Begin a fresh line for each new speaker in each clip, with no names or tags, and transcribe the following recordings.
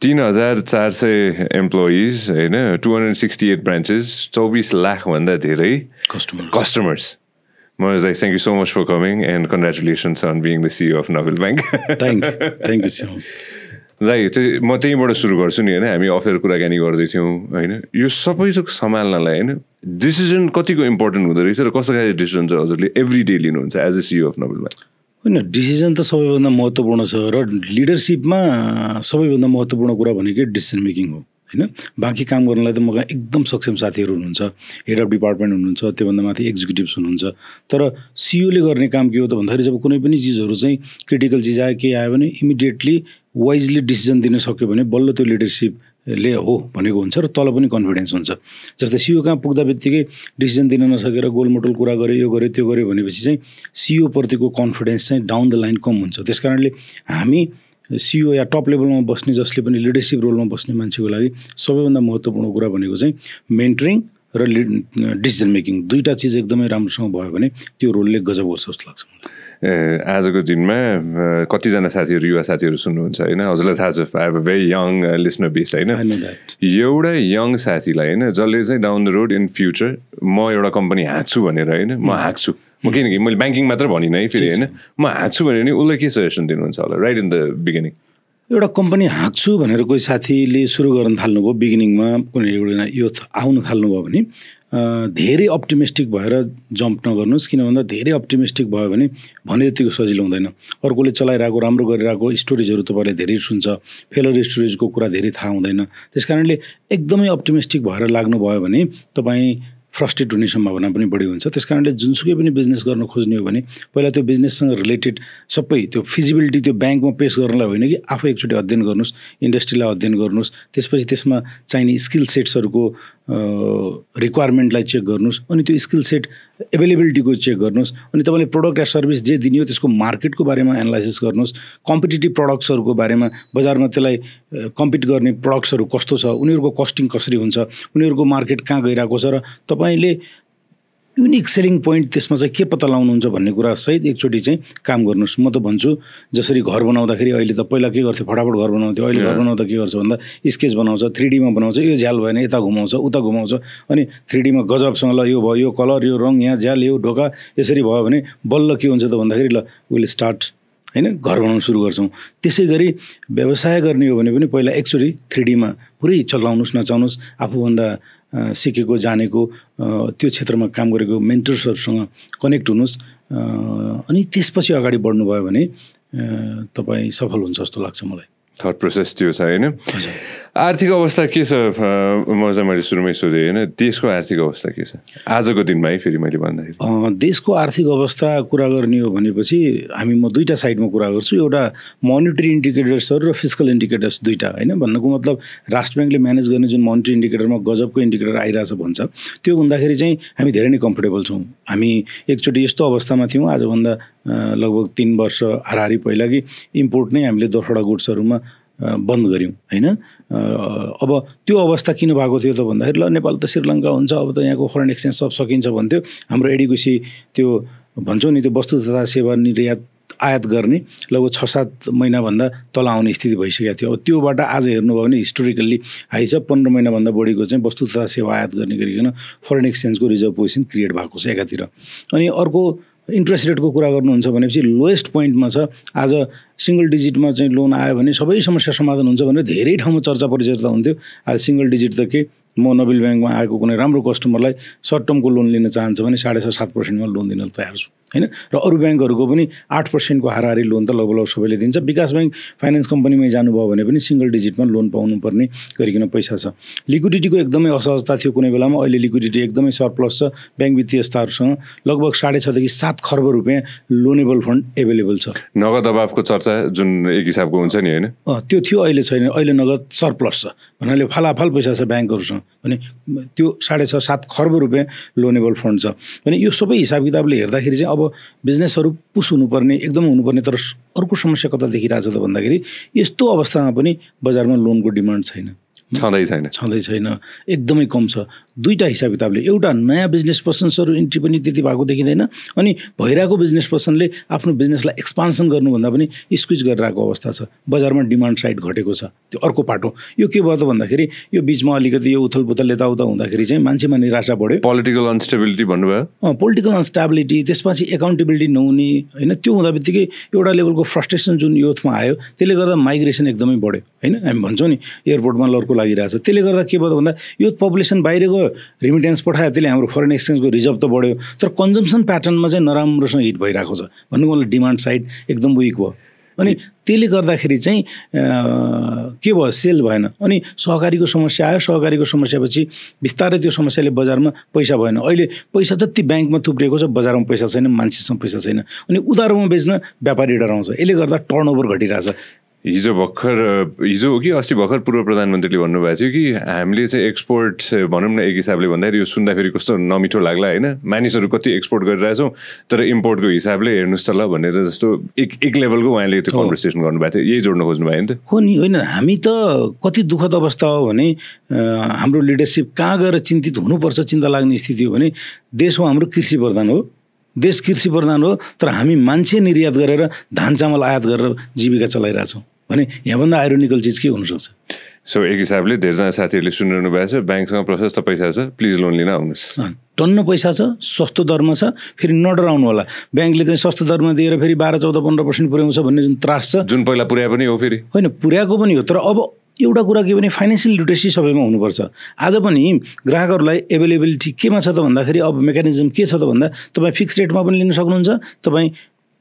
3,400 एम्प्लोइज होइन 268 ब्रान्चेस 24 लाखभन्दा धेरै कस्टमर्स म thank you so much for coming and congratulations on being the CEO of Nabil bank
thank you so much
दाइ म त्यहीँबाट सुरु गर्छु नि होइन हामी अफेयर कुराकानी गर्दैथ्यौँ होइन यो सबै सम्हाल्नलाई होइन डिसिजन कतिको इम्पोर्टेन्ट हुँदो रहेछ र कस्तो खाले डिसिजन चाहिँ हजुरले एभ्री डे लिनुहुन्छ as a CEO of Nabil bank
होइन डिसिजन त सबैभन्दा महत्त्वपूर्ण छ र लिडरसिपमा सबैभन्दा महत्त्वपूर्ण कुरा भनेकै डिसिजन मेकिङ हो होइन बाँकी काम गर्नलाई त मसँग एकदम सक्षम साथीहरू हुनुहुन्छ हेड अफ डिपार्टमेन्ट हुनुहुन्छ त्योभन्दा माथि एक्जिक्युटिभ्स हुनुहुन्छ तर सिइओले गर्ने काम के हो त भन्दाखेरि जब कुनै पनि चिजहरू चाहिँ क्रिटिकल चिज आयो के आयो भने इमिडिएटली वाइजली डिसिजन दिन सक्यो भने बल्ल त्यो लिडरसिपले हो भनेको हुन्छ र तल पनि कन्फिडेन्स हुन्छ जस्तै सिइओ कहाँ पुग्दा बित्तिकै डिसिजन दिन नसकेर गोलमटोल कुरा गर्यो यो गर्यो त्यो गर्यो भनेपछि चाहिँ सिइओ प्रतिको कन्फिडेन्स चाहिँ डाउन द लाइन कम हुन्छ त्यस कारणले हामी सिइओ या टप लेभलमा बस्ने जसले पनि लिडरसिप रोलमा बस्ने मान्छेको लागि सबैभन्दा महत्त्वपूर्ण कुरा भनेको चाहिँ मेन्टरिङ र डिसिजन मेकिङ दुईवटा चिज एकदमै राम्रोसँग भयो भने त्यो रोलले गजब गर्छ जस्तो लाग्छ
आजको दिनमा कतिजना साथीहरू युवा साथीहरू सुन्नुहुन्छ होइन हजुरलाई थाहा छ I have a very young listener base होइन एउटा यङ साथीलाई होइन जसले चाहिँ down the road in future म एउटा कम्पनी हाँक्छु भनेर होइन म हाँक्छु म किनकि मैले ब्याङ्किङ मात्र भनिनँ है फेरि होइन म हाँक्छु भने नि उसलाई के सजेसन दिनुहुन्छ होला राइट इन द बिगिनिङ
एउटा कम्पनी हाँक्छु भनेर कोही साथीले सुरु गर्न थाल्नुभयो बिगिनिङमा कुनै एउटा युथ आउन थाल्नुभयो भने धेरै अप्टिमिस्टिक भएर जम्प नगर्नुहोस् किन भन्दा धेरै अप्टिमिस्टिक भयो भने जतिको सजिलो हुँदैन अर्कोले चलाइरहेको राम्रो गरिरहेको स्टोरिजहरू तपाईँले धेरै सुन्छ फेलर स्टोरिजको कुरा धेरै थाहा हुँदैन त्यस कारणले एकदमै अप्टिमिस्टिक भएर लाग्नुभयो भने तपाईँ फ्रस्ट्रेट हुने सम्भावना पनि बढी हुन्छ त्यस कारणले जुनसुकै पनि बिजनेस गर्न खोज्ने हो भने पहिला त्यो बिजनेससँग रिलेटेड सबै त्यो फिजिबिलिटी त्यो ब्याङ्कमा पेस गर्नलाई होइन कि आफै एकचोटि अध्ययन गर्नुहोस् इन्डस्ट्रीलाई अध्ययन गर्नुहोस् त्यसपछि त्यसमा चाहिने स्किल सेट्सहरूको रिक्वायरमेन्टलाई चेक गर्नुहोस् अनि त्यो स्किल सेट एभाइलेबिलिटीको चेक गर्नुहोस् अनि तपाईँले प्रोडक्ट या सर्भिस जे दिने हो त्यसको मार्केटको बारेमा एनालाइसिस गर्नुहोस् कम्पिटिटिभ प्रडक्ट्सहरूको बारेमा बजारमा त्यसलाई कम्पिट गर्ने प्रडक्ट्सहरू कस्तो छ उनीहरूको कस्टिङ कसरी हुन्छ उनीहरूको मार्केट कहाँ गइरहेको छ र तपाईँले युनिक सेलिङ पोइन्ट त्यसमा चाहिँ के पत्ता लगाउनुहुन्छ भन्ने कुरा सहित एकचोटि चाहिँ काम गर्नुहोस् म त भन्छु जसरी घर बनाउँदाखेरि अहिले त पहिला के गर्थ्यो फटाफट घर बनाउँथ्यो अहिले घर बनाउँदा के गर्छ भन्दा स्केच बनाउँछ 3D मा बनाउँछ यो झ्याल भएन यता घुमाउँछ उता घुमाउँछ अनि 3D मा गजबसँग ल यो भयो यो कलर यो रङ यहाँ झ्याल यो ढोका यसरी भयो भने बल्ल के हुन्छ त भन्दाखेरि ल विल स्टार्ट होइन घर बनाउन सुरु गर्छौँ त्यसै गरी व्यवसाय गर्ने हो भने पनि पहिला एकचोटि 3D मा पुरै चलाउनुहोस् नचाउनुहोस् आफूभन्दा सिकेको जानेको त्यो क्षेत्रमा काम गरेको मेन्टर्सहरूसँग कनेक्ट हुनुहोस् अनि त्यसपछि अगाडि बढ्नुभयो भने तपाईँ सफल हुन्छ जस्तो लाग्छ मलाई
थट प्रोसेस त्यो छ होइन आर्थिक अवस्था के छ मैले सुरुमै सोधेँ होइन देशको आर्थिक अवस्था के छ आजको दिनमा है फेरि मैले भन्दाखेरि
देशको आर्थिक अवस्था कुरा गर्ने हो भनेपछि म दुईवटा साइडमा कुरा गर्छु एउटा मोनिटरी इन्डिकेटर्सहरू र फिस्कल इन्डिकेटर्स दुईवटा होइन भन्नुको मतलब राष्ट्र ब्याङ्कले म्यानेज गर्ने जुन मोनिटरी इन्डिकेटरमा गजबको इन्डिकेटर आइरहेछ भन्छ त्यो भन्दाखेरि चाहिँ हामी धेरै नै कम्फर्टेबल छौँ हामी एकचोटि यस्तो अवस्थामा थियौँ आजभन्दा लगभग 3 वर्ष हाराहारी पहिला कि इम्पोर्ट नै हामीले 10वटा गुड्सहरूमा बन्द गऱ्यौँ होइन अब त्यो अवस्था किन भएको थियो त भन्दाखेरि ल नेपाल त श्रीलङ्का हुन्छ अब त यहाँको फरेन एक्सचेन्ज सब सकिन्छ भन्थ्यो हाम्रो एडिक्वेसी त्यो भन्छौँ नि त्यो वस्तु तथा सेवा निर्यात आयात गर्ने लगभग 6-7 महिनाभन्दा तल आउने स्थिति भइसकेको थियो अब त्योबाट आज हेर्नुभयो भने हिस्टोरिकल्ली हाई छ 15 महिनाभन्दा बढीको चाहिँ वस्तु तथा सेवा आयात गर्ने गरिकन फरेन एक्सचेन्जको रिजर्भ पोजिसन क्रिएट भएको छ एकातिर अनि अर्को इन्ट्रेस्ट रेटको कुरा गर्नुहुन्छ भनेपछि लोएस्ट पोइन्टमा छ आज सिंगल डिजिटमा चाहिँ लोन आयो भने सबै समस्या समाधान हुन्छ भनेर धेरै ठाउँमा चर्चा परिचर्चा हुन्थ्यो आज सिंगल डिजिट त के म नोबेल ब्याङ्कमा आएको कुनै राम्रो कस्टमरलाई सर्ट टर्मको लोन लिन चाहन्छ भने 6.5-7% लोन दिन तयार छु हैन र अरू ब्याङ्कहरूको पनि 8% को हाराहारी लोन त लगभग सबैले दिन्छ विकास ब्याङ्क फाइनान्स कम्पनीमै जानुभयो भने पनि सिंगल डिजिटमा लोन पाउनुपर्ने गरिकन पैसा छ लिक्विडिटीको एकदमै असहजता थियो कुनै बेलामा अहिले लिक्विडिटी एकदमै सरप्लस छ ब्याङ्क वित्तीय संस्थाहरूसँग लगभग 6.5 देखि 7 खर्ब रुपैयाँ लोनेबल फन्ड एभाइलेबल छ
नगद अभावको चर्चा जुन एक हिसाबको हुन्छ नि हैन
त्यो थियो अहिले छैन अहिले नगद सरप्लस छ भन्नाले फालाफाल पैसा छ ब्याङ्कहरुसँग भने त्यो 6.5-7 खर्ब रुपैयाँ लोनेबल फन्ड छ भने यो सबै हिसाब किताबले हेर्दाखेरि चाहिँ अब बिजनेसहरु पुश हुनुपर्ने एकदम हुनुपर्ने तर अर्को समस्या कता देखिरहेछ त भन्दाखेरि यस्तो अवस्थामा पनि बजारमा लोनको डिमान्ड छैन
छँदै छैन
एकदमै कम छ दुईटा हिसाब किताबले एउटा नयाँ बिजनेस पर्सन्सहरू इन्ट्री पनि त्यति भएको देखिँदैन अनि भइरहेको बिजनेस पर्सनले आफ्नो बिजनेसलाई एक्सपान्सन गर्नुभन्दा पनि स्क्विज गरिरहेको अवस्था छ बजारमा डिमान्ड साइड घटेको छ त्यो अर्को पाटो यो के भयो त भन्दाखेरि यो बिचमा अलिकति यो उथलपुथल यताउता हुँदाखेरि चाहिँ मान्छेमा निराशा बढ्यो
पोलिटिकल अनस्टेबिलिटी भन्नुभयो
पोलिटिकल अनस्टेबिलिटी त्यसपछि एकाउन्टेबिलिटी नहुने होइन त्यो हुँदा बित्तिकै एउटा लेभलको फ्रस्ट्रेसन जुन युथमा आयो त्यसले गर्दा माइग्रेसन एकदमै बढ्यो होइन हामी भन्छौँ नि एयरपोर्टमा लड्को लागिरहेछ त्यसले गर्दा के भयो त भन्दा युथ पपुलेसन बाहिर गयो रिमिटेन्स पठायो त्यसले हाम्रो फरेन एक्सचेन्जको रिजर्भ त बढ्यो तर कन्जम्सन प्याटर्नमा चाहिँ नराम्रोसँग हिट भइरहेको छ भन्नुको मतलब डिमान्ड साइड एकदम विक भयो अनि त्यसले गर्दाखेरि चाहिँ के भयो सेल भएन अनि सहकारीको समस्या आयो सहकारीको समस्यापछि बिस्तारै त्यो समस्याले बजारमा पैसा भएन अहिले पैसा जति ब्याङ्कमा थुप्रिएको छ बजारमा पैसा छैन मान्छेसँग पैसा छैन अनि उधारोमा बेच्न व्यापारी डराउँछ यसले गर्दा टर्नओभर घटिरहेछ
हिजो हो कि अस्ति भर्खर पूर्व प्रधानमन्त्रीले भन्नुभएको थियो कि हामीले चाहिँ एक्सपोर्ट भनौँ न एक हिसाबले भन्दाखेरि यो सुन्दाखेरि कस्तो नमिठो लाग्ला होइन मानिसहरू कति एक्सपोर्ट गरिरहेछौँ तर इम्पोर्टको हिसाबले हेर्नुहोस् त ल भनेर जस्तो एक लेभलको उहाँले त्यो कन्भर्सेसन गर्नुभएको थियो यही जोड्न खोज्नु भयो नि त
हो नि होइन हामी त कति दुःखद अवस्था हो भने हाम्रो लिडरसिप कहाँ गएर चिन्तित हुनुपर्छ चिन्ता लाग्ने स्थिति हो भने देश हो हाम्रो कृषि प्रधान हो देश कृषि प्रधान हो तर हामी मान्छे निर्यात गरेर धान चामल आयात गरेर जीविका चलाइरहेछौँ भने यहाँभन्दा आइरोनिकल चिज के हुनसक्छ
सो एक हिसाबले धेरैजना साथीहरूले सुनिरहनु भएको छ ब्याङ्कसँग प्रशस्त पैसा छ प्लिज लोन लिन आउनुहोस्
टन्न पैसा छ सस्तो दरमा छ फेरि नडराउनु होला ब्याङ्कले चाहिँ सस्तो दरमा दिएर फेरि 12-14-15% पुर्याउँछ भन्ने जुन त्रास छ
जुन पहिला पुर्या पनि हो फेरि
होइन पुर्याएको पनि हो तर अब एउटा कुरा के भने फाइनेन्सियल लिटरेसी सबैमा हुनुपर्छ आज पनि ग्राहकहरूलाई एभाइलेबिलिटी केमा छ त भन्दाखेरि अब मेकानिजम के छ त भन्दा तपाईँ फिक्स रेटमा पनि लिन सक्नुहुन्छ तपाईँ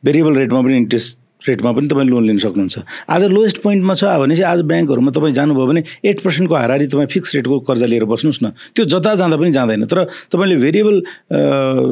भेरिएबल रेटमा पनि इन्ट्रेस्ट रेटमा पनि तपाईँ लोन लिन सक्नुहुन्छ आज लोएस्ट पोइन्टमा छ भने चाहिँ आज ब्याङ्कहरूमा तपाईँ जानुभयो भने 8% हाराहारी तपाईँ फिक्स रेटको कर्जा लिएर बस्नुहोस् न त्यो जता जाँदा पनि जाँदैन तर तपाईँले भेरिएबल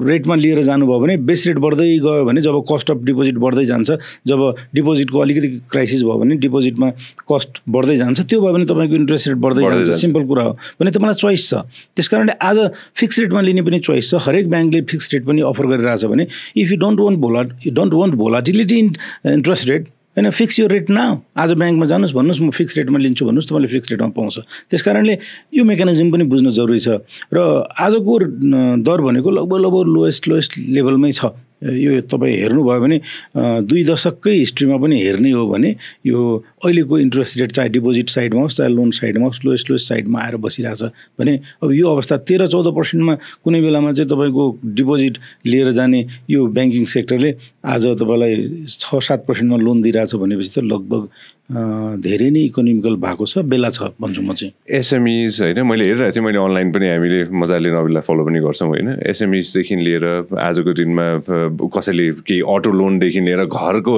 रेटमा लिएर जानुभयो भने बेस रेट बढ्दै गयो भने जब कस्ट अफ डिपोजिट बढ्दै जान्छ जब डिपोजिटको अलिकति क्राइसिस भयो भने डिपोजिटमा कस्ट बढ्दै जान्छ त्यो भयो भने तपाईँको इन्ट्रेस्ट रेट बढ्दै जान्छ सिम्पल कुरा हो भने तपाईँलाई चोइस छ त्यस कारणले आज फिक्स रेटमा लिने पनि चोइस छ हरेक ब्याङ्कले फिक्स रेट पनि अफर गरिरहेछ भने if you don't want volatility in interest rate होइन फिक्स यो रेट न आज ब्याङ्कमा जानुहोस् भन्नुहोस् म फिक्स रेटमा लिन्छु भन्नुहोस् तपाईँले फिक्स रेटमा पाउँछ त्यस कारणले यो मेकानिजम पनि बुझ्नु जरुरी छ र आजको दर भनेको लगभग लोएस्ट लेभलमै छ यो तपाईँ हेर्नुभयो भने 2 दशककै हिस्ट्रीमा पनि हेर्ने हो भने यो अहिलेको इन्ट्रेस्ट रेट चाहे डिपोजिट साइडमा होस् चाहे लोन साइडमा होस् लोएस्ट साइडमा आएर बसिरहेछ भने अब यो अवस्था 13-14%मा कुनै बेलामा चाहिँ तपाईँको डिपोजिट लिएर जाने यो ब्याङ्किङ सेक्टरले आज तपाईँलाई 6-7%मा लोन दिइरहेछ भनेपछि त लगभग धेरै नै इकोनोमिकल भएको छ बेला छ भन्छु म चाहिँ
एसएमइज होइन मैले हेरिरहेको थिएँ मैले अनलाइन पनि हामीले मजाले नबिललाई फलो पनि गर्छौँ होइन एसएमइजदेखि लिएर आजको दिनमा कसैले केही अटो लोनदेखि लिएर घरको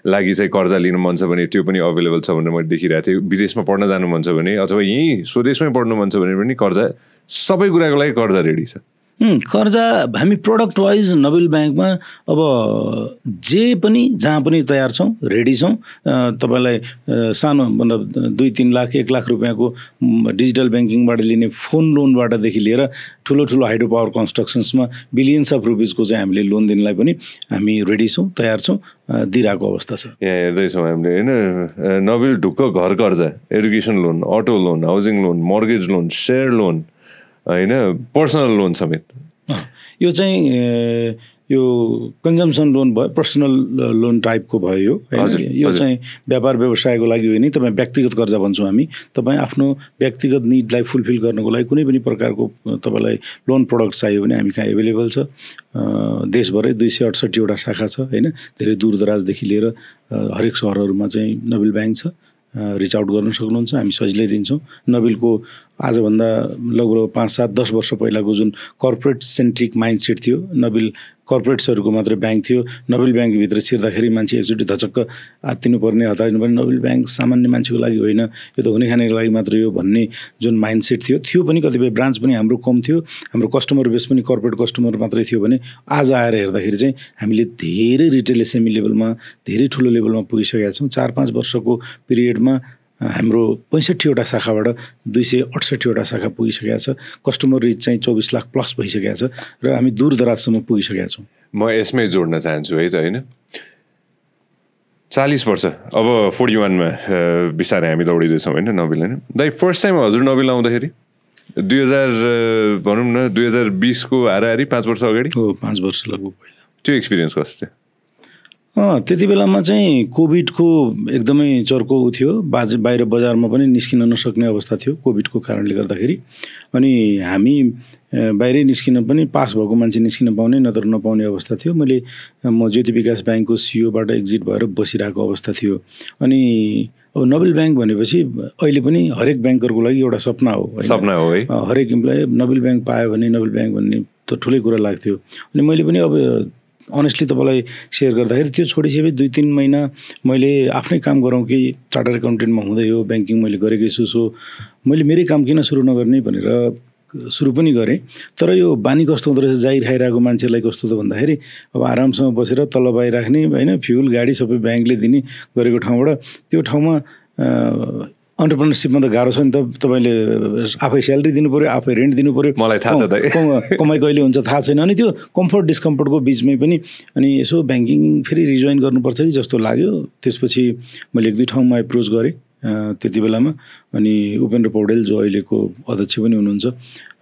लागि चाहिँ कर्जा लिनु मन छ भने त्यो पनि अभाइलेबल छ भनेर मैले देखिरहेको थिएँ विदेशमा पढ्न जानु मन छ भने अथवा यहीँ स्वदेशमै पढ्नु मन छ भने पनि कर्जा सबै कुराको लागि कर्जा रेडी छ
कर्जा हामी प्रोडक्ट वाइज नबिल ब्याङ्कमा अब जे पनि जहाँ पनि तयार छौँ रेडी छौँ तपाईँलाई सानो मतलब 2-3 लाख 1 लाख रुपियाँको डिजिटल ब्याङ्किङबाट लिने फोन लोनबाटदेखि लिएर ठुलो हाइड्रो पावर कन्स्ट्रक्सन्समा बिलियन्स अफ रुपिजको चाहिँ हामीले लोन दिनलाई पनि हामी रेडी छौँ तयार छौँ दिइरहेको अवस्था छ
यहाँ हेर्दैछौँ हामीले होइन नबिल ढुक्क घर कर्जा education loan auto loan housing loan mortgage loan share loan होइन पर्सनल लोन समेत
यो चाहिँ यो कन्जम्सन लोन भयो पर्सनल लोन टाइपको भयो यो चाहिँ व्यापार व्यवसायको लागि होइन तपाईँ व्यक्तिगत कर्जा भन्छौँ हामी तपाईँ आफ्नो व्यक्तिगत निडलाई फुलफिल गर्नको लागि कुनै पनि प्रकारको तपाईँलाई लोन प्रोडक्ट चाहियो भने हामी कहाँ एभाइलेबल छ देशभरै 268 वटा शाखा छ होइन धेरै दूरदराजदेखि लिएर हरेक सहरहरूमा चाहिँ नबिल ब्याङ्क छ रिच आउट गर्न सक्नुहुन्छ हामी सजिलै दिन्छौँ नबिलको आजभन्दा लगभग 5-7-10 वर्ष पहिलाको जुन कर्पोरेट सेन्ट्रिक माइन्डसेट थियो नबिल कर्पोरेट्सहरूको मात्र ब्याङ्क थियो नबिल ब्याङ्कभित्र छिर्दाखेरि मान्छे एकचोटि धचक्क आत्तिनुपर्ने हतारिनुपर्ने नबिल ब्याङ्क सामान्य मान्छेको लागि होइन यो त हुने खानेको लागि मात्र हो भन्ने जुन माइन्डसेट थियो पनि कतिपय ब्रान्च पनि हाम्रो कम थियो हाम्रो कस्टमर बेस पनि कर्पोरेट कस्टमर मात्रै थियो भने आज आएर हेर्दाखेरि चाहिँ हामीले धेरै रिटेल एसएमई लेभलमा धेरै ठुलो लेभलमा पुगिसकेका छौँ 4-5 वर्षको पिरियडमा हाम्रो 65 वटा शाखाबाट 268 वटा शाखा पुगिसकेका छ कस्टमर रिच चाहिँ 24 लाख प्लस भइसकेका छ र हामी दूरदराजसम्म पुगिसकेका छौँ
म यसमै जोड्न चाहन्छु है त होइन 40 वर्ष अब 41मा बिस्तारै हामी दौडिँदैछौँ होइन नबिल होइन दाइ फर्स्ट टाइम हजुर नबिल आउँदाखेरि 2000 भनौँ न 2020 को हाराहारी 5 वर्ष अगाडि
हो 5 वर्ष लगभग पहिला
त्यो एक्सपिरियन्स कस्तो थियो
त्यति बेलामा चाहिँ कोभिडको एकदमै चर्को थियो बाहिर बजारमा पनि निस्किन नसक्ने अवस्था थियो कोभिडको कारणले गर्दाखेरि अनि हामी बाहिरै निस्किन पनि पास भएको मान्छे निस्किन पाउने नत्र नपाउने अवस्था थियो म ज्योति विकास ब्याङ्कको सिओबाट एक्जिट भएर बसिरहेको अवस्था थियो अनि अब नोबेल ब्याङ्क भनेपछि अहिले पनि हरेक ब्याङ्करको लागि एउटा सपना हो
है
हरेक इम्प्लोइ नोबेल ब्याङ्क पायो भने नोबेल ब्याङ्क भन्ने त ठुलै कुरा लाग्थ्यो अनि मैले पनि अब अनेस्टली तपाईँलाई सेयर गर्दाखेरि त्यो छोडिसकेपछि 2-3 महिना मैले आफ्नै काम गरौँ कि चार्टर एकाउन्टेन्टमा हुँदै हो ब्याङ्किङ मैले गरेकै छु सो मैले मेरै काम किन सुरु नगर्ने भनेर सुरु पनि गरेँ तर यो बानी कस्तो हुँदो रहेछ जागिर खाइरहेको मान्छेलाई कस्तो त भन्दाखेरि अब आरामसँग बसेर तल बाहिराख्ने होइन फ्युल गाडी सबै ब्याङ्कले दिने गरेको ठाउँबाट त्यो ठाउँमा अन्टरप्रेनरसिपमा त गाह्रो छ नि त तपाईँले आफै स्यालेरी दिनु पऱ्यो आफै रेन्ट दिनु पऱ्यो
मलाई थाहा छ त
कमाइ कहिले हुन्छ थाहा छैन अनि त्यो कम्फर्ट डिस्कम्फर्टको बिचमै पनि अनि यसो ब्याङ्किङ फेरि रिजोइन गर्नुपर्छ कि जस्तो लाग्यो त्यसपछि मैले 1-2 ठाउँमा एप्रोच गरेँ त्यति बेलामा अनि उपेन्द्र पौडेल जो अहिलेको अध्यक्ष पनि हुनुहुन्छ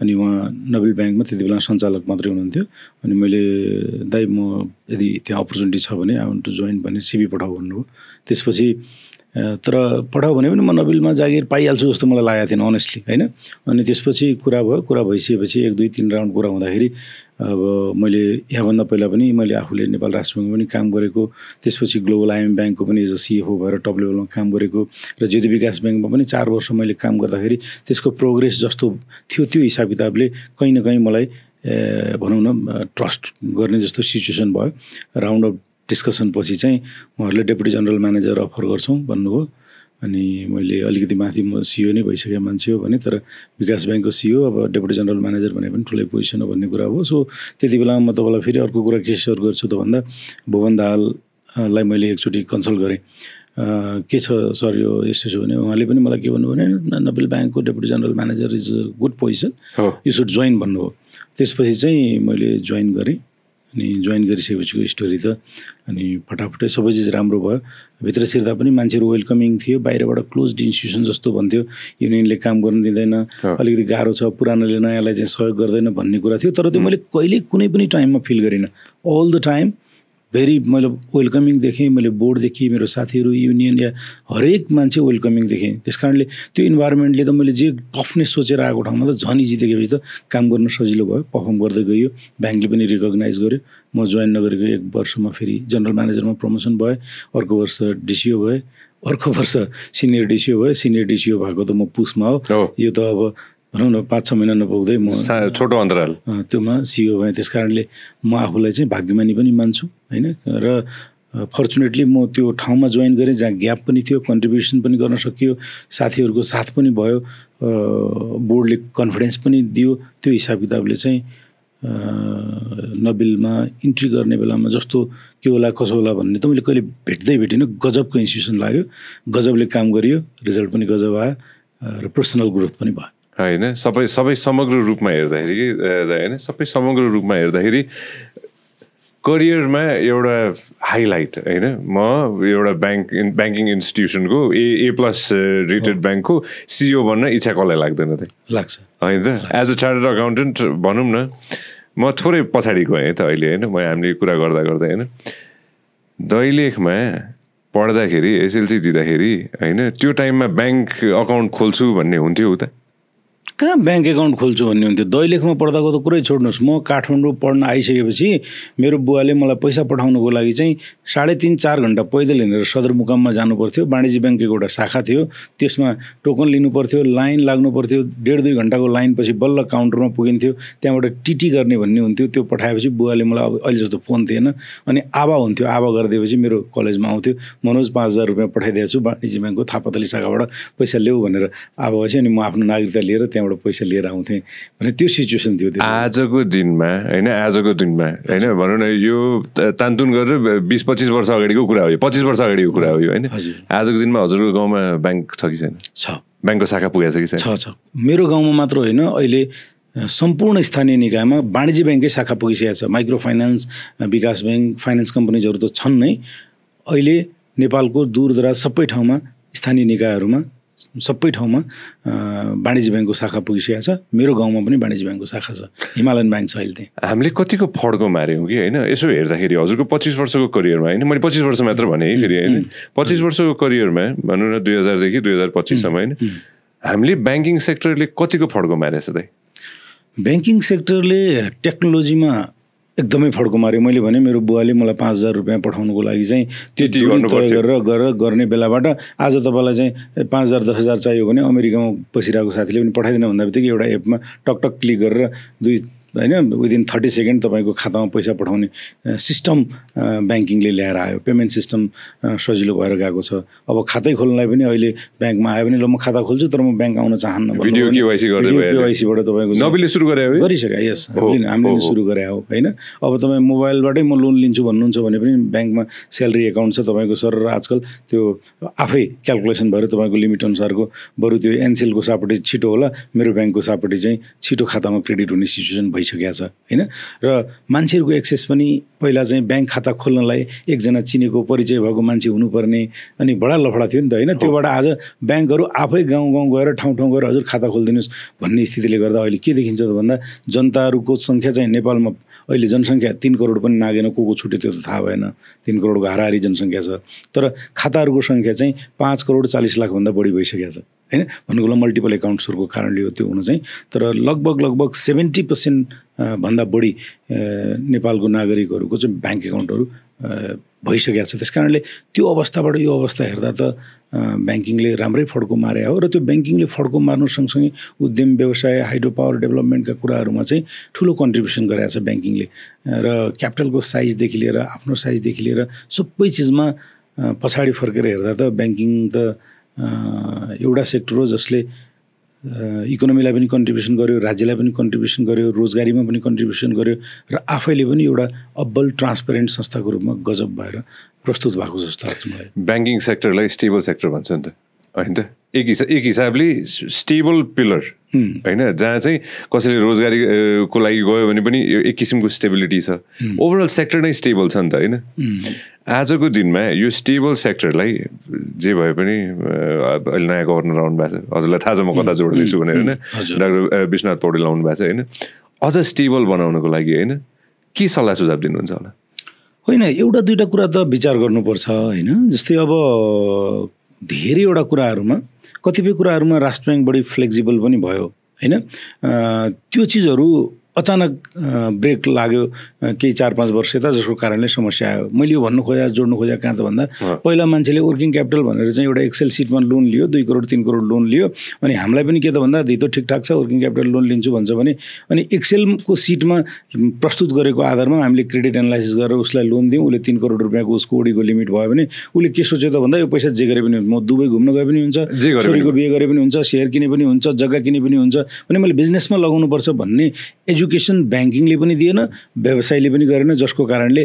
अनि उहाँ नोबेल ब्याङ्कमा त्यति बेला सञ्चालक मात्रै हुनुहुन्थ्यो अनि मैले दाइ म यदि त्यहाँ अपर्च्युनिटी छ भने आई वान्ट टु जोइन भने सिभी पठाऊ भन्नुभयो त्यसपछि तर पठाऊ भने पनि म नोबेलमा जागिर पाइहाल्छु जस्तो मलाई लागेको थिएन अनेस्टली होइन अनि त्यसपछि कुरा भइसकेपछि 1-2-3 राउन्ड कुरा हुँदाखेरि अब मैले यहाँभन्दा पहिला पनि मैले आफूले नेपाल राष्ट्र ब्याङ्कमा पनि काम गरेको त्यसपछि ग्लोबल आइएम ब्याङ्कको पनि एज अ सिएफओ भएर टप लेभलमा काम गरेको र ज्योति विकास ब्याङ्कमा पनि 4 वर्ष मैले काम गर्दाखेरि त्यसको प्रोग्रेस जस्तो थियो त्यो हिसाब किताबले कहीँ न कहीँ मलाई भनौँ न ट्रस्ट गर्ने जस्तो सिचुएसन भयो राउन्ड अफ डिस्कसन पछि चाहिँ उहाँहरूले डेपुटी जनरल म्यानेजर अफर गर्छौँ भन्नुभयो अनि मैले अलिकति माथि म सिओ नै भइसकेको मान्छे हो भने तर विकास ब्याङ्कको सिओ अब डेपुटी जनरल म्यानेजर भने पनि ठुलै पोजिसन हो भन्ने कुरा हो सो त्यति बेलामा म तपाईँलाई फेरि अर्को कुरा के सेयर गर्छु त भन्दा भुवन दाहाललाई मैले एकचोटि कन्सल्ट गरेँ के छ सर यो यस्तो छ भने उहाँले पनि मलाई के भन्नुभयो भने नोबेल ब्याङ्कको deputy general manager is a good position you should join भन्नुभयो त्यसपछि चाहिँ मैले जोइन गरेँ अनि जोइन गरिसकेपछिको स्टोरी त अनि फटाफटै सबै चिज राम्रो भयो भित्र छिर्दा पनि मान्छेहरू वेलकमिङ थियो बाहिरबाट क्लोज्ड इन्स्टिट्युसन जस्तो भन्थ्यो युनियनले काम गर्न दिँदैन अलिकति गाह्रो छ पुरानोले नयाँलाई चाहिँ सहयोग गर्दैन भन्ने कुरा थियो तर त्यो मैले कहिले कुनै पनि टाइममा फिल गरिनँ अल द टाइम भेरी मैले वेलकमिङ देखेँ मैले बोर्ड देखेँ मेरो साथीहरू युनियन या हरेक मान्छे वेलकमिङ देखेँ त्यस कारणले त्यो इन्भाइरोमेन्टले त मैले जे टफनेस सोचेर आएको ठाउँमा त झन् इजी देखेपछि त काम गर्न सजिलो भयो पर्फर्म गर्दै गयो ब्याङ्कले पनि रिकगनाइज गर्यो म जोइन नगरेको 1 वर्षमा फेरि जनरल म्यानेजरमा प्रमोसन भएँ अर्को वर्ष डिसिओ भएँ अर्को वर्ष सिनियर डिसिओ भएँ सिनियर डिसिओ भएको त म पुसमा हो यो त अब भनौँ न 5-6 महिना नपुग्दै म
छोटो अन्तराल
त्योमा सिओ भएँ त्यस कारणले म आफूलाई चाहिँ भाग्यमानी पनि मान्छु होइन र फर्चुनेटली म त्यो ठाउँमा जोइन गरेँ जहाँ ग्याप पनि थियो कन्ट्रिब्युसन पनि गर्न सकियो साथीहरूको साथ पनि भयो बोर्डले कन्फिडेन्स पनि दियो त्यो हिसाब किताबले चाहिँ नोबेलमा इन्ट्री गर्ने बेलामा जस्तो के होला कसो होला भन्ने त मैले कहिले भेटिनँ गजबको इन्स्टिट्युसन लाग्यो गजबले काम गरियो रिजल्ट पनि गजब आयो र पर्सनल ग्रोथ पनि भयो
होइन सबै समग्र रूपमा हेर्दाखेरि होइन सबै समग्र रूपमा हेर्दाखेरि करियरमा एउटा हाइलाइट होइन म एउटा ब्याङ्किङ इन्स्टिट्युसनको A+ रेटेड ब्याङ्कको सिइओ बन्न इच्छा कसलाई लाग्दैन त
लाग्छ
होइन त एज अ चार्टर्ड अकाउन्टेन्ट भनौँ न म थोरै पछाडि गएँ त अहिले होइन हामीले कुरा गर्दा होइन दैलेखमा पढ्दाखेरि एसएलसी दिँदाखेरि होइन त्यो टाइममा ब्याङ्क अकाउन्ट खोल्छु भन्ने हुन्थ्यो उता
कहाँ ब्याङ्क एकाउन्ट खोल्छु भन्ने हुन्थ्यो दैलेखमा पढ्दाको त कुरै छोड्नुहोस् म काठमाडौँ पढ्न आइसकेपछि मेरो बुवाले मलाई पैसा पठाउनुको लागि चाहिँ 3.5-4 घन्टा पैदल हिँडेर सदरमुकाममा जानु पर्थ्यो वाणिज्य ब्याङ्कको एउटा शाखा थियो त्यसमा टोकन लिनु पर्थ्यो लाइन लाग्नु पर्थ्यो 1.5-2 घन्टाको लाइनपछि बल्ल काउन्टरमा पुगिन्थ्यो त्यहाँबाट टिटी गर्ने भन्ने हुन्थ्यो त्यो पठाएपछि बुवाले मलाई अब अहिले जस्तो फोन थिएन अनि आभा हुन्थ्यो आभा गरिदिएपछि मेरो कलेजमा आउँथ्यो मनोज 5,000 रुपियाँ पठाइदिएको छु वाणिज्य ब्याङ्कको थापातली शाखाबाट पैसा ल्याऊ भनेर आभापछि अनि म आफ्नो नागरिकता लिएर त्यहाँबाट पैसा लिएर आउँथेँ भने त्यो सिचुएसन थियो
आजको दिनमा होइन भनौँ न यो तानतुन गरेर 20-25 वर्ष अगाडिको कुरा हो यो 25 वर्ष अगाडिको कुरा हो यो होइन आजको दिनमा हजुरको गाउँमा ब्याङ्क छ कि छैन
छ
ब्याङ्कको शाखा पुगेको छ कि छैन
छ मेरो गाउँमा मात्र होइन अहिले सम्पूर्ण स्थानीय निकायमा वाणिज्य ब्याङ्कै शाखा पुगिसकेको छ माइक्रो फाइनेन्स विकास ब्याङ्क फाइनेन्स कम्पनीजहरू त छन् नै अहिले नेपालको दूरदराज सबै ठाउँमा स्थानीय निकायहरूमा सबै ठाउँमा वाणिज्य ब्याङ्कको शाखा पुगिसकेको छ। मेरो गाउँमा पनि वाणिज्य ब्याङ्कको शाखा छ, हिमालयन ब्याङ्क छ अहिले त्यहाँ।
हामीले कतिको फड्को मार्यौँ कि होइन? यसो हेर्दाखेरि हजुरको 25 वर्षको करियरमा होइन, मैले 25 वर्ष मात्र भने है फेरि होइन, 25 वर्षको करियरमा भनौँ न 2000 देखि 2025 सम्म होइन, हामीले ब्याङ्किङ सेक्टरले कतिको फड्को मारेछ त?
ब्याङ्किङ सेक्टरले टेक्नोलोजीमा एकदमै फड्को माऱ्यो। मैले भने मेरो बुवाले मलाई 5000 रुपियाँ पठाउनुको लागि चाहिँ त्यो तय गरेर गर्ने बेलाबाट आज तपाईँलाई चाहिँ 5000 10,000 चाहियो भने अमेरिकामा बसिरहेको साथीले पनि पठाइदिन भन्दा बित्तिकै एउटा एपमा टकटक क्लिक गरेर होइन विदिन 30 सेकेन्ड तपाईँको खातामा पैसा पठाउने सिस्टम ब्याङ्किङले ल्याएर आयो। पेमेन्ट सिस्टम सजिलो भएर गएको छ। अब खातै खोल्नलाई पनि अहिले ब्याङ्कमा आयो भने ल म खाता खोल्छु तर म ब्याङ्क आउन चाहन्न,
भिडियो
केवाइसीबाट तपाईँको
नबिलले सुरु
गरिसक्यो। यस, हामीले सुरु गरे हो होइन। अब तपाईँ मोबाइलबाटै म लोन लिन्छु भन्नुहुन्छ भने पनि ब्याङ्कमा स्यालेरी एकाउन्ट छ तपाईँको सर, र आजकल त्यो आफै क्यालकुलेसन भएर तपाईँको लिमिट अनुसारको बरु त्यो एनसेलको सापट्टि छिटो होला, मेरो ब्याङ्कको सापट्टि चाहिँ छिटो खातामा क्रेडिट हुने सिचुएसन भइसकेको छ होइन। र मान्छेहरूको एक्सेस पनि पहिला चाहिँ ब्याङ्क खाता खोल्नलाई एकजना चिनेको परिचय भएको मान्छे हुनुपर्ने अनि बडा लफडा थियो नि त होइन। त्योबाट आज ब्याङ्कहरू आफै गाउँ गाउँ गएर ठाउँ ठाउँ गएर हजुर खाता खोलिदिनुहोस् भन्ने स्थितिले गर्दा अहिले के देखिन्छ त भन्दा जनताहरूको सङ्ख्या चाहिँ नेपालमा अहिले जनसङ्ख्या 3 करोड पनि नागेन, को छुट्यो त्यो त थाहा भएन, 3 करोडको हाराहारी जनसङ्ख्या छ, तर खाताहरूको सङ्ख्या चाहिँ 5 करोड 40 लाखभन्दा बढी भइसकेको छ होइन। भन्नुको मल्टिपल एकाउन्ट्सहरूको कारणले हो त्यो हुन चाहिँ, तर लगभग 70% भन्दा बढी नेपालको नागरिकहरूको चाहिँ ब्याङ्क एकाउन्टहरू भइसकेको छ। त्यस कारणले त्यो अवस्थाबाट यो अवस्था हेर्दा त ब्याङ्किङले राम्रै फड्को मारे हो। र त्यो ब्याङ्किङले फड्को मार्नु सँगसँगै उद्यम व्यवसाय हाइड्रो पावर डेभलपमेन्टका कुराहरूमा चाहिँ ठुलो कन्ट्रिब्युसन गरेको छ ब्याङ्किङले। र क्यापिटलको साइजदेखि लिएर आफ्नो साइजदेखि लिएर सबै चिजमा पछाडि फर्केर हेर्दा त ब्याङ्किङ त एउटा सेक्टर हो जसले इकोनोमीलाई पनि कन्ट्रिब्युसन गर्यो, राज्यलाई पनि कन्ट्रिब्युसन गर्यो, रोजगारीमा पनि कन्ट्रिब्युसन गर्यो, र आफैले पनि एउटा अब्बल ट्रान्सपेरेन्ट संस्थाको रूपमा गजब भएर प्रस्तुत भएको जस्तो लाग्छ मलाई।
ब्याङ्किङ सेक्टरलाई स्टेबल सेक्टर भन्छ नि त होइन त? एक हिसाबले स्टेबल पिलर होइन, जहाँ चाहिँ कसैले रोजगारीको लागि गयो भने पनि एक किसिमको स्टेबिलिटी छ। ओभरअल सेक्टर नै स्टेबल छ नि त होइन? आजको दिनमा यो स्टेबल सेक्टरलाई जे भए पनि अहिले नयाँ गभर्नर आउनु भएको छ, हजुरलाई थाहा छ म कता जोड्दैछु भनेर होइन, डाक्टर विश्वनाथ पौडेल आउनु भएको छ होइन। अझ स्टेबल बनाउनको लागि होइन के सल्लाह सुझाव दिनुहुन्छ होला?
होइन, एउटा दुईवटा कुरा त विचार गर्नुपर्छ होइन। जस्तै अब धेरैवटा कुराहरूमा कतिपय कुराहरूमा राष्ट्र ब्याङ्क बढी फ्लेक्सिबल पनि भयो होइन। त्यो चिजहरू अचानक ब्रेक लाग्यो केही 4-5 वर्ष यता, जसको कारणले समस्या आयो। मैले यो भन्नु खोजेँ जोड्नु खोजेँ कहाँ त भन्दा पहिला मान्छेले वर्किङ क्यापिटल भनेर चाहिँ एउटा एक्सेल सिटमा लोन लियो, 2 करोड 3 करोड लोन लियो, अनि हामीलाई पनि के त भन्दा धितो ठिकठाक छ वर्किङ क्यापिटल लोन लिन्छु भन्छ भने अनि एक्सेलको सिटमा प्रस्तुत गरेको आधारमा हामीले क्रेडिट एनालाइसिस गरेर उसलाई लोन दियौँ। उसले 3 करोड रुपियाँको उसको ओडीको लिमिट भयो भने उसले के सोच्यो त भन्दा यो पैसा जे गरे पनि म दुबई घुम्न गए पनि हुन्छ, छोरीको बिहे गरे पनि हुन्छ, सेयर किने पनि हुन्छ, जग्गा किने पनि हुन्छ भने मैले बिजनेसमा लगाउनुपर्छ भन्ने एजुकेसन ब्याङ्किङले पनि दिएन, व्यवसायले पनि गरेन, जसको कारणले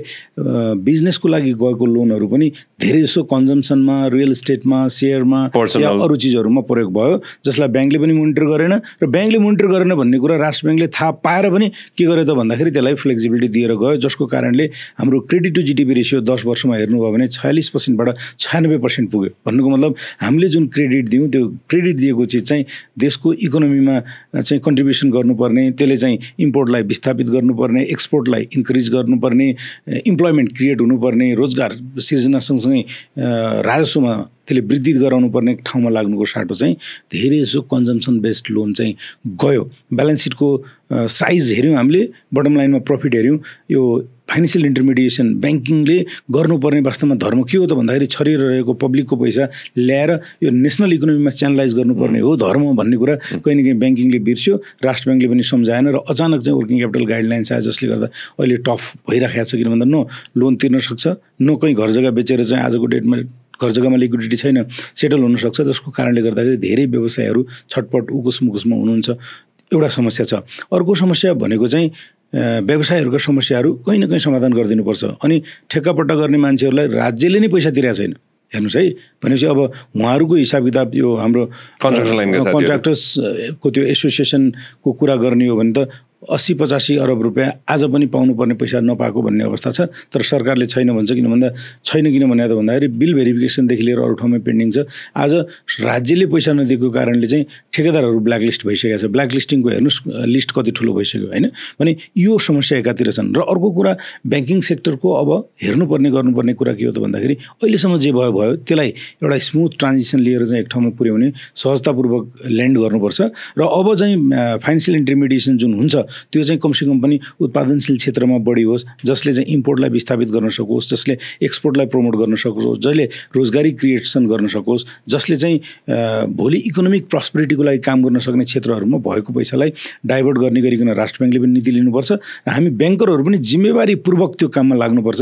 बिजनेसको लागि गएको लोनहरू पनि धेरै जसो कन्जम्सनमा, रियल इस्टेटमा, सेयरमा या अरू चिजहरूमा प्रयोग भयो, जसलाई ब्याङ्कले पनि मोनिटर गरेन। र ब्याङ्कले मोनिटर गरेन भन्ने कुरा राष्ट्र ब्याङ्कले थाहा पाएर पनि के गर्यो त भन्दाखेरि त्यसलाई फ्लेक्सिबिलिटी दिएर गयो, जसको कारणले हाम्रो क्रेडिट टु जिडिपी रेसियो 10 वर्षमा हेर्नुभयो भने 46%बाट 96% पुग्यो। भन्नुको मतलब हामीले जुन क्रेडिट दियौँ त्यो क्रेडिट दिएको चिज चाहिँ देशको इकोनोमीमा चाहिँ कन्ट्रिब्युसन गर्नुपर्ने, त्यसले चाहिँ इम्पोर्टलाई विस्थापित गर्नुपर्ने, एक्सपोर्टलाई इन्क्रिज गर्नुपर्ने, इम्प्लोइमेन्ट क्रिएट हुनुपर्ने, रोजगार सिर्जना सँगसँगै राजस्वमा त्यसले वृद्धि गराउनु पर्ने ठाउँमा लाग्नुको साटो चाहिँ धेरै जसो कन्जम्सन बेस्ड लोन चाहिँ गयो। ब्यालेन्स सिटको साइज हेऱ्यौँ हामीले, बटम लाइनमा प्रफिट हेऱ्यौँ। यो फाइनेन्सियल इन्टरमिडिएसन ब्याङ्किङले गर्नुपर्ने वास्तवमा धर्म के हो त भन्दाखेरि छरिएर रहेको पब्लिकको पैसा ल्याएर यो नेसनल इकोनोमीमा च्यानलाइज गर्नुपर्ने हो धर्म भन्ने कुरा कहीँ न कहीँ ब्याङ्किङले बिर्स्यो, राष्ट्र ब्याङ्कले पनि सम्झाएन, र अचानक चाहिँ वर्किङ क्यापिटल गाइडलाइन्स आयो जसले गर्दा अहिले टफ भइराखेको छ। किन भन्दा लोन तिर्न सक्छ, कहीँ घर जग्गा बेचेर चाहिँ आजको डेटमा घर जग्गामा लिक्विडिटी छैन, सेटल हुनसक्छ, जसको कारणले गर्दाखेरि धेरै व्यवसायहरू छटपट उकुस मुकुसमा हुनुहुन्छ। एउटा समस्या छ। अर्को समस्या भनेको चाहिँ व्यवसायहरूका समस्याहरू कहीँ न कहीँ समाधान गरिदिनुपर्छ। अनि ठेक्कापट्टा गर्ने मान्छेहरूलाई राज्यले नै पैसा तिरेको छैन। हेर्नुहोस् है, भनेपछि अब उहाँहरूको हिसाब किताब यो हाम्रो कन्ट्र्याक्टर्सको त्यो एसोसिएसनको कुरा गर्ने हो भने त 80-85 अरब रुपियाँ आज पनि पाउनुपर्ने पैसा नपाएको भन्ने अवस्था छ। तर सरकारले छैन भन्छ। किन भन्दा छैन किन भने त भन्दाखेरि बिल भेरिफिकेसनदेखि लिएर अरू ठाउँमा पेन्डिङ छ। आज राज्यले पैसा नदिएको कारणले चाहिँ ठेकेदारहरू ब्ल्याकलिस्ट भइसकेको छ। ब्ल्याकलिस्टिङको हेर्नुहोस् लिस्ट कति ठुलो भइसक्यो होइन भने यो समस्या एकातिर छन्। र अर्को कुरा ब्याङ्किङ सेक्टरको अब हेर्नुपर्ने गर्नुपर्ने कुरा के हो त भन्दाखेरि अहिलेसम्म जे भयो भयो त्यसलाई एउटा स्मुथ ट्रान्जिसन लिएर चाहिँ एक ठाउँमा पुर्याउने सहजतापूर्वक ल्यान्ड गर्नुपर्छ। र अब चाहिँ फाइनेन्सियल इन्टरमिडिएसन जुन हुन्छ त्यो चाहिँ कमसेकम पनि उत्पादनशील क्षेत्रमा बढी होस्, जसले चाहिँ इम्पोर्टलाई विस्थापित गर्न सकोस्, जसले एक्सपोर्टलाई प्रमोट गर्न सकोस्, जसले रोजगारी क्रिएसन गर्न सकोस्, जसले चाहिँ भोलि इकोनोमिक प्रस्पेरिटीको लागि काम गर्न सक्ने क्षेत्रहरूमा भएको पैसालाई डाइभर्ट गर्ने गरिकन राष्ट्र ब्याङ्कले पनि नीति लिनुपर्छ र हामी ब्याङ्करहरू पनि जिम्मेवारीपूर्वक त्यो काममा लाग्नुपर्छ।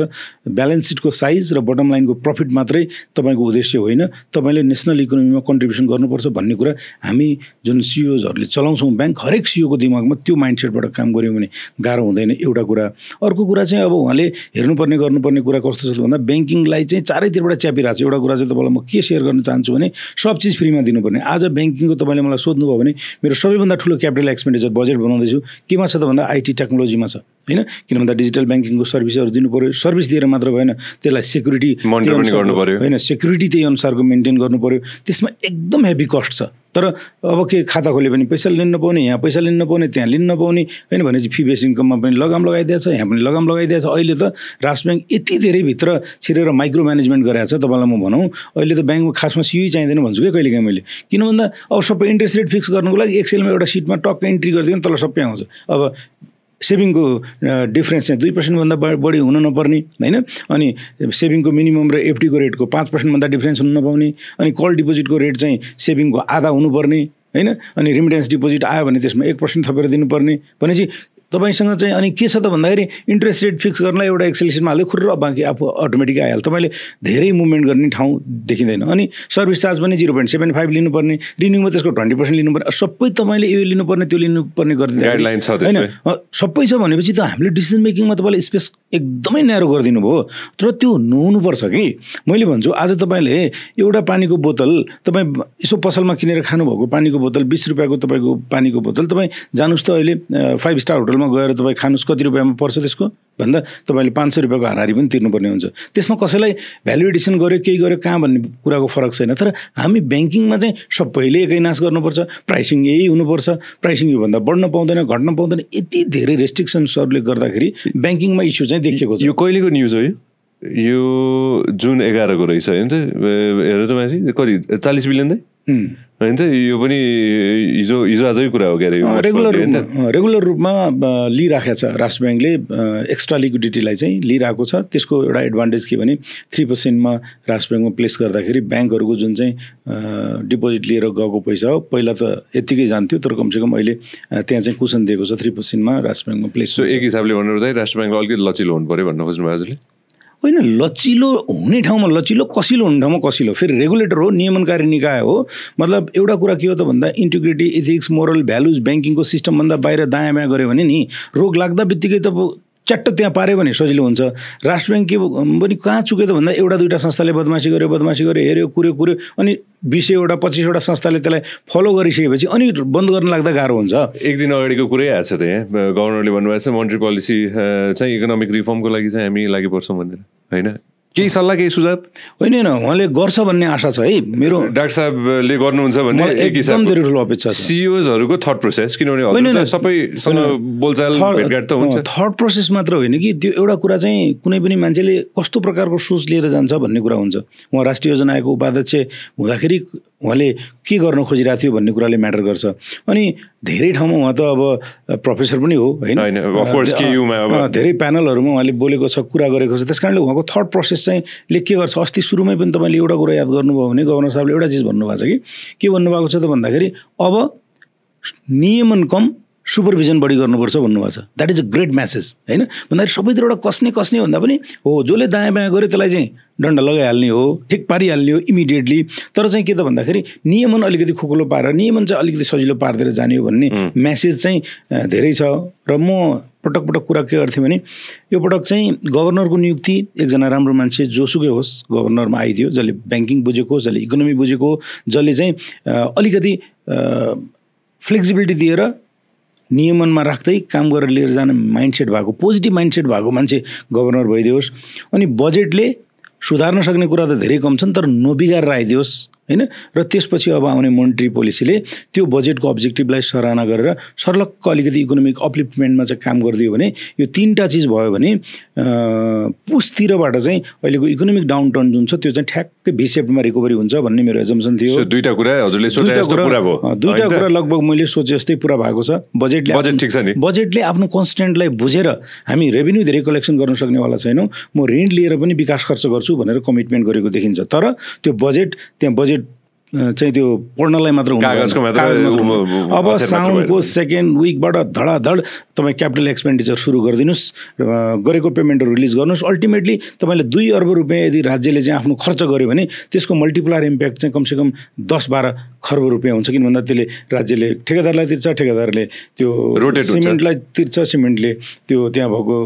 ब्यालेन्स सिटको साइज र बटम लाइनको प्रफिट मात्रै तपाईँको उद्देश्य होइन, तपाईँले नेसनल इकोनोमीमा कन्ट्रिब्युसन गर्नुपर्छ भन्ने कुरा हामी जुन सिइओजहरूले चलाउँछौँ ब्याङ्क, हरेक सिइओको दिमागमा त्यो माइन्डसेटबाट काम गऱ्यौँ भने गाह्रो हुँदैन। एउटा कुरा। अर्को कुरा चाहिँ अब उहाँले हेर्नुपर्ने गर्नुपर्ने कुरा कस्तो छ भन्दा ब्याङ्किङलाई चाहिँ चारैतिरबाट च्यापिरहेको छ। एउटा कुरा चाहिँ तपाईँलाई म के सेयर गर्न चाहन्छु भने सब चिज फ्रीमा दिनुपर्ने। आज ब्याङ्किङको तपाईँले मलाई सोध्नुभयो भने मेरो सबैभन्दा ठुलो क्यापिटल एक्सपेन्डिचर बजेट बनाउँदैछु केमा छ त भन्दा आइटी टेक्नोलोजीमा छ होइन। किन भन्दा डिजिटल ब्याङ्किङको सर्भिसहरू दिनु पऱ्यो। सर्भिस दिएर मात्र भएन, त्यसलाई सेक्युरिटी होइन, सेक्युरिटी त्यही अनुसारको मेन्टेन गर्नु पऱ्यो। त्यसमा एकदम हेभी कस्ट छ। तर अब के खाता खोले पनि पैसा लिन नपाउने, यहाँ पैसा लिन नपाउने, त्यहाँ लिन नपाउने होइन भनेपछि फी बेस इन्कममा पनि लगाम लगाइदिएको छ, यहाँ पनि लगाम लगाइदिएको छ। अहिले त राष्ट्र ब्याङ्क यति धेरै भित्र छिरेर माइक्रो म्यानेजमेन्ट गरेको छ। तपाईँलाई म भनौँ अहिले त ब्याङ्कमा खासमा सिई चाहिँदैन भन्छु क्या कहिलेकाहीँ मैले। किन भन्दा अब सबै इन्ट्रेस्ट रेट फिक्स गर्नुको लागि एक्सेलमा एउटा सिटमा टक्क इन्ट्री गरिदियो भने तल सबै आउँछ। अब सेभिङको डिफ्रेन्स चाहिँ 2% भन्दा बढी हुन नपर्ने होइन। अनि सेभिङको मिनिमम र एफडीको रेटको 5% भन्दा डिफ्रेन्स हुन नपाउने। अनि कल डिपोजिटको रेट चाहिँ सेभिङको आधा हुनुपर्ने होइन। अनि रिमिटेन्स डिपोजिट आयो भने त्यसमा 1% थपेर दिनुपर्ने भनेपछि तपाईँसँग चाहिँ अनि के छ त भन्दाखेरि इन्ट्रेस्ट रेट फिक्स गर्नलाई एउटा एक्सेल सिटमा हाल्दै खुर्र बाँकी आफू अटोमेटिक आइहाल्छ। तपाईँले धेरै मुभमेन्ट गर्ने ठाउँ देखिँदैन। अनि सर्भिस चार्ज पनि 0.75 लिनुपर्ने, रिन्युमा त्यसको 20% लिनुपर्ने। सबै तपाईँले यो लिनुपर्ने त्यो लिनुपर्ने गरिदिनु होइन। सबै छ भनेपछि त हामीले डिसिजन मेकिङमा तपाईँले स्पेस एकदमै न्यारो गरिदिनु भयो। तर त्यो नहुनुपर्छ कि मैले भन्छु। आज तपाईँले एउटा पानीको बोतल तपाईँ यसो पसलमा किनेर खानुभएको पानीको बोतल 20 रुपियाँको तपाईँको पानीको बोतल तपाईँ जानुहोस् त अहिले 5 स्टार होटलमा गएर तपाईँ खानुहोस् कति रुपियाँमा पर्छ त्यसको भन्दा तपाईँले 500 रुपियाँको हाराहारी पनि तिर्नुपर्ने हुन्छ। त्यसमा कसैलाई भ्यालु एडिसन गर्यो केही गर्यो कहाँ भन्ने कुराको फरक छैन। तर हामी ब्याङ्किङमा चाहिँ सबैले एकै नाश गर्नुपर्छ, प्राइसिङ यही हुनुपर्छ, प्राइसिङ योभन्दा बढ्न पाउँदैन घट्न पाउँदैन, यति धेरै रेस्ट्रिक्सन्सहरूले गर्दाखेरि ब्याङ्किङमा इस्यु चाहिँ देखिएको छ।
यो कहिलेको न्युज हो? यो जुन 11 को रहेछ होइन। हेर त मान्छे कति 40 बिलियन होइन। यो पनि हिजो आजै कुरा हो क्या।
रेगुलर रूपमा लिइराखेको छ राष्ट्र ब्याङ्कले। एक्स्ट्रा लिक्विडिटीलाई चाहिँ लिइरहेको छ। त्यसको एउटा एडभान्टेज के भने 3%मा राष्ट्र ब्याङ्कमा प्लेस गर्दाखेरि ब्याङ्कहरूको जुन चाहिँ डिपोजिट लिएर गएको पैसा हो पहिला त यत्तिकै जान्थ्यो, तर कमसेकम अहिले त्यहाँ चाहिँ कुसन दिएको छ 3%मा राष्ट्र ब्याङ्कमा प्लेस।
एक हिसाबले भन्नुपर्दा राष्ट्र ब्याङ्कले अलिकति लचिलो हुनु पऱ्यो भन्न खोज्नु भयो हजुरले?
होइन, लचिलो हुने ठाउँमा लचिलो, कसिलो हुने ठाउँमा कसिलो। फेरि रेगुलेटर हो, नियमनकारी निकाय हो। मतलब एउटा कुरा के हो त भन्दा इन्टिग्रिटी, इथिक्स, मोरल भ्यालुज ब्याङ्किङको सिस्टमभन्दा बाहिर दायाँ बायाँ गऱ्यो भने नि रोग लाग्दा बित्तिकै त च्याट्ट त्यहाँ पाऱ्यो भने सजिलो हुन्छ। राष्ट्र ब्याङ्क के पनि कहाँ चुक्यो त भन्दा एउटा दुईवटा संस्थाले बदमासी गर्यो हेऱ्यो कुर्यो अनि 20वटा 25वटा संस्थाले त्यसलाई फलो गरिसकेपछि अनि बन्द गर्न लाग्दा गाह्रो हुन्छ।
एक दिन अगाडिको कुरै आएको छ त यहाँ गभर्नरले भन्नुभएको छ मोनेटरी पोलिसी चाहिँ इकोनोमिक रिफर्मको लागि चाहिँ हामी लागि पर्छौँ भनेर होइन। केही सल्लाह केही सुझाव? होइन
उहाँले गर्छ भन्ने आशा छ है मेरो।
डाक्टर साहबले गर्नुहुन्छ भने
एक हिसाबले धेरै ठुलो अपेक्षा छ।
सिइओजहरूको थट प्रोसेस, किनभने सबैसँग बोलचाल भेटघाट त हुन्छ।
थट प्रोसेस मात्र होइन कि त्यो एउटा कुरा चाहिँ कुनै पनि मान्छेले कस्तो प्रकारको सोच लिएर जान्छ भन्ने कुरा हुन्छ। उहाँ राष्ट्रिय योजना आयोगको उपाध्यक्ष हुँदाखेरि उहाँले के गर्न खोजिरहेको थियो भन्ने कुराले म्याटर गर्छ। अनि धेरै ठाउँमा उहाँ त अब प्रोफेसर पनि हो होइन, धेरै प्यानलहरूमा उहाँले बोलेको छ, कुरा गरेको छ। त्यस कारणले उहाँको थट प्रोसेस चाहिँ ले के गर्छ। अस्ति सुरुमै पनि तपाईँले एउटा कुरा याद गर्नुभयो भने गभर्नर साहबले एउटा चिज भन्नुभएको छ कि के भन्नुभएको छ त भन्दाखेरि अब नियमन कम सुपरभिजन बढी गर्नुपर्छ भन्नुभएको छ। That is a great message होइन। भन्दाखेरि सबैतिरबाट कसने भन्दा पनि हो जसले दायाँ बायाँ गर्यो त्यसलाई चाहिँ दण्ड लगाइहाल्ने हो, ठिक पारिहाल्ने हो इमिडिएटली। तर चाहिँ के त भन्दाखेरि नियमन अलिकति खोकलो पारेर नियमन चाहिँ अलिकति सजिलो पारिदिएर जाने हो भन्ने म्यासेज चाहिँ धेरै छ। र म पटक कुरा के गर्थेँ भने यो पटक चाहिँ गभर्नरको नियुक्ति एकजना राम्रो मान्छे जोसुकै होस् गभर्नरमा आइदियो, जसले ब्याङ्किङ बुझेको, जसले इकोनोमी बुझेको, जसले चाहिँ अलिकति फ्लेक्सिबिलिटी दिएर नियमनमा राख्दै काम गरेर लिएर जाने माइन्डसेट भएको, पोजिटिभ माइन्डसेट भएको मान्छे गभर्नर भइदियोस्। अनि बजेटले सुधार्न सक्ने कुरा त धेरै कम छन्, तर नबिगारेर आइदियोस् हैन। र त्यसपछि अब आउने मोनेटरी पोलिसीले त्यो बजेटको अब्जेक्टिभलाई सराहना गरेर सर्लक्क अलिकति इकोनोमिक अपलिफ्टमेन्टमा चाहिँ काम गरिदियो भने, यो तीनटा चिज भयो भने पुसतिरबाट चाहिँ अहिलेको इकोनोमिक डाउन टर्न जुन छ त्यो चाहिँ ठ्याक्कै भी सेपमा रिकभरी हुन्छ भन्ने मेरो एजम्सन थियो।
दुईटा कुरा हजुरले सोचे जस्तो पुरा भयो।
दुईटा कुरा लगभग मैले सोचे जस्तै पुरा भएको छ। बजेट
ठिक छ नि।
बजेटले आफ्नो कन्स्टेन्टलाई बुझेर हामी रेभेन्यू धेरै कलेक्सन गर्न सक्नेवाला छैनौँ, म ऋण लिएर पनि विकास खर्च गर्छु भनेर कमिटमेन्ट गरेको देखिन्छ। तर त्यो बजेट त्यहाँ बजेट चाहिँ त्यो पढ्नलाई मात्र हुनु। अब साउनको सेकेन्ड विकबाट धडाधड तपाईँ क्यापिटल एक्सपेन्डिचर सुरु गरिदिनुहोस्, गरेको पेमेन्टहरू रिलिज गर्नुहोस्। अल्टिमेटली तपाईँले 2 अर्ब रुपियाँ यदि राज्यले चाहिँ आफ्नो खर्च गर्यो भने त्यसको मल्टिप्लायर इम्प्याक्ट चाहिँ कमसेकम 10-12 खर्ब रुपियाँ हुन्छ। किन भन्दा त्यसले राज्यले ठेकेदारलाई तिर्छ, ठेकेदारले त्यो सिमेन्टलाई तिर्छ, सिमेन्टले त्यो त्यहाँ भएको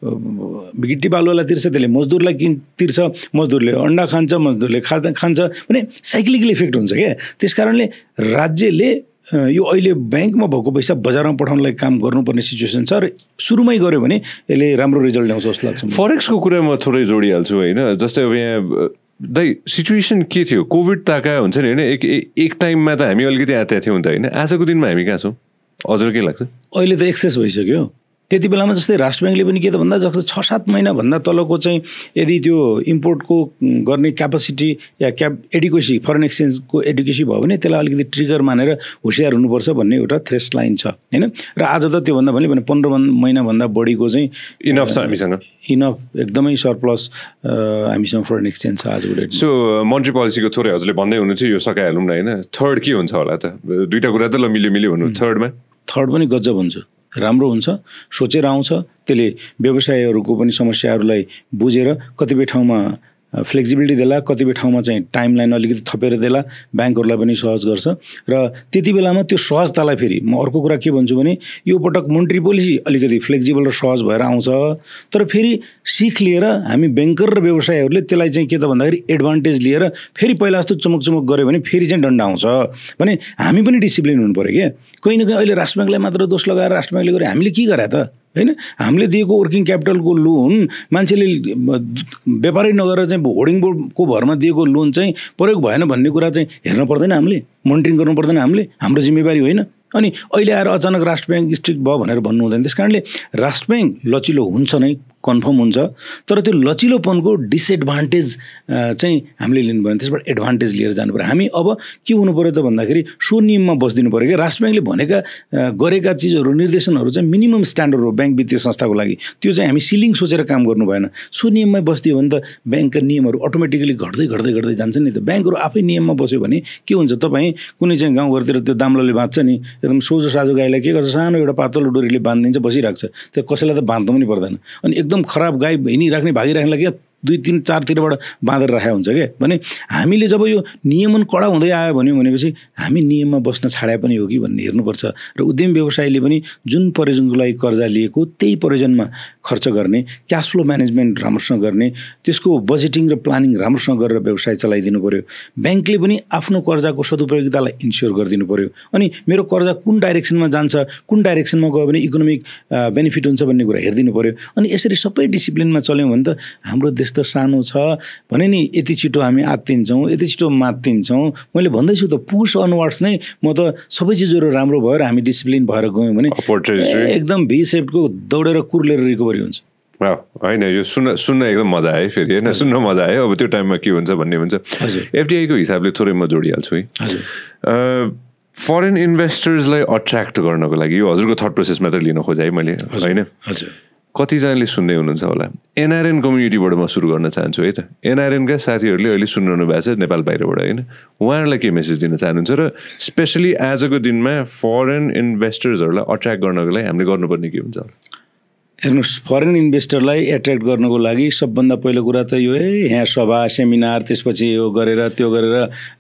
गिट्टी बालुवालाई तिर्छ, त्यसले मजदुरलाई तिर्छ, मजदुरले अन्डा खान्छ, मजदुरले खान्छ भने साइक्लिकल इफेक्ट हुन्छ क्या। त्यस कारणले राज्यले यो अहिले ब्याङ्कमा भएको पैसा बजारमा पठाउनलाई काम गर्नुपर्ने सिचुएसन छ र सुरुमै गऱ्यो भने यसले राम्रो रिजल्ट ल्याउँछ जस्तो लाग्छ।
फरेक्सको कुरा म थोरै जोडिहाल्छु होइन। जस्तै अब यहाँ दाइ सिचुएसन के थियो, कोभिड ताका हुन्छ नि होइन, एक टाइममा त हामी अलिकति त्यहाँ थियौँ त होइन। आजको दिनमा हामी कहाँ छौँ हजुर के लाग्छ? अहिले
त एक्सेस भइसक्यो। त्यति बेलामा जस्तै राष्ट्र ब्याङ्कले पनि के त भन्दा जस्तो 6-7 महिनाभन्दा तलको चाहिँ यदि त्यो इम्पोर्टको गर्ने क्यापासिटी या एडिक्वेसी फरेन एक्सचेन्जको एडिक्वेसी भयो भने त्यसलाई अलिकति ट्रिगर मानेर होसियार हुनुपर्छ भन्ने एउटा थ्रेस लाइन छ होइन। र आज त त्योभन्दा भने 15 महिनाभन्दा बढीको चाहिँ
इनफ छ हामीसँग,
इनफ एकदमै सरप्लस हामीसँग फरेन एक्सचेन्ज छ आजको डेट।
सो मोनेटरी पोलिसीको थोरै हजुरले भन्दै हुनुहुन्छ यो सकाइहालौँ न होइन। थर्ड के हुन्छ होला त? दुईवटा कुरा त ल मिल्यो भन्नु।
थर्ड पनि गजब हुन्छ, राम्रो हुन्छ, सोचेर आउँछ। त्यसले व्यवसायहरूको पनि समस्याहरूलाई बुझेर कतिपय ठाउँमा फ्लेक्सिबिलिटी देला, कतिपय ठाउँमा चाहिँ टाइमलाइन अलिकति थपेर देला, ब्याङ्कहरूलाई पनि सहज गर्छ। र त्यति बेलामा त्यो सहजतालाई फेरि म अर्को कुरा के भन्छु भने यो पटक मोनेटरी पोलिसी अलिकति फ्लेक्सिबल र सहज भएर आउँछ। तर फेरि सिख लिएर हामी ब्याङ्कर र व्यवसायहरूले त्यसलाई चाहिँ के त भन्दाखेरि एडभान्टेज लिएर फेरि पहिला जस्तो चमक गऱ्यो भने फेरि चाहिँ दण्ड आउँछ भने हामी पनि डिसिप्लिन हुनु पऱ्यो क्या। कहीँ न कहीँ अहिले राष्ट्र ब्याङ्कलाई मात्र दोष लगाएर राष्ट्र ब्याङ्कले गरे हामीले के गरे त होइन। हामीले दिएको वर्किङ क्यापिटलको लोन मान्छेले व्यापारै नगरेर चाहिँ होर्डिङ बोर्डको भरमा दिएको लोन चाहिँ प्रयोग भएन भन्ने कुरा चाहिँ हेर्न पर्दैन, हामीले मोनिटरिङ गर्नु पर्दैन, हाम्रो जिम्मेवारी होइन। अनि अहिले आएर अचानक राष्ट्र ब्याङ्क स्ट्रिक्ट भयो भनेर भन्नु हुँदैन। त्यस कारणले राष्ट्र ब्याङ्क लचिलो हुन्छ नै, कन्फर्म हुन्छ। तर त्यो लचिलोपनको डिसएडभान्टेज चाहिँ हामीले लिनु पऱ्यो, त्यसबाट एडभान्टेज लिएर जानु पऱ्यो। हामी अब के हुनु पऱ्यो त भन्दाखेरि स्वनियममा बसिदिनु पऱ्यो क्या। राष्ट्र ब्याङ्कले भनेका गरेका चिजहरू निर्देशनहरू चाहिँ मिनिमम स्ट्यान्डर्ड हो ब्याङ्क वित्तीय संस्थाको लागि। त्यो चाहिँ हामी सिलिङ सोचेर काम गर्नु भएन। स्वनियममै बस्दियो भने त ब्याङ्कका नियमहरू अटोमेटिकली घट्दै जान्छ नि त। ब्याङ्कहरू आफै नियममा बस्यो भने के हुन्छ, तपाईँ कुनै चाहिँ गाउँघरतिर त्यो दाम्लोले बाँध्छ नि, एकदम सोझो साझो गाईलाई के गर्छ, सानो एउटा पातलो डोरीले बाँधिदिन्छ, बसिरहेको छ, त्यो कसैलाई त बाँध्नु पनि पर्दैन। अनि एकदम खराब गाई हिँडिराख्ने भागिराख्नेलाई क्या 2-3-4तिरबाट बाँधेर राखेको हुन्छ क्या। भने हामीले जब यो नियमन कडा हुँदै आयो भनेपछि हामी नियममा बस्न छाडे पनि हो कि भन्ने हेर्नुपर्छ। र उद्यम व्यवसायले पनि जुन प्रयोजनको लागि कर्जा लिएको त्यही प्रयोजनमा खर्च गर्ने, क्यास फ्लो म्यानेजमेन्ट राम्रोसँग गर्ने, त्यसको बजेटिङ र प्लानिङ राम्रोसँग गरेर व्यवसाय चलाइदिनु पऱ्यो। ब्याङ्कले पनि आफ्नो कर्जाको सदुपयोगितालाई इन्स्योर गरिदिनु पऱ्यो। अनि मेरो कर्जा कुन डाइरेक्सनमा जान्छ, कुन डाइरेक्सनमा गयो भने इकोनोमिक बेनिफिट हुन्छ भन्ने कुरा हेरिदिनु पऱ्यो। अनि यसरी सबै डिसिप्लिनमा चल्यौँ भने त हाम्रो देश त सानो छ भने नि यति छिटो हामी आत्तिन्छौँ, यति छिटो मात्तिन्छौँ। मैले भन्दैछु त पुस अनवार्ड्स नै म त सबै चिजहरू राम्रो भएर हामी डिसिप्लिन भएर गयौँ भने एकदम भी सेपको दौडेर कुर्लेर रिकभरी हुन्छ।
होइन यो सुन्न एकदम मजा आयो फेरि होइन, सुन्न मजा आयो। अब त्यो टाइममा के हुन्छ भन्ने हुन्छ। एफडिआईको हिसाबले थोरै म जोडिहाल्छु है। फरेन इन्भेस्टर्सलाई अट्र्याक्ट गर्नको लागि यो हजुरको थट प्रोसेस मात्र लिन खोजेँ मैले होइन। कतिजनाले सुन्दै हुनुहुन्छ होला, एनआरएन कम्युनिटीबाट म सुरु गर्न चाहन्छु है त। एनआरएनका साथीहरूले अहिले सुनिरहनु भएको छ नेपाल बाहिरबाट होइन, उहाँहरूलाई के मेसेज दिन चाहनुहुन्छ र स्पेसली आजको दिनमा फरेन इन्भेस्टर्सहरूलाई अट्र्याक्ट गर्नको लागि हामीले गर्नुपर्ने के हुन्छ?
हेर्नुहोस्, फरेन इन्भेस्टरलाई एट्र्याक्ट गर्नको लागि सबभन्दा पहिलो कुरा त यो यहाँ सभा सेमिनार त्यसपछि यो गरेर त्यो गरेर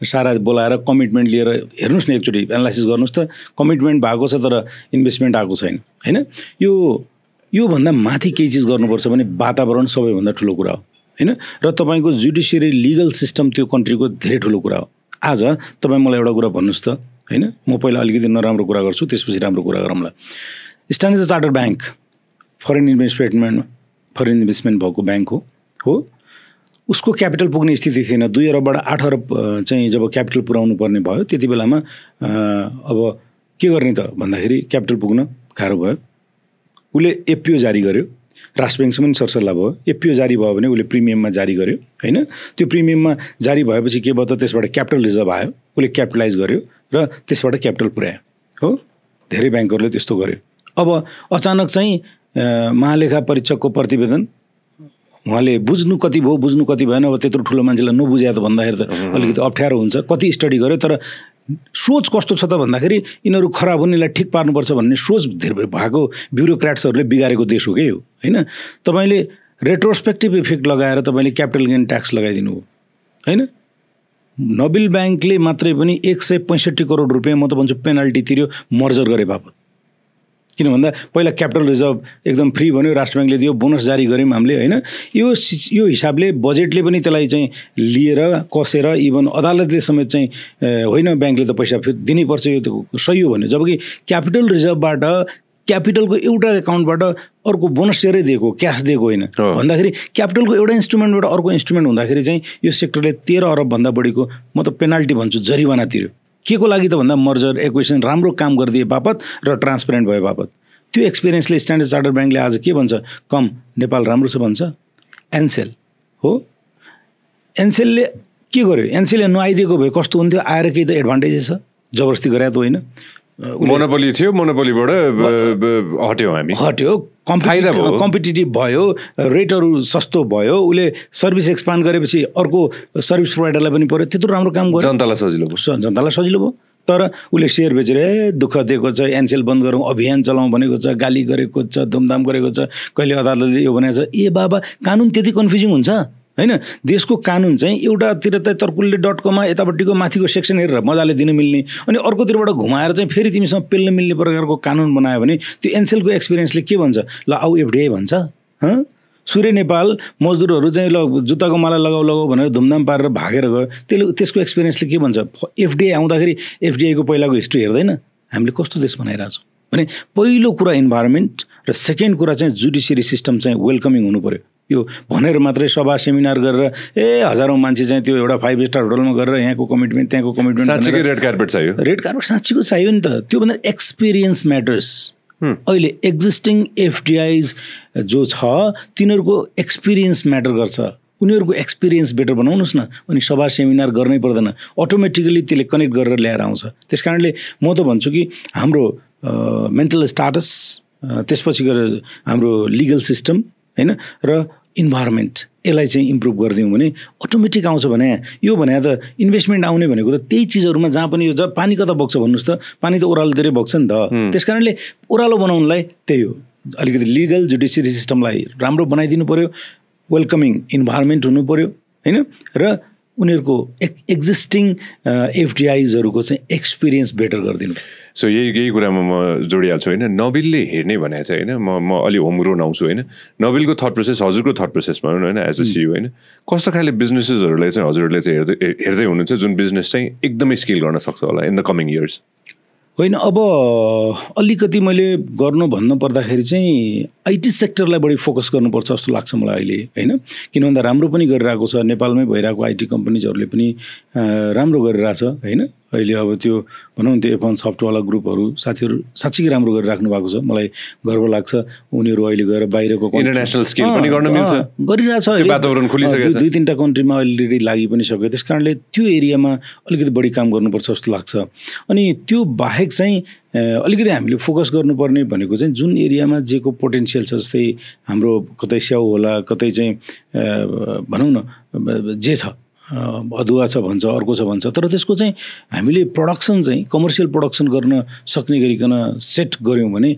सारा बोलाएर कमिटमेन्ट लिएर हेर्नुहोस् न, एकचोटि एनालाइसिस गर्नुहोस् त। कमिटमेन्ट भएको छ तर इन्भेस्टमेन्ट आएको छैन होइन। योभन्दा माथि केही चिज गर्नुपर्छ भने वातावरण सबैभन्दा ठुलो कुरा हो होइन। र तपाईँको जुडिसियरी लिगल सिस्टम त्यो कन्ट्रीको धेरै ठुलो कुरा हो। आज तपाईँ मलाई एउटा कुरा भन्नुहोस् त, हैन। म पहिला अलिकति नराम्रो कुरा गर्छु त्यसपछि राम्रो कुरा गरौँला। Standard chartered bank foreign investment भएको ब्याङ्क हो। उसको क्यापिटल पुग्ने स्थिति थिएन। 2 अरबबाट 8 अरब चाहिँ जब क्यापिटल पुर्याउनु पर्ने भयो त्यति बेलामा अब के गर्ने त भन्दाखेरि क्यापिटल पुग्न गाह्रो भयो। उसले एफपिओ जारी गर्यो, राष्ट्र ब्याङ्कसँग पनि सरसल्लाह भयो। एफपिओ जारी भयो भने उसले प्रिमियममा जारी गर्यो हैन। त्यो प्रिमियममा जारी भएपछि के भयो त त्यसबाट क्यापिटल रिजर्भ आयो, उसले क्यापिटलाइज गर्यो र त्यसबाट क्यापिटल पुर्यायो हो। धेरै ब्याङ्कहरूले त्यस्तो गर्यो। अब अचानक चाहिँ महालेखा परीक्षकको प्रतिवेदन उहाँले बुझ्नु कति भयो बुझ्नु कति भएन। अब त्यत्रो ठुलो मान्छेलाई नबुझ्या त भन्दाखेरि त अलिकति अप्ठ्यारो हुन्छ। कति स्टडी गर्यो तर सोच कस्तो छ त भन्दाखेरि यिनीहरू खराब हुन्, यसलाई ठिक पार्नुपर्छ भन्ने सोच धेरै भएको ब्युरोक्राट्सहरूले बिगारेको देश हो क्या यो हैन। तपाईँले रेट्रोस्पेक्टिभ इफेक्ट लगाएर तपाईँले क्यापिटल गेन ट्याक्स लगाइदिनु हो हैन। नोबेल ब्याङ्कले मात्रै पनि 165 करोड रुपियाँ म त भन्छु पेनाल्टी तिर्यो मर्जर गरे बापत। किन भन्दा पहिला क्यापिटल रिजर्भ एकदम फ्री भन्यो, राष्ट्र ब्याङ्कले दियो, बोनस जारी गऱ्यौँ हामीले हैन। यो हिसाबले बजेटले पनि त्यसलाई चाहिँ लिएर कसेर इभन अदालतले समेत चाहिँ होइन ब्याङ्कले त पैसा फेरि दिनैपर्छ यो त सही हो भन्यो। जबकि क्यापिटल रिजर्भबाट क्यापिटलको एउटा एकाउन्टबाट अर्को बोनस सेयरै दिएको, क्यास दिएको होइन भन्दाखेरि क्यापिटलको एउटा इन्स्ट्रुमेन्टबाट अर्को इन्स्ट्रुमेन्ट हुँदाखेरि चाहिँ यो सेक्टरले 13 अरबभन्दा बढीको म त पेनाल्टी भन्छु जरिवाना तिर्यो। के को लागि त भन्दा मर्जर एक्विजिसन राम्रो काम गरिदिए बापत र ट्रान्सपेरेन्ट भए बापत। त्यो एक्सपिरियन्सले स्ट्यान्डर्ड चार्टर्ड ब्याङ्कले आज के भन्छ, कम नेपाल राम्रो छ भन्छ। एनसेल हो, एनसेलले के गर्यो, एनसेलले नआइदिएको भए कस्तो हुन्थ्यो, आएर केही त एडभान्टेजेस छ, जबरजस्ती गरे त होइन।
मोनोपोली थियो, मोनोपोलीबाट हट्यो,
कम्पिटिटिभ भयो, रेटहरू सस्तो भयो, उसले सर्भिस एक्सपान्ड गरेपछि अर्को सर्भिस प्रोभाइडरलाई पनि पर्यो, त्यत्रो राम्रो काम गर्यो,
जनतालाई
सजिलो भयो। तर उसले सेयर बेचेर दुःख दिएको छ, एनसेल बन्द गरौँ, अभियान चलाउँ भनेको छ, गाली गरेको छ, धुमधाम गरेको छ, कहिले अदालतले यो भनेको छ। ए बाबा कानुन त्यति कन्फ्युजिङ हुन्छ हैन। देशको कानुन चाहिँ एउटातिर त तर्कुलले .com यतापट्टिको माथिको सेक्सन हेरेर मजाले दिन मिल्ने, अनि अर्कोतिरबाट घुमाएर चाहिँ फेरि तिमीसँग पेल्न मिल्ने प्रकारको कानुन बनायो भने त्यो एनसेलको एक्सपिरियन्सले के भन्छ, ल आऊ एफडिआई भन्छ। सूर्य नेपाल मजदुरहरू चाहिँ ल जुत्ताको माला लगाऊ भनेर धुमधाम पारेर भागेर गयो। त्यसको एक्सपिरियन्सले के भन्छ, एफडिआई आउँदाखेरि एफडिआईको पहिलाको हिस्ट्री हेर्दैन। हामीले कस्तो देश बनाइरहेछौँ भने पहिलो कुरा इन्भाइरोमेन्ट र सेकेन्ड कुरा चाहिँ जुडिसियरी सिस्टम चाहिँ वेलकमिङ हुनु पऱ्यो। यो भनेर मात्रै सभा सेमिनार गरेर हजारौँ मान्छे चाहिँ त्यो एउटा 5 स्टार होटलमा गरेर यहाँको कमिटमेन्ट त्यहाँको कमिटमेन्ट,
साँच्चीकै रेड कार्पेट चाहियो।
रेड कार्पेट साँच्चीको चाहियो नि त। त्यो भन्दा एक्सपिरियन्स म्याटर्स। अहिले एक्जिस्टिङ एफडिआईज जो छ तिनीहरूको एक्सपिरियन्स म्याटर गर्छ। उनीहरूको एक्सपिरियन्स बेटर बनाउनुहोस् न, अनि सभा सेमिनार गर्नै पर्दैन, अटोमेटिकली त्यसले कनेक्ट गरेर ल्याएर आउँछ। त्यस कारणले म त भन्छु कि हाम्रो मेन्टल स्टाटस, त्यसपछि गएर हाम्रो लिगल सिस्टम हैन र इन्भाइरोमेन्ट, यसलाई चाहिँ इम्प्रुभ गरिदिउँ भने अटोमेटिक आउँछ। भने यो भने त इन्भेस्टमेन्ट आउने भनेको त त्यही चिजहरूमा जहाँ पनि यो जब पानी कता बग्छ भन्नुहोस् त, पानी त ओह्रालोतिरै बग्छ नि त। त्यस कारणले ओह्रालो बनाउनलाई त्यही हो, अलिकति लिगल जुडिसियरी सिस्टमलाई राम्रो बनाइदिनु पऱ्यो, वेलकमिङ इन्भाइरोमेन्ट हुनु पऱ्यो हैन, र उनीहरूको एक्जिस्टिङ एफडिआईजहरूको चाहिँ एक्सपिरियन्स बेटर गरिदिनु।
सो यही कुरामा म जोडिहाल्छु होइन। नोबेलले हेर्ने भने चाहिँ होइन, म अलि होमग्रोन आउँछु होइन। नोबेलको थट प्रोसेस, हजुरको थट प्रोसेस भनौँ होइन, एज अ सिइओ होइन, कस्तो खाले बिजनेसेसहरूलाई चाहिँ हजुरहरूले चाहिँ हेर्दै हुनुहुन्छ जुन बिजनेस चाहिँ एकदमै स्केल गर्न सक्छ होला इन द कमिङ इयर्स?
होइन, अब अलिकति मैले गर्नु भन्नु पर्दाखेरि चाहिँ आइटी सेक्टरलाई बढी फोकस गर्नुपर्छ जस्तो लाग्छ मलाई अहिले होइन। किन भन्दा राम्रो पनि गरिरहेको छ, नेपालमै भइरहेको आइटी कम्पनीजहरूले पनि राम्रो गरिरहेछ होइन। अहिले अब त्यो भनौँ त्यो F1 सफ्टवाला ग्रुपहरू साथीहरू साँच्चै राम्रो गरिराख्नु भएको छ, मलाई गर्व लाग्छ। उनीहरू अहिले गएर बाहिरको
इन्टरनेसनल स्केल पनि गर्न मिल्छ,
गरिरहेछ,
वातावरण खुलिसकेको छ,
2-3टा कन्ट्रीमा अलरेडी लागि पनि सक्यो। त्यस कारणले त्यो एरियामा अलिकति बढी काम गर्नुपर्छ जस्तो लाग्छ। अनि त्यो बाहेक चाहिँ अलिकति हामीले फोकस गर्नुपर्ने भनेको चाहिँ जुन एरियामा जेको पोटेन्सियल छ, जस्तै हाम्रो कतै स्याउ होला, कतै चाहिँ भनौँ न जे छ, अदुवा छ भन्छ, अर्को छ भन्छ, तर त्यसको चाहिँ हामीले प्रडक्सन चाहिँ कमर्सियल प्रडक्सन गर्न सक्ने गरिकन सेट गऱ्यौँ भने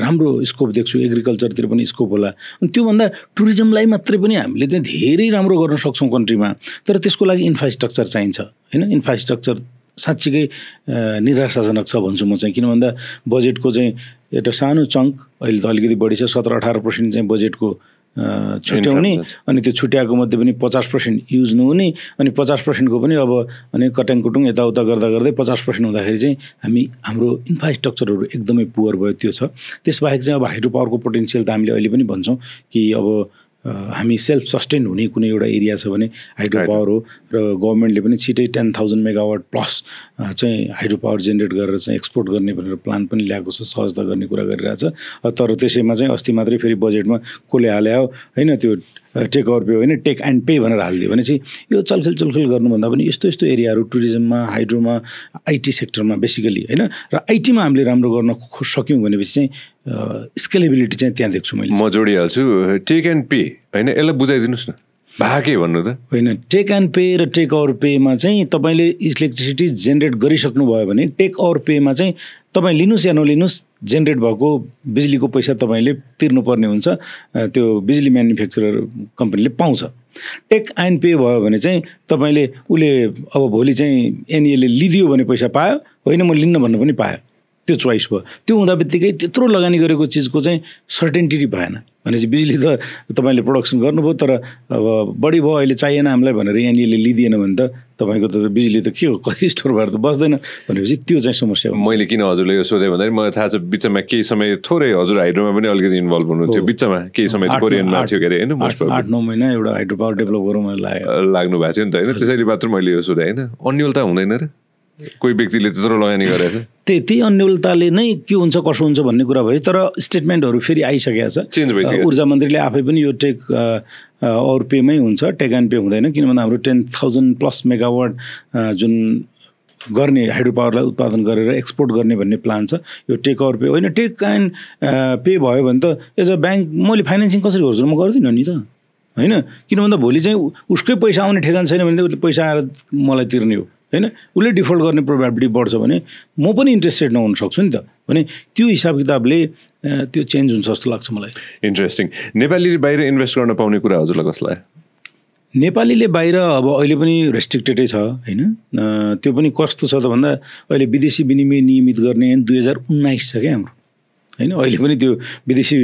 राम्रो स्कोप देख्छु। एग्रिकल्चरतिर पनि स्कोप होला। अनि त्योभन्दा टुरिज्मलाई मात्रै पनि हामीले चाहिँ धेरै राम्रो गर्न सक्छौँ कन्ट्रीमा, तर त्यसको लागि इन्फ्रास्ट्रक्चर चाहिन्छ होइन। इन्फ्रास्ट्रक्चर साँच्चीकै निराशाजनक छ भन्छु म चाहिँ। किन भन्दा बजेटको चाहिँ एउटा सानो चङ्क अहिले त अलिकति बढी छ, 17-18% चाहिँ बजेटको छुट्याउने अनि त्यो छुट्याएको मध्ये पनि 50% युज नहुने अनि 50% को पनि अब अनि कट्याङकुटुङ यताउता गर्दा गर्दै 50% हुँदाखेरि चाहिँ हाम्रो इन्फ्रास्ट्रक्चरहरू एकदमै पुवर भयो त्यो छ। त्यसबाहेक चाहिँ अब हाइड्रो पावरको पोटेन्सियल त हामीले अहिले पनि भन्छौँ कि अब हामी सेल्फ सस्टेन हुने कुनै एउटा एरिया छ भने हाइड्रो पावर हो र गभर्मेन्टले पनि छिटै 10,000 मेगावाट प्लस चाहिँ हाइड्रो पावर जेनेरेट गरेर चाहिँ एक्सपोर्ट गर्ने भनेर प्लान पनि ल्याएको छ, सहजता गर्ने कुरा गरिरहेछ। तर त्यसैमा चाहिँ अस्ति मात्रै फेरि बजेटमा कसले हाल्यो होइन त्यो टेक ओभर पे होइन टेक एन्ड पे भनेर हालिदियो भने चाहिँ यो चलखेल गर्नुभन्दा पनि यस्तो यस्तो एरियाहरू टुरिज्ममा हाइड्रोमा आइटी सेक्टरमा बेसिकली होइन र आइटीमा हामीले राम्रो गर्न सक्यौँ भनेपछि चाहिँ स्केलेबिलिटी चाहिँ त्यहाँ देख्छु मैले।
म जोडिहाल्छु टेक एन्ड पे होइन, यसलाई बुझाइदिनुहोस् न भाके भन्नु त
होइन। टेक एन्ड पे र टेक ओभर पेमा चाहिँ तपाईँले इलेक्ट्रिसिटी जेनेरेट गरिसक्नुभयो भने टेक ओभर पेमा चाहिँ तपाईँ लिनुहोस् या नलिनुहोस् जेनेरेट भएको बिजुलीको पैसा तपाईँले तिर्नुपर्ने हुन्छ, त्यो बिजुली म्यानुफ्याक्चरर कम्पनीले पाउँछ। टेक एन्ड पे भयो भने चाहिँ तपाईँले उसले अब भोलि चाहिँ एनईले लिदियो भने पैसा पायो, होइन म लिन्न भन्नु पनि पायो, त्यो चोइस भयो। त्यो हुँदा बित्तिकै त्यत्रो लगानी गरेको चिजको चाहिँ सर्टेन्टिटी भएन भनेपछि बिजुली त तपाईँले प्रोडक्सन गर्नुभयो तर अब बढी भयो अहिले चाहिएन हामीलाई भनेर एनईले लिदिएन भने त तपाईँको त बिजुली त के हो कति स्टोर भएर त बस्दैन भनेपछि त्यो चाहिँ समस्या हो।
मैले किन हजुरले यो सोधेँ भन्दाखेरि मलाई थाहा छ बिचमा केही समय थोरै हजुर हाइड्रोमा पनि अलिकति इन्भल्भ हुनुहुन्थ्यो, बिचमा केही समय कोरियनमा थियो के अरे होइन,
8-9 महिना एउटा हाइड्रो पावर डेभलप गरौँ
लाग्नु भएको थियो नि त होइन, त्यसैले मात्र मैले यो सोधेँ होइन। अन्यलता हुँदैन र कोही व्यक्तिले त्यत्रो लगानी गरेर
त्यही अन्यलताले नै के हुन्छ कसो हुन्छ भन्ने कुरा भयो। तर स्टेटमेन्टहरू फेरि आइसकेको छ,
चेन्ज भइसक्यो।
ऊर्जा मन्त्रीले आफै पनि यो टेक ओभर पेमै हुन्छ, टेक एन्ड पे हुँदैन, किनभने हाम्रो 10,000+ मेगावाट जुन गर्ने हाइड्रो पावरलाई उत्पादन गरेर एक्सपोर्ट गर्ने भन्ने प्लान छ। यो टेक ओभर पे होइन, टेक एन्ड पे भयो भने त एज अ ब्याङ्क मैले फाइनेन्सिङ कसरी गर्छु म गर्दिनँ नि त होइन, किन भन्दा भोलि चाहिँ उसकै पैसा आउने ठेगान छैन भने उसले पैसा आएर मलाई तिर्ने हो होइन, उसले डिफल्ट गर्ने प्रोबेबिलिटी बढ्छ भने म पनि इन्ट्रेस्टेड नहुन सक्छु नि त भने त्यो हिसाब किताबले त्यो चेन्ज हुन्छ जस्तो लाग्छ मलाई।
इन्ट्रेस्टिङ। नेपालीले बाहिर इन्भेस्ट गर्न पाउने कुरा हजुरलाई कस्तो लाग्यो?
नेपालीले बाहिर अब अहिले पनि रेस्ट्रिक्टेडै छ होइन, त्यो पनि कस्तो छ त भन्दा अहिले विदेशी विनिमय नियमित गर्ने 2019 छ क्या हाम्रो होइन, अहिले पनि त्यो विदेशी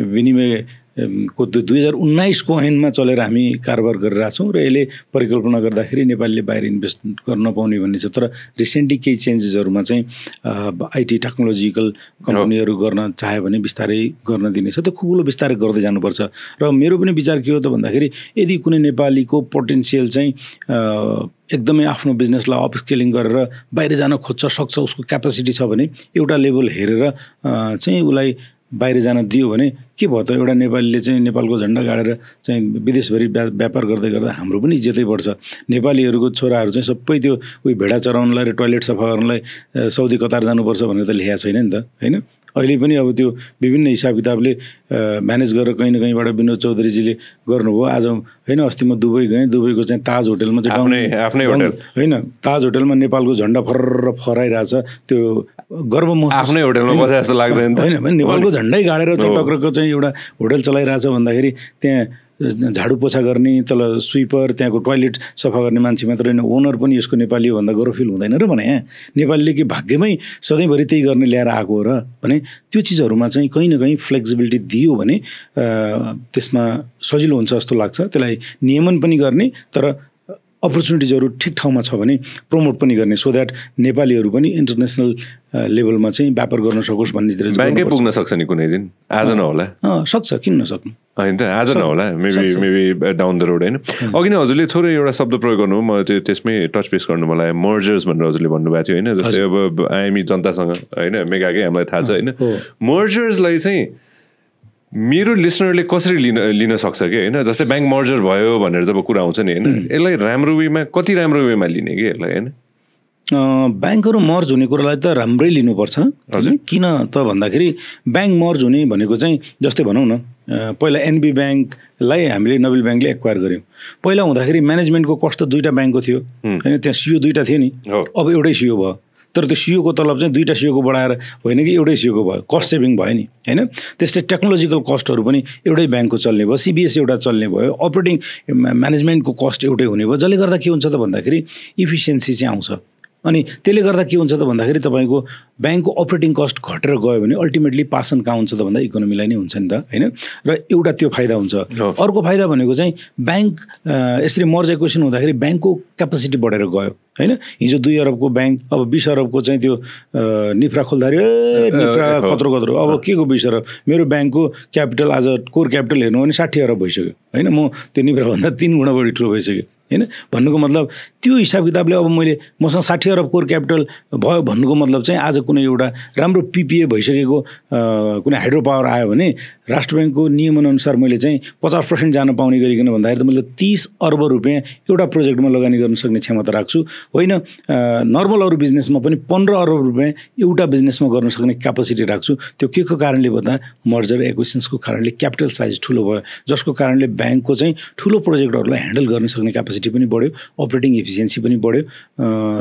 विनिमय को 2019 को ऐनमा चलेर हामी कारोबार गरिरहेछौँ र यसले परिकल्पना गर्दाखेरि नेपालीले बाहिर इन्भेस्ट गर्न नपाउने भन्ने छ। तर रिसेन्टली केही चेन्जेसहरूमा चाहिँ आइटी टेक्नोलोजिकल कम्पनीहरू गर्न चाह्यो भने बिस्तारै गर्न दिनेछ, त्यो खुकुलो बिस्तारै गर्दै जानुपर्छ। र मेरो पनि विचार के हो त भन्दाखेरि यदि कुनै नेपालीको पोटेन्सियल चाहिँ एकदमै आफ्नो बिजनेसलाई अपस्केलिङ गरेर बाहिर जान खोज्छ सक्छ, उसको क्यापासिटी छ भने एउटा लेभल हेरेर चाहिँ उसलाई बाहिर जान दियो भने के भयो त, एउटा नेपालीले चाहिँ नेपालको झन्डा गाडेर चाहिँ विदेशभरि व्यापार गर्दै गर्दा हाम्रो पनि इज्जतै बढ्छ। नेपालीहरूको छोराहरू चाहिँ सबै त्यो उयो भेडा चराउनलाई र टोयलेट सफा गर्नलाई साउदी कतार जानुपर्छ भनेर त लेखेको छैन नि त होइन। अहिले पनि अब त्यो विभिन्न हिसाब किताबले म्यानेज गरेर कहीँ न कहीँबाट विनोद चौधरीजीले गर्नुभयो। आज होइन अस्ति म दुबई गएँ, दुबईको चाहिँ ताज होटलमा चाहिँ
आफ्नै होटल
होइन, ताज होटलमा नेपालको झन्डा फहराइरहेछ, त्यो गर्व महसुस
आफ्नै होटलमा बसे जस्तो लाग्दैन
होइन भने नेपालको झन्डै गाडेर चटक्रको चाहिँ एउटा होटल चलाइरहेछ भन्दाखेरि त्यहाँ झाडु पोछा गर्ने तल स्विपर त्यहाँको टोयलेट सफा गर्ने मान्छे मात्र होइन, ओनर पनि यसको नेपाली हो भन्दा गर्व फिल हुँदैन र भने नेपालीले कि भाग्यमै सधैँभरि त्यही गर्ने ल्याएर आएको हो र भने त्यो चिजहरूमा चाहिँ कहीँ न कहीँ फ्लेक्सिबिलिटी दियो भने त्यसमा सजिलो हुन्छ जस्तो लाग्छ। त्यसलाई नियमन पनि गर्ने तर अपर्च्युनिटिजहरू ठिक ठाउँमा छ भने प्रमोट पनि गर्ने, सो द्याट नेपालीहरू पनि इन्टरनेसनल लेभलमा चाहिँ व्यापार गर्न सकोस् भन्नेतिर
ब्याङ्कै पुग्न सक्छ नि कुनै दिन, आज नहोला
सक्छ, किन नसक्नु
होइन त, आज नहोला मेबी डाउन द रोड होइन। अघि नै हजुरले थोरै एउटा शब्द प्रयोग गर्नु, म त्यो त्यसमै टच बेस गर्नु मलाई मर्जर्स भनेर हजुरले भन्नुभएको थियो होइन, जस्तै अब आइएमई जनतासँग होइन मेगाकै हामीलाई थाहा छ होइन, मर्जर्सलाई चाहिँ मेरो लिसनरले कसरी लिन सक्छ कि होइन, जस्तै ब्याङ्क मर्जर भयो भनेर जब कुरा आउँछ नि होइन, यसलाई राम्रो वेमा कति राम्रो वेमा लिने कि यसलाई होइन?
ब्याङ्कहरू मर्ज हुने कुरालाई त राम्रै लिनुपर्छ हजुर। किन त भन्दाखेरि ब्याङ्क मर्ज हुने भनेको चाहिँ जस्तै भनौँ न पहिला एनबी ब्याङ्कलाई हामीले नोबेल ब्याङ्कले एक्वायर गऱ्यौँ। पहिला हुँदाखेरि म्यानेजमेन्टको कस्ट त 2टा ब्याङ्कको थियो होइन, त्यहाँ सिओ 2टा थियो नि, अब एउटै सिओ भयो, तर त्यो सिओको तलब चाहिँ 2टा सिओको बढाएर होइन कि एउटै सिओको भयो, कस्ट सेभिङ भयो नि होइन। त्यस्तै टेक्नोलोजिकल कस्टहरू पनि एउटै ब्याङ्कको चल्ने भयो, सिबिएस एउटा चल्ने भयो, अपरेटिङ म्यानेजमेन्टको कस्ट एउटै हुने भयो, जसले गर्दा के हुन्छ त भन्दाखेरि इफिसियन्सी चाहिँ आउँछ अनि त्यसले गर्दा के हुन्छ त भन्दाखेरि तपाईँको ब्याङ्कको अपरेटिङ कस्ट घटेर गयो भने अल्टिमेटली पासन कहाँ हुन्छ त भन्दा इकोनोमीलाई नै हुन्छ नि त होइन। र एउटा त्यो फाइदा हुन्छ। अर्को फाइदा भनेको चाहिँ ब्याङ्क यसरी मर्ज एक्विजिसन हुँदाखेरि ब्याङ्कको क्यापासिटी बढेर गयो होइन। हिजो 2 अरबको ब्याङ्क अब 20 अरबको चाहिँ त्यो निफ्रा खोल्दाखेरि निफ्रा कत्रो अब के को 20 अरब, मेरो ब्याङ्कको क्यापिटल आज कोर क्यापिटल हेर्नु भने 60 अरब भइसक्यो होइन। म त्यो निफ्राभन्दा 3 गुणा बढी ठुलो भइसक्यो होइन। भन्नुको मतलब त्यो हिसाब किताबले अब मैले मसँग 60 अरब कोर क्यापिटल भयो भन्नुको मतलब चाहिँ आज कुनै एउटा राम्रो पिपिए भइसकेको कुनै हाइड्रो पावर आयो भने राष्ट्र ब्याङ्कको नियमअनुसार मैले चाहिँ 50% जान पाउने गरिकन भन्दाखेरि त मैले 30 अर्ब रुपियाँ एउटा प्रोजेक्टमा लगानी गर्न सक्ने क्षमता राख्छु होइन। नर्मल अरू बिजनेसमा पनि 15 अर्ब रुपियाँ एउटा बिजनेसमा गर्न सक्ने क्यापासिटी राख्छु। त्यो के को कारणले भन्दा मर्जर एक्विजिसन्सको कारणले क्यापिटल साइज ठुलो भयो, जसको कारणले ब्याङ्कको चाहिँ ठुलो प्रोजेक्टहरूलाई ह्यान्डल गर्न सक्ने क्यापासिटी पनि बढ्यो, अपरेटिङ एफिसियन्सी पनि बढ्यो।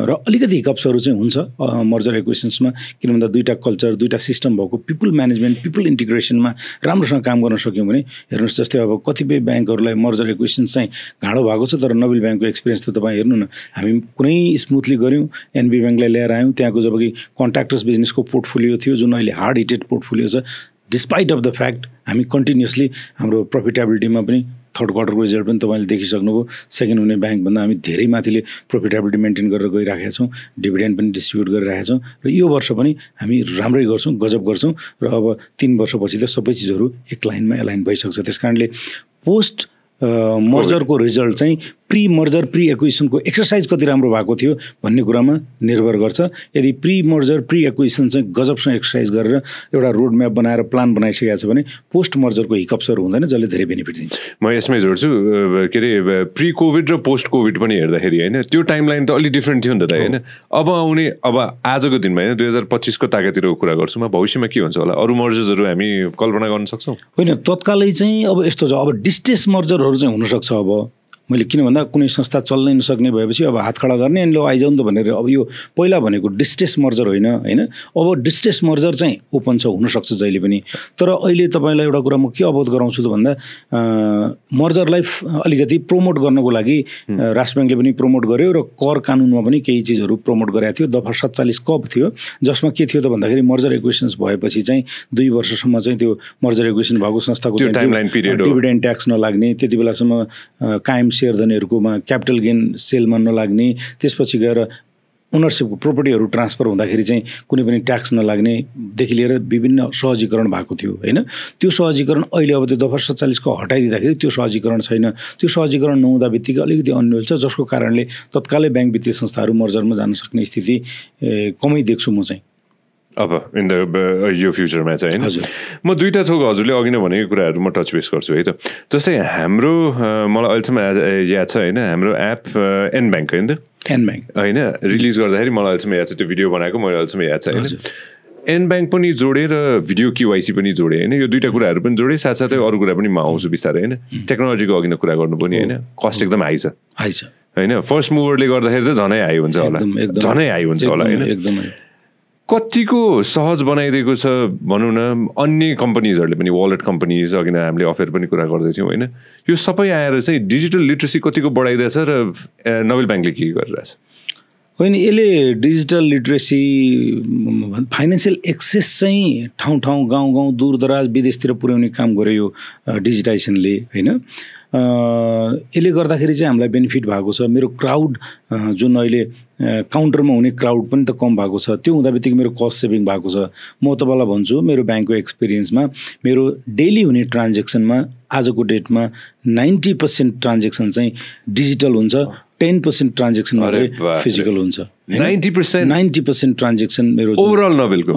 र अलिकति हिकअप्सहरू चाहिँ हुन्छ मर्जर एक्विजिसन्समा, किन भन्दा दुईवटा कल्चर दुईवटा सिस्टम भएको पिपुल म्यानेजमेन्ट पिपुल इन्टिग्रेसनमा राम्रोसँग काम गर्न सक्यौँ भने हेर्नुहोस् जस्तै अब कतिपय ब्याङ्कहरूलाई मर्जर एक्विजिसन्स चाहिँ गाह्रो भएको छ। तर नोबेल ब्याङ्कको एक्सपिरियन्स त तपाईँ हेर्नु न, हामी कुनै स्मुथली गऱ्यौँ, एनबी ब्याङ्कलाई ल्याएर आयौँ, त्यहाँको जबकि कन्ट्र्याक्टर्स बिजनेसको पोर्टफोलियो थियो जुन अहिले हार्ड हिटेड पोर्टफोलियो छ, डिस्पाइट अफ द फ्याक्ट हामी कन्टिन्युसली हाम्रो प्रफिटेबिलिटीमा पनि थर्ड क्वार्टरको रिजल्ट पनि तपाईँले देखिसक्नुभयो, सेकेन्ड हुने ब्याङ्कभन्दा हामी धेरै माथिले प्रफिटेबिलिटी मेन्टेन गरेर गइराखेका छौँ, डिभिडेन्ड पनि डिस्ट्रिब्युट गरिरहेका छौँ र यो वर्ष पनि हामी राम्रै गर्छौँ, गजब गर्छौँ र अब 3 वर्षपछि त सबै चिजहरू एक लाइनमा एलाइन भइसक्छ। त्यस कारणले पोस्ट मर्जरको रिजल्ट चाहिँ प्री मर्जर प्री एक्विजिसनको एक्सर्साइज कति राम्रो भएको थियो भन्ने कुरामा निर्भर गर्छ। यदि प्री मर्जर प्री एक्विजिसन चाहिँ गजबसँग एक्सर्साइज गरेर एउटा रोड म्याप बनाएर प्लान बनाइसकेको छ भने पोस्ट मर्जरको हिकअप्सहरू हुँदैन, जसले धेरै बेनिफिट दिन्छ।
म यसमै जोड्छु, के अरे प्री कोभिड र पोस्ट कोभिड पनि हेर्दाखेरि होइन त्यो टाइमलाइन त अलिक डिफ्रेन्ट थियो नि त होइन। अब आउने अब आजको दिनमा होइन 2025को ताकातिरको कुरा गर्छु म, भविष्यमा के हुन्छ होला, अरू मर्जर्सहरू हामी कल्पना गर्न सक्छौँ? होइन,
तत्कालै चाहिँ अब यस्तो छ, अब डिस्ट्रेस मर्जरहरू चाहिँ हुनसक्छ। अब मैले किन भन्दा कुनै संस्था चल्नै नसक्ने भएपछि अब हात खडा गर्ने अनि लो आइजाउँ त भनेर, अब यो पहिला भनेको डिस्ट्रेस मर्जर होइन होइन, अब डिस्ट्रेस मर्जर चाहिँ ओपन छ, हुनसक्छ जहिले पनि। तर अहिले तपाईँलाई एउटा कुरा म के अवगत गराउँछु त भन्दा मर्जरलाई अलिकति प्रमोट गर्नको लागि राष्ट्र ब्याङ्कले पनि प्रमोट गर्यो र कर कानुनमा पनि केही चिजहरू प्रमोट गरेको थियो। दफा 47 कप थियो, जसमा के थियो त भन्दाखेरि मर्जर एक्विजिसन्स भएपछि चाहिँ 2 वर्षसम्म चाहिँ त्यो मर्जर एक्विजिसन भएको संस्थाको डिभिडेन्ड ट्याक्स नलाग्ने, त्यति बेलासम्म कायम सेयरधनीहरूकोमा क्यापिटल गेन सेलमा नलाग्ने, त्यसपछि गएर ओनरसिपको प्रोपर्टीहरू ट्रान्सफर हुँदाखेरि चाहिँ कुनै पनि ट्याक्स नलाग्नेदेखि लिएर विभिन्न सहजीकरण भएको थियो होइन। त्यो सहजीकरण अहिले अब त्यो दफा 47 को हटाइदिँदाखेरि त्यो सहजीकरण छैन। त्यो सहजीकरण नहुँदा बित्तिकै अलिकति अन्यल छ, जसको कारणले तत्कालै ब्याङ्क वित्तीय संस्थाहरू मर्जरमा जान सक्ने स्थिति कमै देख्छु म चाहिँ
अब इन द यो फ्युचरमा चाहिँ होइन। म 2टा थोक हजुरले अघि नै भनेको कुराहरू म टच बेस गर्छु है त। जस्तै हाम्रो मलाई अहिलेसम्म याद छ होइन, हाम्रो एप एन ब्याङ्क होइन त,
एन ब्याङ्क
होइन रिलिज गर्दाखेरि मलाई अहिलेसम्म याद छ, त्यो भिडियो बनाएको मैले अहिलेसम्म याद छ होइन। एन ब्याङ्क पनि जोडेँ र भिडियो केवाइसी पनि जोडेँ होइन, यो 2टा कुराहरू पनि जोडेँ, साथसाथै अरू कुरा पनि म आउँछु बिस्तारै होइन। टेक्नोलोजीको अघि नै कुरा गर्नु पनि होइन, कस्ट एकदम हाई छ होइन, फर्स्ट मुभरले गर्दाखेरि त झनै हाई हुन्छ होला, झनै हाई हुन्छ होला होइन।
एकदमै
कतिको सहज बनाइदिएको छ भनौँ न अन्य कम्पनीजहरूले पनि, वालेट कम्पनीज अघि नै हामीले अफेयर पनि कुरा गर्दै थियौँ होइन। यो सबै आएर चाहिँ डिजिटल लिट्रेसी कतिको बढाइदिएछ र नोबेल ब्याङ्कले के गरिरहेछ?
होइन, यसले डिजिटल लिट्रेसी फाइनेन्सियल एक्सेस चाहिँ ठाउँ ठाउँ गाउँ गाउँ दूरदराज विदेशतिर पुर्याउने काम गर्यो यो डिजिटाइजेसनले होइन। यसले गर्दाखेरि चाहिँ हामीलाई बेनिफिट भएको छ। मेरो क्राउड जुन अहिले काउन्टरमा हुने क्राउड पनि त कम भएको छ, त्यो हुँदा बित्तिकै मेरो कस्ट सेभिङ भएको छ। म तपाईँलाई भन्छु मेरो ब्याङ्कको एक्सपिरियन्समा मेरो डेली हुने ट्रान्जेक्सनमा आजको डेटमा 90% ट्रान्जेक्सन चाहिँ डिजिटल हुन्छ, 10% ट्रान्जेक्सन मात्रै फिजिकल हुन्छ। 90% ट्रान्जेक्सन मेरो
ओभरअल नोबेलको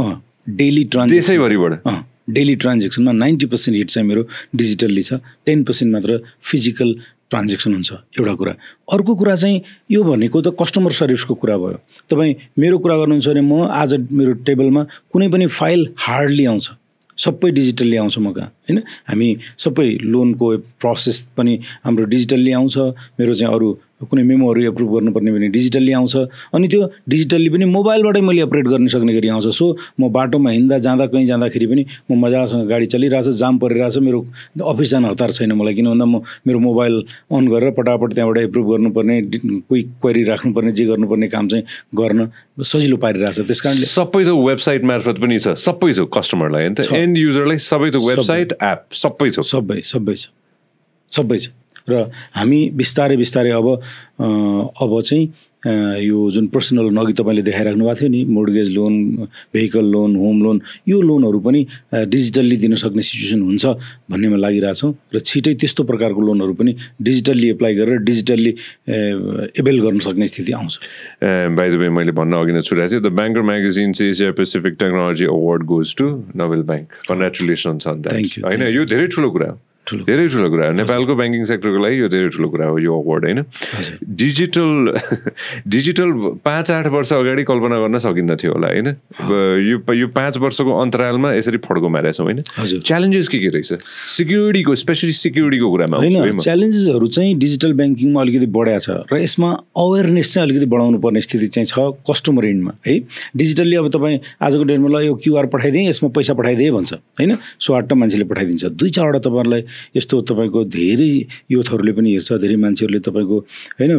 डेली
ट्रान्जेक्सन
डेली ट्रान्जेक्सनमा 90% हिट चाहिँ मेरो डिजिटल्ली छ, 10% मात्र फिजिकल ट्रान्जेक्सन हुन्छ। एउटा कुरा। अर्को कुरा चाहिँ यो भनेको त कस्टमर सर्भिसको कुरा भयो। तपाईँ मेरो कुरा गर्नुहुन्छ भने म आज मेरो टेबलमा कुनै पनि फाइल हार्डली आउँछ, सबै डिजिटल्ली आउँछ म कहाँ होइन। हामी सबै लोनको प्रोसेस पनि हाम्रो डिजिटल्ली आउँछ, मेरो चाहिँ अरू कुनै मेमोहरू एप्रुभ गर्नुपर्ने भने डिजिटल्ली आउँछ अनि त्यो डिजिटल्ली पनि मोबाइलबाटै मैले अपरेट गर्न सक्ने गरी आउँछ। सो म बाटोमा हिँड्दा जाँदा कहीँ जाँदाखेरि पनि म मजासँग गाडी चलिरहेछ, जाम परिरहेछ, मेरो अफिस जान हतार छैन मलाई, किन भन्दा म मेरो मोबाइल अन गरेर पटापट त्यहाँबाट एप्रुभ गर्नुपर्ने, क्विक क्वेरी राख्नुपर्ने, जे गर्नुपर्ने काम चाहिँ गर्न सजिलो पारिरहेछ। त्यस कारणले
सबै थोक वेबसाइट मार्फत पनि छ, सबै थोक कस्टमरलाई होइन त, एन्ड युजरलाई सबै थोक वेबसाइट एप सबै थोक
सबै छ। र हामी बिस्तारै अब चाहिँ यो जुन पर्सनल लोन अघि तपाईँले देखाइराख्नु भएको थियो नि, mortgage loan, vehicle loan, home loan, यो लोनहरू पनि डिजिटल्ली दिन सक्ने सिचुएसन हुन्छ भन्नेमा लागिरहेछौँ र छिटै त्यस्तो प्रकारको लोनहरू पनि डिजिटल्ली एप्लाई गरेर डिजिटल्ली एभेल गर्न सक्ने स्थिति आउँछ।
बाइ द वे मैले भन्न अघि नै छुटेको थिएँ, द ब्याङ्कर म्यागजिन चाहिँ Asia Pacific technology award goes to Nabil bank. Congratulations on that.
Thank you.
होइन यो धेरै ठुलो कुरा हो, धेरै ठुलो कुरा हो नेपालको ब्याङ्किङ सेक्टरको लागि, यो धेरै ठुलो कुरा हो यो अवार्ड होइन। डिजिटल 5-8 वर्ष अगाडि कल्पना गर्न सकिन्न थियो होला होइन, यो 5 वर्षको अन्तरालमा यसरी फड्को मारेछौँ होइन। च्यालेन्जेस के रहेछ सिक्युरिटीको, स्पेसली सिक्युरिटीको कुरामा?
होइन, च्यालेन्जेसहरू चाहिँ डिजिटल ब्याङ्किङमा अलिकति बढाएको छ र यसमा अवेरनेस चाहिँ अलिकति बढाउनु पर्ने स्थिति चाहिँ छ कस्टमर एन्डमा है। डिजिटल्ली अब तपाईँ आजको डेटमा ल यो क्युआर पठाइदिएँ, यसमा पैसा पठाइदिएँ भन्छ होइन, स्वाट मान्छेले पठाइदिन्छ। 2-4वटा तपाईँहरूलाई यस्तो तपाईँको धेरै युथहरूले पनि हेर्छ, धेरै मान्छेहरूले तपाईँको होइन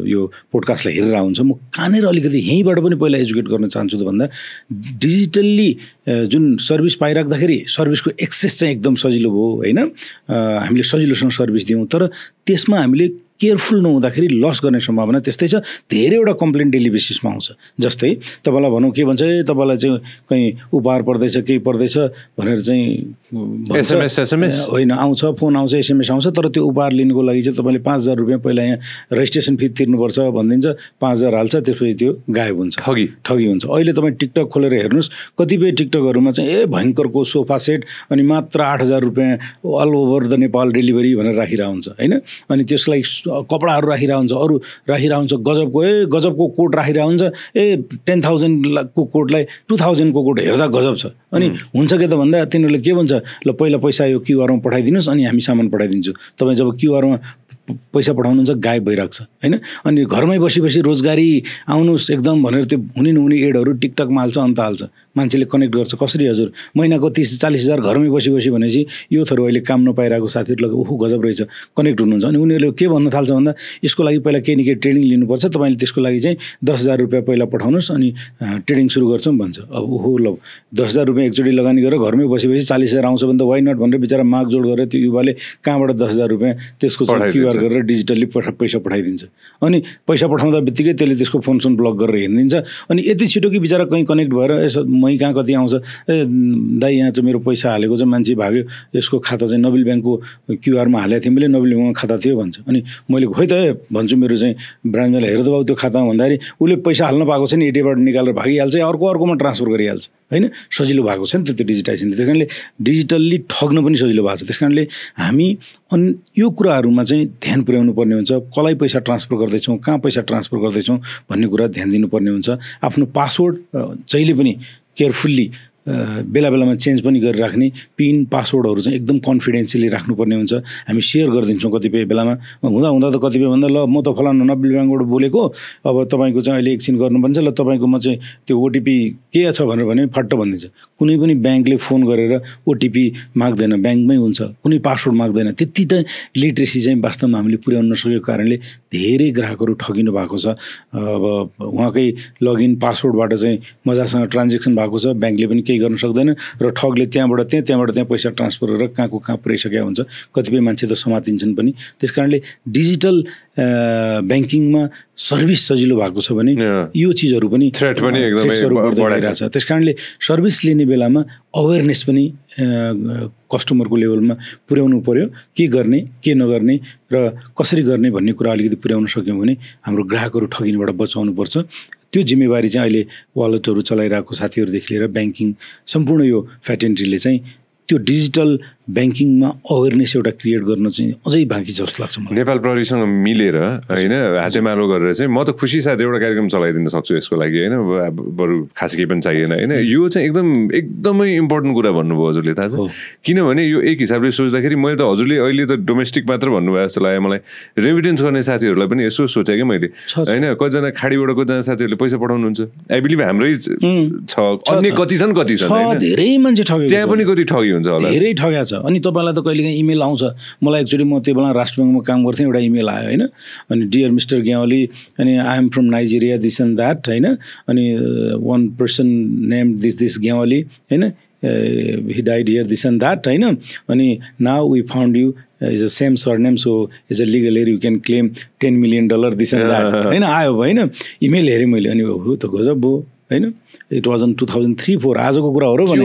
यो पोडकास्टलाई हेरेर हुन्छ। म कहाँनिर अलिकति यहीँबाट पनि पहिला एजुकेट गर्न चाहन्छु त भन्दा डिजिटल्ली जुन सर्भिस पाइराख्दाखेरि सर्भिसको एक्सेस चाहिँ एकदम सजिलो भयो होइन, हामीले सजिलोसँग सर्भिस दियौँ, तर त्यसमा हामीले केयरफुल नहुँदाखेरि लस गर्ने सम्भावना त्यस्तै छ। धेरैवटा कम्प्लेन डेली बेसिसमा आउँछ, जस्तै तपाईँलाई भनौँ के भन्छ, तपाईँलाई चाहिँ कहीँ उपहार पर्दैछ केही पर्दैछ भनेर चाहिँ
एसएमएस
होइन आउँछ, फोन आउँछ, एसएमएस आउँछ, तर त्यो उपहार लिनुको लागि चाहिँ तपाईँले 5,000 रुपियाँ पहिला यहाँ रजिस्ट्रेसन फी तिर्नुपर्छ भनिदिन्छ, 5,000 हाल्छ, त्यसपछि त्यो गायब हुन्छ, ठगी हुन्छ। अहिले तपाईँ टिकटक खोलेर हेर्नुहोस्, कतिपय टिकटकहरूमा चाहिँ भयङ्करको सोफा सेट अनि मात्र 8,000 रुपियाँ all over the Nepal delivery भनेर राखिरहेको हुन्छ होइन, अनि त्यसलाई कपडाहरू राखिरहेको हुन्छ, अरू राखिरहेको हुन्छ, गजबको कोट राखिरहेको हुन्छ, 10,000 को कोटलाई 2,000 को कोट हेर्दा गजब छ। अनि हुन्छ के त भन्दा तिनीहरूले के भन्छ, ल पहिला पैसा यो क्युआरमा पठाइदिनुहोस् अनि हामी सामान पठाइदिन्छु। तपाईँ जब क्युआरमा पैसा पठाउनुहुन्छ गायब भइरहेको छ होइन, अनि घरमै बसी रोजगारी आउनुहोस् एकदम भनेर त्यो हुने नहुने एडहरू टिकटकमा हाल्छ, अन्त हाल्छ, मान्छेले कनेक्ट गर्छ। कसरी हजुर महिनाको 30-40 हज़ार घरमै बसी भनेपछि युथहरू अहिले काम नपाइरहेको साथीहरूलाई ओहो गजब रहेछ कनेक्ट हुनुहुन्छ। अनि उनीहरूले के भन्न थाल्छ भन्दा यसको लागि पहिला केही न केही ट्रेनिङ लिनुपर्छ, तपाईँले त्यसको लागि चाहिँ 10,000 रुपियाँ पहिला पठाउनुहोस् अनि ट्रेडिङ सुरु गर्छौँ भन्छ। अब ओहो ल 10,000 रुपियाँ एकचोटि लगानी गरेर घरमै बसी 40,000 आउँछ भने त वाइ नट भनेर बिचरा मागजोड गरेर त्यो युवाले कहाँबाट 10,000 रुपियाँ त्यसको क्युआर गरेर डिजिटल्ली पैसा पठाइदिन्छ। अनि पैसा पठाउँदा बित्तिकै त्यसले त्यसको फोन ब्लक गरेर हिँडिदिन्छ। अनि यति छिटो कि बिचरा कहीँ कनेक्ट भएर यसो मै कहाँ कति आउँछ, दाइ यहाँ चाहिँ मेरो पैसा हालेको चाहिँ मान्छे भाग्यो, यसको खाता चाहिँ नोबेल ब्याङ्कको क्युआरमा हालेको थिएँ मैले, नोबेल ब्याङ्कमा खाता थियो भन्छ। अनि मैले खोइ त भन्छु मेरो चाहिँ ब्रान्चमा हेर त बाबु त्यो खातामा भन्दाखेरि उसले पैसा हाल्न पाएको छ नि, एटिएमबाट निकालेर भागिहाल्छ, अर्कोमा ट्रान्सफर गरिहाल्छ होइन, सजिलो भएको छ नि त त्यो डिजिटाइजेसन। त्यस कारणले डिजिटल्ली ठग्न पनि सजिलो भएको छ। त्यस कारणले हामी यो कुराहरूमा चाहिँ ध्यान पुर्याउनु पर्ने हुन्छ, कसलाई पैसा ट्रान्सफर गर्दैछौँ, कहाँ पैसा ट्रान्सफर गर्दैछौँ भन्ने कुरा ध्यान दिनुपर्ने हुन्छ। आफ्नो पासवर्ड जहिले पनि केयरफुल्ली बेला बेलामा चेन्ज पनि गरिराख्ने, पिन पासवर्डहरू चाहिँ एकदम कन्फिडेन्सियली राख्नुपर्ने हुन्छ। हामी सेयर गरिदिन्छौँ कतिपय बेलामा, हुँदा त कतिपय भन्दा ल म त फलानु नोबेल ब्याङ्कबाट बोलेको, अब तपाईँको चाहिँ अहिले एकछिन गर्नुपर्छ, ल तपाईँकोमा चाहिँ त्यो ओटिपी के छ भनेर भने फट्ट भनिदिन्छ। कुनै पनि ब्याङ्कले फोन गरेर ओटिपी माग्दैन, ब्याङ्कमै हुन्छ, कुनै पासवर्ड माग्दैन। त्यति त लिट्रेसी चाहिँ वास्तवमा हामीले पुर्याउन नसकेको कारणले धेरै ग्राहकहरू ठगिनु भएको छ। अब उहाँकै लगइन पासवर्डबाट चाहिँ मजासँग ट्रान्जेक्सन भएको छ, ब्याङ्कले पनि केही गर्न सक्दैन र ठगले त्यहाँबाट त्यहाँ पैसा ट्रान्सफर गरेर कहाँको कहाँ पुर्याइसकेको हुन्छ। कतिपय मान्छे त समातिन्छन् पनि। त्यस कारणले डिजिटल ब्याङ्किङमा सर्भिस सजिलो भएको छ भने यो चिजहरू पनि
थ्रेट पनि एकदमै बढिरहेको
छ। त्यस कारणले सर्भिस लिने बेलामा अवेरनेस पनि कस्टमरको लेभलमा पुर्याउनु पर्यो, के गर्ने के नगर्ने र कसरी गर्ने भन्ने कुरा अलिकति पुर्याउन सक्यौँ भने हाम्रो ग्राहकहरू ठगिनबाट बचाउनु पर्छ। त्यो जिम्मेवारी चाहिँ अहिले वालेटहरू चलाइरहेको साथीहरूदेखि लिएर ब्याङ्किङ सम्पूर्ण यो फ्याटेन्ट्रीले चाहिँ त्यो डिजिटल ब्याङ्किङमा अवेरनेस एउटा क्रिएट गर्न चाहिँ अझै बाँकी छ जस्तो लाग्छ मलाई।
नेपाल प्रहरीसँग मिलेर होइन हातेमालो गरेर चाहिँ म त खुसी साथ एउटा कार्यक्रम चलाइदिन सक्छु यसको लागि होइन, बरु खास केही पनि चाहिएन होइन। यो चाहिँ एकदमै इम्पोर्टेन्ट कुरा भन्नुभयो हजुरले, थाहा छ किनभने यो एक हिसाबले सोच्दाखेरि मैले त हजुरले अहिले त डोमेस्टिक मात्र भन्नुभयो जस्तो लाग्यो मलाई, रेमिटेन्स गर्ने साथीहरूलाई पनि यसो सोचेँ कि मैले होइन, कतिजना खाडीबाट कतिजना साथीहरूले पैसा पठाउनुहुन्छ, आई बिलिभ हाम्रै छ, अन्य कति छन्
धेरै मान्छे ठग्यो,
त्यहाँ पनि कति ठगी हुन्छ होला,
धेरै ठगेको छ। अनि तपाईँलाई त कहिलेकाहीँ इमेल आउँछ, मलाई एक्चुअली म त्यो बेला राष्ट्र ब्याङ्कमा काम गर्थेँ, एउटा इमेल आयो होइन, अनि डियर मिस्टर ग्यावाली अनि I am from Nigeria this and that होइन, अनि one person name this Gyawali होइन, he died here this and that होइन, अनि now we found you is a same surname so is a legal aid you can claim $10 million this and that होइन, आयो होइन email हेरेँ मैले, अनि हो त गजब हो होइन, इट वाज इन 2003-04 आजको कुरा हो र भने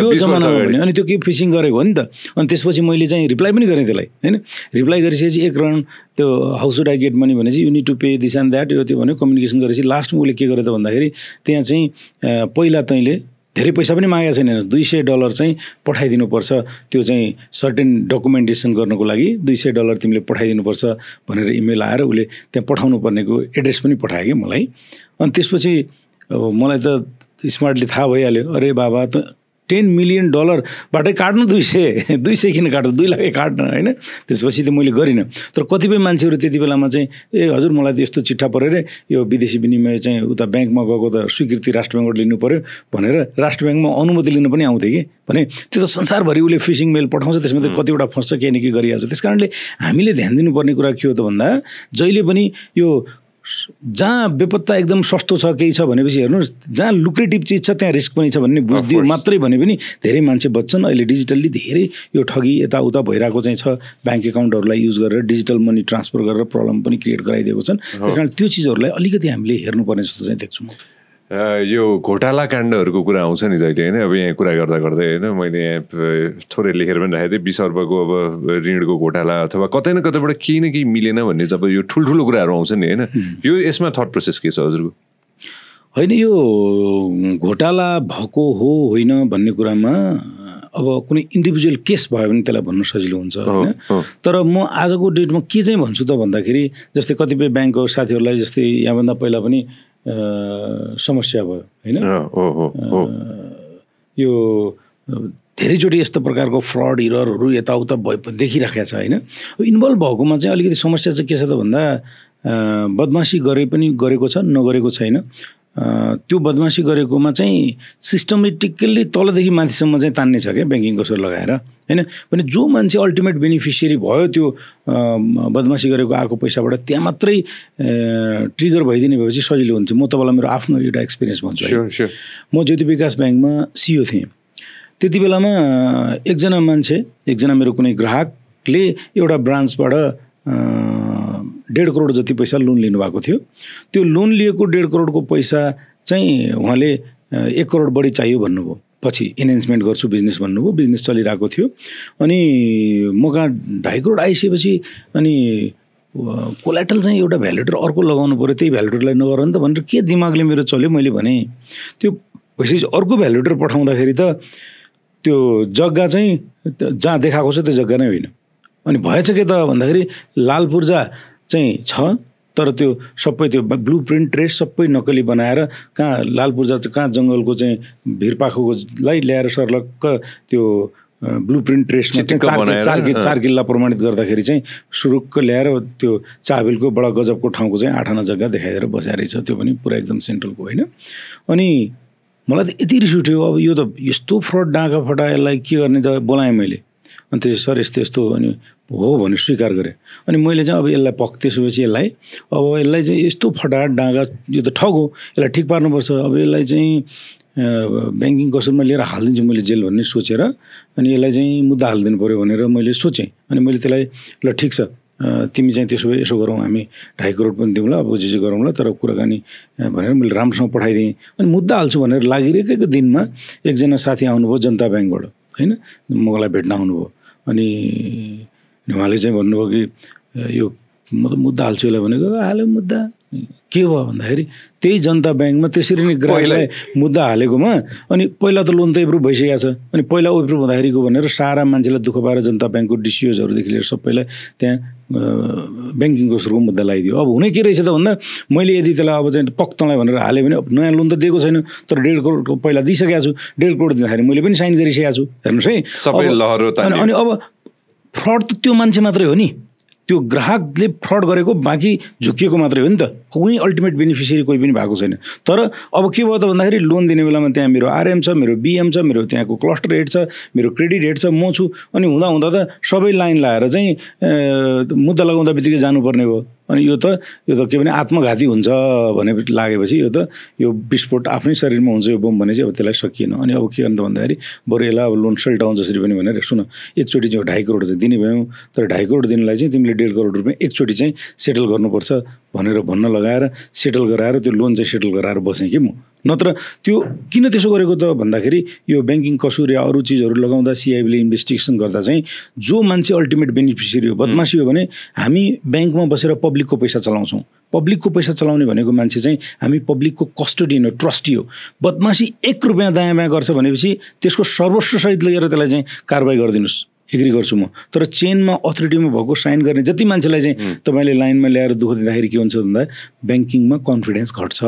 त्यो जमानामा भने। अनि त्यो के फिसिङ गरेको हो नि त। अनि त्यसपछि मैले चाहिँ रिप्लाई पनि गरेँ त्यसलाई होइन, रिप्लाई गरिसकेपछि एक राउन्ड त्यो how should I get money भनेपछि you need to pay this and that, यो त्यो भन्यो कम्युनिकेसन गरेपछि लास्टमा उसले के गरेँ त भन्दाखेरि त्यहाँ चाहिँ पहिला तैँले धेरै पैसा पनि मागेको छैन, $200 चाहिँ पठाइदिनुपर्छ, त्यो चाहिँ सर्टेन डकुमेन्टेसन गर्नको लागि $200 तिमीले पठाइदिनुपर्छ भनेर इमेल आएर उसले त्यहाँ पठाउनु पर्नेको एड्रेस पनि पठायो कि मलाई। अनि त्यसपछि मलाई त स्मार्टली थाहा भइहाल्यो, अरे बाबा त $10 million बाटै काट्नु 200 किन काट्नु, 2 लाख काट्नु होइन। त्यसपछि त मैले गरिनँ, तर कतिपय मान्छेहरू त्यति बेलामा चाहिँ ए हजुर मलाई त यस्तो चिट्ठा पऱ्यो रे, यो विदेशी विनिमय चाहिँ उता ब्याङ्कमा गएको त स्वीकृति राष्ट्र ब्याङ्कबाट लिनु पऱ्यो भनेर राष्ट्र ब्याङ्कमा अनुमति लिनु पनि आउँथ्यो कि भने, त्यो त संसारभरि उसले फिसिङ मेल पठाउँछ, त्यसमा त कतिवटा फस्छ केही न केही गरिहाल्छ। त्यस कारणले हामीले ध्यान दिनुपर्ने कुरा के हो त भन्दा जहिले पनि यो जहाँ बेपत्ता एकदम सस्तो छ केही छ भनेपछि हेर्नुहोस्, जहाँ लुक्रेटिभ चिज छ त्यहाँ रिस्क पनि छ भन्ने बुझिदियो मात्रै भने पनि धेरै मान्छे बच्छन्। अहिले डिजिटल्ली धेरै यो ठगी यताउता भइरहेको चाहिँ छ, ब्याङ्क एकाउन्टहरूलाई युज गरेर डिजिटल मनी ट्रान्सफर गरेर प्रब्लम पनि क्रिएट गराइदिएको छन्। त्यस कारण त्यो चिजहरूलाई अलिकति हामीले हेर्नुपर्ने जस्तो चाहिँ देख्छु म।
यो घोटाला काण्डहरूको कुरा आउँछ नि जहिले होइन, अब यहाँ कुरा गर्दा गर्दै होइन मैले यहाँ थोरै लेखेर पनि राखेको थिएँ 20 अर्बको अब ऋणको घोटाला अथवा कतै न कतैबाट केही न केही मिलेन भन्ने जब यो ठुल्ठुलो कुराहरू आउँछ नि होइन, यो यसमा थट प्रोसेस के छ हजुरको?
होइन यो घोटाला भएको हो होइन भन्ने कुरामा अब कुनै इन्डिभिजुअल केस भयो भने त्यसलाई भन्न सजिलो हुन्छ होइन, तर म आजको डेटमा के चाहिँ भन्छु त भन्दाखेरि जस्तै कतिपय ब्याङ्कको साथीहरूलाई जस्तै यहाँभन्दा पहिला पनि समस्या भयो होइन, यो धेरैचोटि यस्तो प्रकारको फ्रड इररहरू यताउता देखिराखेको छ होइन। इन्भल्भ भएकोमा चाहिँ अलिकति समस्या चाहिँ के छ त भन्दा बदमासी गरेको छ नगरेको छैन, त्यो बदमासी गरेकोमा चाहिँ सिस्टमेटिकल्ली तलदेखि माथिसम्म चाहिँ तान्ने छ क्या ब्याङ्किङ कसरी लगाएर होइन, भने जो मान्छे अल्टिमेट बेनिफिसियरी भयो त्यो बदमासी गरेको आएको पैसाबाट त्यहाँ मात्रै ट्रिगर भइदिने भएपछि सजिलो हुन्छ। म तपाईँलाई मेरो आफ्नो एउटा एक्सपिरियन्स भन्छु है, म ज्योति विकास ब्याङ्कमा सिइओ थिएँ, त्यति बेलामा एकजना मेरो कुनै ग्राहकले एउटा ब्रान्चबाट 1.5 करोड जति पैसा लोन लिनुभएको थियो। त्यो लोन लिएको 1.5 करोडको पैसा चाहिँ उहाँले 1 करोड बढी चाहियो भन्नुभयो, पछि इन्हेन्समेन्ट गर्छु बिजनेस भन्नुभयो, बिजनेस चलिरहेको थियो। अनि म कहाँ 2.5 करोड आइसकेपछि अनि कोल्याटरल चाहिँ एउटा भ्यालुएटर अर्को लगाउनु पऱ्यो, त्यही भ्यालुएटरलाई नगर नि त भनेर के दिमागले मेरो चल्यो, मैले भने त्यो भइसकेपछि अर्को भ्यालुएटर पठाउँदाखेरि त त्यो जग्गा चाहिँ जहाँ देखाएको छ त्यो जग्गा नै होइन। अनि भएछ के त भन्दाखेरि लाल पूर्जा चाहिँ छ, तर त्यो सबै त्यो ब्लू प्रिन्ट ट्रेस सबै नक्कली बनाएर कहाँ लाल पूर्जा कहाँ जङ्गलको चाहिँ भिरपाखोलाई ल्याएर सर्लक्क त्यो ब्लू प्रिन्ट ट्रेसमा चाहिँ 4 किल्ला प्रमाणित गर्दाखेरि चाहिँ सुरुक्क ल्याएर त्यो चाबेलको बडा गजबको ठाउँको चाहिँ 8 आना जग्गा देखाइदिएर बसेर रहेछ, त्यो पनि पुरा एकदम सेन्ट्रलको होइन। अनि मलाई त यति रिस उठ्यो, अब यो त यस्तो फ्रड डाँका फटा यसलाई के गर्ने त बोलाएँ मैले। अनि त्यसो सर यस्तो अनि हो भने स्वीकार गरेँ। अनि मैले चाहिँ अब यसलाई त्यसपछि यसलाई चाहिँ यस्तो फटाट डाँगा यो त ठग हो, यसलाई ठिक पार्नुपर्छ, अब यसलाई चाहिँ ब्याङ्किङ कसरमा लिएर हालिदिन्छु मैले जेल भन्ने सोचेर अनि यसलाई चाहिँ मुद्दा हालिदिनु पऱ्यो भनेर मैले सोचेँ। अनि मैले त्यसलाई ल ठिक छ तिमी चाहिँ त्यसो भए यसो गरौँ, हामी 2.5 करोड पनि दिउँला, अब जे गरौँला, तर कुराकानी भनेर मैले राम्रोसँग पठाइदिएँ। अनि मुद्दा हाल्छु भनेर लागिरहेको दिनमा एकजना साथी आउनुभयो जनता ब्याङ्कबाट होइन, मलाई भेट्न आउनुभयो। अनि उहाँले चाहिँ भन्नुभयो कि यो म त मुद्दा हाल्छु यसलाई भनेको, हाल्यो मुद्दा के भयो भन्दाखेरि त्यही जनता ब्याङ्कमा त्यसरी नै ग्राहकलाई मुद्दा हालेकोमा अनि पहिला त लोन त एप्रुभ भइसकेको छ अनि पहिला एप्रुभ हुँदाखेरिको भनेर सारा मान्छेलाई दुःख पाएर जनता ब्याङ्कको डिसिओजहरूदेखि लिएर सबैलाई त्यहाँ ब्याङ्किङको सुरुको मुद्दा लगाइदियो। अब हुने के रहेछ त भन्दा मैले यदि त्यसलाई अब चाहिँ पक्तलाई भनेर हालेँ भने नयाँ लोन त दिएको छैन तर 1.5 करोडको पहिला दिइसकेको छु, 1.5 करोड दिँदाखेरि मैले पनि साइन गरिसकेको छु। हेर्नुहोस् है
सबै लहरो त
अनि अब फ्रड त त्यो मान्छे मात्रै हो नि, त्यो ग्राहकले फ्रड गरेको बाँकी झुकिएको मात्रै हो नि त, कुनै अल्टिमेट बेनिफिसियरी कोही पनि भएको छैन। तर अब के भयो त भन्दाखेरि लोन दिने बेलामा त्यहाँ मेरो आरएम छ, मेरो बिएम छ, मेरो त्यहाँको क्लस्टर हेड छ, मेरो क्रेडिट हेड छ, म छु अनि हुँदा त सबै लाइन लाएर चाहिँ मुद्दा लगाउँदा बित्तिकै जानुपर्ने भयो। अनि यो त के भने आत्मघाती हुन्छ भने लागेपछि यो विस्फोट आफ्नै शरीरमा हुन्छ यो बम भने चाहिँ अब त्यसलाई सकिएन। अनि अब के गर्नु त भन्दाखेरि बरु यसलाई अब लोन सेल्टाउन जसरी पनि भनेर सुन एकचोटि चाहिँ 2.5 करोड चाहिँ दिने भयौँ तर 2.5 करोड दिनलाई चाहिँ तिमीले 1.5 करोड रुपियाँ एकचोटि चाहिँ सेटल गर्नुपर्छ भनेर भन्न लगाएर सेटल गराएर त्यो लोन चाहिँ सेटल गराएर बसेँ कि म। नत्र त्यो किन त्यसो गरेको त भन्दाखेरि यो ब्याङ्किङ कसुर या अरू चिजहरू लगाउँदा सिआइबीले इन्भेस्टिगेसन गर्दा चाहिँ जो मान्छे अल्टिमेट बेनिफिसियरी हो बदमासी हो भने हामी ब्याङ्कमा बसेर पब्लिकको पैसा चलाउँछौँ। पब्लिकको पैसा चलाउने भनेको मान्छे चाहिँ हामी पब्लिकको कस्टोडियन हो, ट्रस्टी हो। बदमासी 1 रुपियाँ दायाँ बायाँ गर्छ भनेपछि त्यसको सर्वस्वसहित लिएर त्यसलाई चाहिँ कारबाही गरिदिनुहोस्, एग्री गर्छु म। तर चेनमा अथोरिटीमा भएको साइन गर्ने जति मान्छेलाई चाहिँ तपाईँले लाइनमा ल्याएर दुःख दिँदाखेरि के हुन्छ भन्दा ब्याङ्किङमा कन्फिडेन्स घट्छ,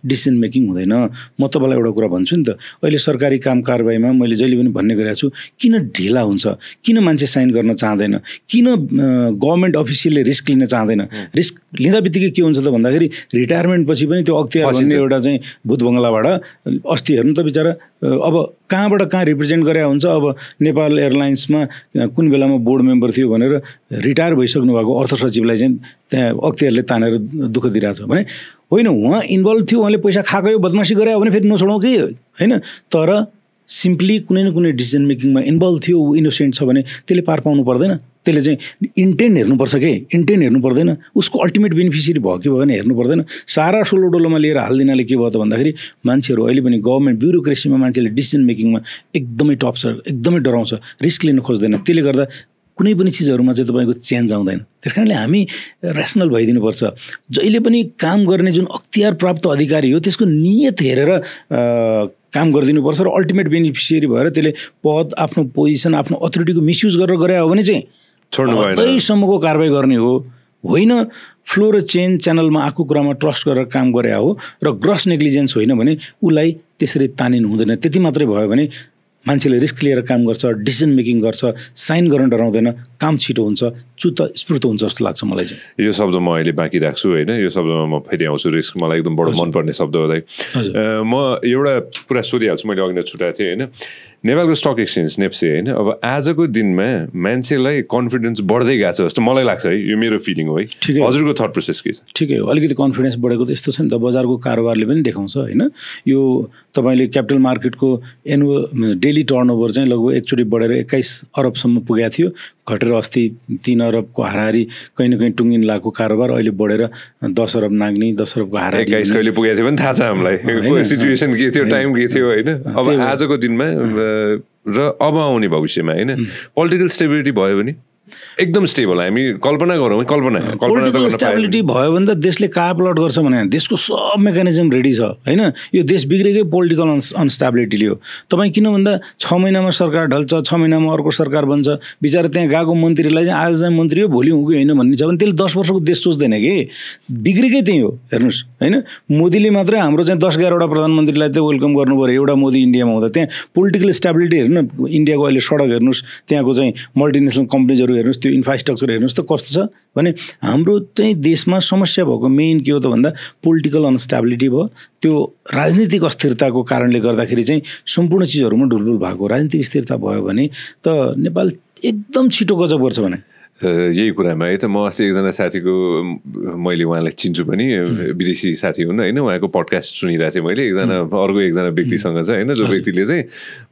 डिसिजन मेकिङ हुँदैन। म तपाईँलाई एउटा कुरा भन्छु नि त, अहिले सरकारी काम कारबाहीमा मैले जहिले पनि भन्ने गरेको छु किन ढिला हुन्छ, किन मान्छे साइन गर्न चाहँदैन, किन गभर्मेन्ट अफिसियलले रिस्क लिन चाहँदैन। रिस्क लिँदा बित्तिकै के हुन्छ त भन्दाखेरि रिटायरमेन्ट पछि पनि त्यो अख्तियार भन्ने एउटा चाहिँ भूत बङ्गलाबाट अस्ति हेर्नु त बिचरा अब कहाँबाट कहाँ रिप्रेजेन्ट गरे हुन्छ। अब नेपाल एयरलाइन्समा कुन बेलामा बोर्ड मेम्बर थियो भनेर रिटायर भइसक्नु भएको अर्थ सचिवलाई चाहिँ त्यहाँ अख्तियारले तानेर दुःख दिइरहेको छ भने होइन, उहाँ इन्भल्भ थियो, उहाँले पैसा खाएको यो बदमासी गरे भने फेरि नछोडौँ कि होइन। तर सिम्पली कुनै न कुनै डिसिजन मेकिङमा इन्भल्भ थियो, ऊ इनोसेन्ट छ भने त्यसले पार पाउनु पर्दैन। त्यसले चाहिँ इन्टेन्ट हेर्नुपर्छ के, इन्टेन्ट हेर्नु पर्दैन, उसको अल्टिमेट बेनिफिसियरी भयो कि भयो भने हेर्नु पर्दैन। सारा सोलो डोलोमा लिएर हालिदिनाले के भयो त भन्दाखेरि मान्छेहरू अहिले पनि गभर्मेन्ट ब्युरोक्रेसीमा मान्छेले डिसिजन मेकिङमा एकदमै टप छ, एकदमै डराउँछ, रिस्क लिन खोज्दैन। त्यसले गर्दा कुनै पनि चिजहरूमा चाहिँ तपाईँको चेन्ज आउँदैन। त्यस कारणले हामी ऱ्यासनल भइदिनुपर्छ। जहिले पनि काम गर्ने जुन अख्तियार प्राप्त अधिकारी हो त्यसको नियत हेरेर काम गरिदिनुपर्छ र अल्टिमेट बेनिफिसियरी भएर त्यसले पद, आफ्नो पोजिसन, आफ्नो अथोरिटीको मिसयुज गरेर गरे हो भने चाहिँ हदैसम्मको कारबाही गर्ने हो। होइन फ्लो र चेन च्यानलमा आएको कुरामा ट्रस्ट गरेर काम गरे हो र ग्रस नेग्लिजेन्स होइन भने उसलाई त्यसरी तानिनु हुँदैन। त्यति मात्रै भयो भने मान्छेले रिस्क लिएर काम गर्छ, डिसिजन मेकिङ गर्छ, साइन गर्न डराउँदैन, काम छिटो हुन्छ, चुत स्फूर्त हुन्छ जस्तो लाग्छ मलाई चाहिँ।
यो शब्द म अहिले बाँकी राख्छु होइन, यो शब्दमा म फेरि आउँछु। रिस्क मलाई एकदम बडो मनपर्ने शब्द हो। म एउटा कुरा सोधिहाल्छु, मैले अघि नै छुटाएको थिएँ होइन। नेपालको स्टक एक्सचेन्ज नेप्से होइन, अब आजको दिनमा मान्छेलाई कन्फिडेन्स बढ्दै गएको छ जस्तो मलाई लाग्छ है, यो मेरो फिलिङ हो है। हजुरको थट प्रोसेस के छ?
ठिकै हो, अलिकति कन्फिडेन्स बढेको त यस्तो छ नि त, बजारको कारोबारले पनि देखाउँछ होइन। यो तपाईँले क्यापिटल मार्केटको एनुअल डेली टर्नओभर चाहिँ लगभग एकचोटि बढेर 21 अरबसम्म पुगेको थियो, घटेर अस्ति 3 अरबको हाराहारी कहीँ न कहीँ टुङ्गिन लागेको कारोबार अहिले बढेर 10 अरब नाग्ने, 10 अरबको हाराहारी
21 कहिले पुगेको थियो पनि थाहा छ हामीलाई, सिचुएसन के थियो, टाइम के थियो होइन। अब आजको दिनमा र अब आउने भविष्यमा होइन पोलिटिकल स्टेबिलिटी भयो भने एकदम स्टेबल, हामी कल्पना गरौँ,
पोलिटिकल स्टेबिलिटी भयो भने त देशले कापलट गर्छ भने देशको सब मेकानिजम रेडी छ होइन। यो देश बिग्रेकै पोलिटिकल अनस्टेबिलिटीले हो। तपाईँ किन भन्दा 6 महिनामा सरकार ढल्छ, 6 महिनामा अर्को सरकार बन्छ, बिचरा त्यहाँ गएको मन्त्रीलाई चाहिँ आज चाहिँ मन्त्री हो भोलि हुँ कि होइन भन्ने छ भने त्यसले 10 वर्षको देश सोच्दैन कि, बिग्रेकै त्यही हो। हेर्नुहोस् होइन, मोदीले मात्रै हाम्रो चाहिँ 10-11वटा प्रधानमन्त्रीलाई त वेलकम गर्नु पऱ्यो, एउटा मोदी इन्डियामा हुँदा त्यहाँ पोलिटिकल स्टेबिलिटी हेर्नु। इन्डियाको अहिले सडक हेर्नुहोस्, त्यहाँको चाहिँ मल्टिनेसनल कम्पनीजहरू हेर्नुहोस्, त्यो इन्फ्रास्ट्रक्चर हेर्नुहोस् त कस्तो छ भने हाम्रो चाहिँ देशमा समस्या भएको मेन के हो त भन्दा पोलिटिकल अनस्टेबिलिटी भयो। त्यो राजनीतिक अस्थिरताको कारणले गर्दाखेरि चाहिँ सम्पूर्ण चिजहरूमा ढुलढुल भएको। राजनीतिक स्थिरता भयो भने त नेपाल एकदम छिटो गजब गर्छ भने
यही कुरामा है त। म अस्ति एकजना साथीको, मैले उहाँलाई चिन्छु पनि, विदेशी साथी हुन् होइन, उहाँको पडकास्ट सुनिरहेको थिएँ मैले। अर्को एकजना व्यक्तिसँग चाहिँ होइन, जो व्यक्तिले चाहिँ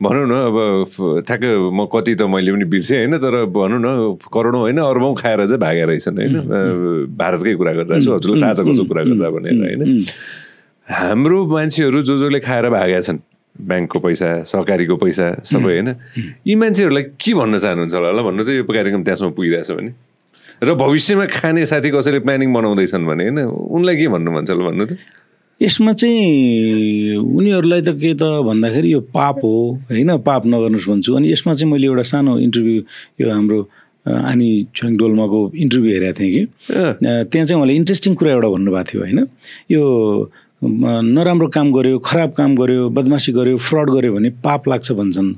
भनौँ न अब ठ्याक्क म कति त मैले पनि बिर्सेँ होइन, तर भनौँ न करोडौँ होइन अरबौँ खाएर चाहिँ भागेर रहेछन् होइन। भारतकै कुरा गरिरहेको छु, हजुरलाई थाहा छ कसो कुरा गर्दा भनेर होइन। हाम्रो मान्छेहरू जसले खाएर भागेका छन् ब्याङ्कको पैसा, सहकारीको पैसा सबै होइन, यी मान्छेहरूलाई के भन्न चाहनुहुन्छ होला भन्नु त यो कार्यक्रम त्यहाँसम्म पुगिरहेछ भने? र भविष्यमा खाने साथी कसैले प्लानिङ बनाउँदैछन् भने होइन उनलाई के भन्नु मन छ भन्नु त?
यसमा चाहिँ उनीहरूलाई त के त भन्दाखेरि यो पाप हो होइन, पाप नगर्नुहोस् भन्छु। अनि यसमा चाहिँ मैले एउटा सानो इन्टरभ्यू यो हाम्रो आनी छ्याङडोल्माको इन्टरभ्यू हेरेको थिएँ कि त्यहाँ चाहिँ उहाँले इन्ट्रेस्टिङ कुरा एउटा भन्नुभएको थियो होइन, यो नराम्रो काम गर्यो, खराब काम गर्यो, बदमासी गर्यो, फ्रड गर्यो भने पाप लाग्छ भन्छन्।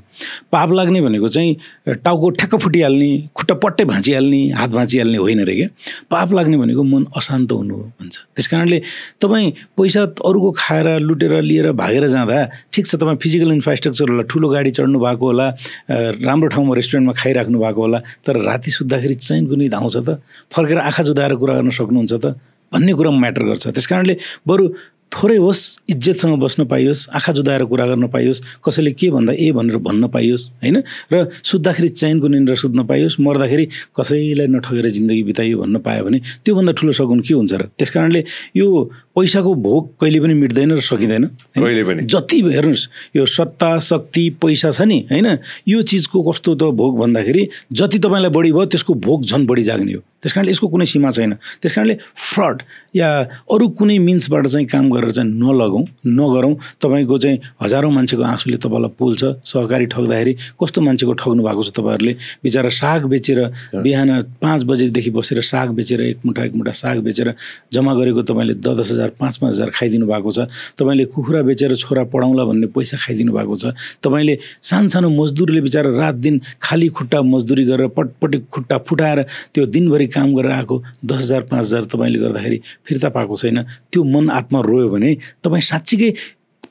पाप लाग्ने भनेको चाहिँ टाउको ठ्याक्क फुटिहाल्ने, खुट्टा पट्टै भाँचिहाल्ने, हात भाँचिहाल्ने होइन रे क्या। पाप लाग्ने भनेको मन अशान्त हुनु हो भन्छ। त्यस कारणले तपाईँ पैसा अरूको खाएर लुटेर लिएर भागेर जाँदा ठिक छ, तपाईँ फिजिकल इन्फ्रास्ट्रक्चर होला, ठुलो गाडी चढ्नु भएको होला, राम्रो ठाउँमा रेस्टुरेन्टमा खाइराख्नु भएको होला, तर राति सुत्दाखेरि चाहिँ कुनै धाउँछ त, फर्केर आँखा जुदाएर कुरा गर्न सक्नुहुन्छ त भन्ने कुरामा म्याटर गर्छ। त्यस कारणले बरु थोरै होस् इज्जतसँग बस्न पाइयोस्, आँखा जुदाएर कुरा गर्न पाइयोस्, कसैले के भन्दा ए भनेर भन्न पाइयोस् होइन, र सुत्दाखेरि चैनको निन्द्रा सुत्न पाइयोस्, मर्दाखेरि कसैलाई नठगेर जिन्दगी बिताइयो भन्न पायो भने त्योभन्दा ठुलो सगुन के हुन्छ र? त्यस कारणले यो पैसाको भोग कहिले पनि मिट्दैन र सकिँदैन
कहिले पनि। जति
हेर्नुहोस् यो सत्ता शक्ति पैसा छ नि होइन, यो चिजको कस्तो त भोग भन्दाखेरि जति तपाईँलाई बढी भयो त्यसको भोग झन् बढी जाग्ने हो। त्यस कारणले यसको कुनै सीमा छैन। त्यस कारणले फ्रड या अरू कुनै मिन्सबाट चाहिँ काम गरेर चाहिँ नगरौँ। तपाईँको चाहिँ हजारौँ मान्छेको आँसुले तपाईँलाई पोल्छ। सहकारी ठग्दाखेरि कस्तो मान्छेको ठग्नु भएको छ तपाईँहरूले, बिचरा साग बेचेर बिहान 5 बजेदेखि बसेर साग बेचेर एक मुठा साग बेचेर जम्मा गरेको तपाईँले 10,000 5,000 खाइदिनु भएको छ। तपाईँले कुखुरा बेचेर छोरा पढाउँला भन्ने पैसा खाइदिनु भएको छ। तपाईँले सानो मजदुरले बिचरा रात दिन खाली खुट्टा मजदुरी गरेर पटपटी खुट्टा फुटाएर त्यो दिनभरि काम गरेर आएको 10,000 5,000 तपाईँले गर्दाखेरि फिर्ता पाएको छैन। त्यो मन आत्मा रोयो भने तपाईँ साँच्चीकै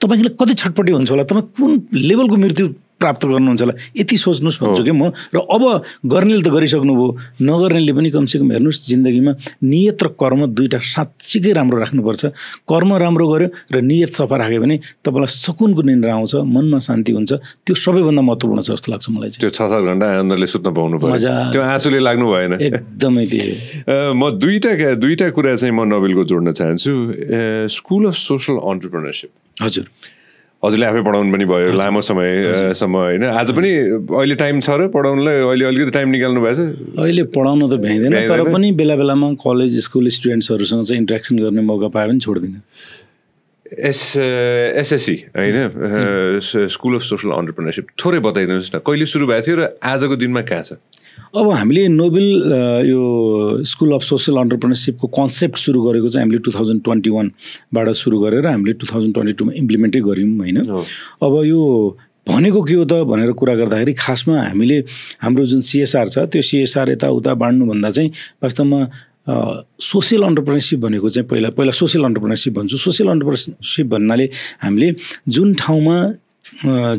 तपाईँले कति छटपटी हुन्छ होला, तपाईँ कुन लेभलको मृत्यु प्राप्त गर्नुहुन्छ होला, यति सोच्नुहोस् भन्छु कि म। र अब गर्नेले त गरिसक्नुभयो, नगर्नेले पनि कमसेकम हेर्नुहोस् जिन्दगीमा नियत र कर्म दुईवटा साँच्चीकै राम्रो राख्नुपर्छ। कर्म राम्रो गर्यो र नियत सफा राख्यो भने तपाईँलाई सकुनको निन्द्रा आउँछ, मनमा शान्ति हुन्छ। त्यो सबैभन्दा महत्त्वपूर्ण छ जस्तो लाग्छ मलाई चाहिँ।
त्यो 6-7 घन्टा आनन्दले सुत्न पाउनु पर्यो, त्यो आँसुले लाग्नु भएन।
एकदमै त्यो।
म दुईटा कुरा चाहिँ म नोबेलको जोड्न चाहन्छु। स्कुल अफ सोसल एन्टरप्रेन्योरशिप हजुरले आफै पढाउनु पनि भयो लामो समयसम्म होइन, आज पनि अहिले टाइम छ र पढाउनुलाई? अहिले अलिकति टाइम निकाल्नु भएको छ?
अहिले पढाउन त भ्याइँदैन, तर पनि बेला बेलामा कलेज स्कुल स्टुडेन्ट्सहरूसँग चाहिँ इन्ट्रेक्सन गर्ने मौका पायो भने छोड्दिनँ।
एसएससी होइन, स्कुल अफ सोसल एन्टरप्रेन्योरशिप थोरै बताइदिनुहोस् न, कहिले सुरु भएको थियो र आजको दिनमा कहाँ छ?
अब हामीले नोबेल यो स्कुल अफ सोसल एन्टरप्रेन्योरशिपको कन्सेप्ट सुरु गरेको चाहिँ हामीले 2021बाट सुरु गरेर हामीले 2022मा इम्प्लिमेन्टै गऱ्यौँ होइन। अब यो भनेको के हो त भनेर कुरा गर्दाखेरि खासमा हामीले हाम्रो जुन CSR छ त्यो CSR यताउता बाँड्नुभन्दा चाहिँ वास्तवमा सोसियल एन्टरप्रेन्योरशिप भनेको चाहिँ पहिला सोसियल एन्टरप्रेन्योरशिप भन्छु। सोसियल एन्टरप्रेन्योरशिप भन्नाले हामीले जुन ठाउँमा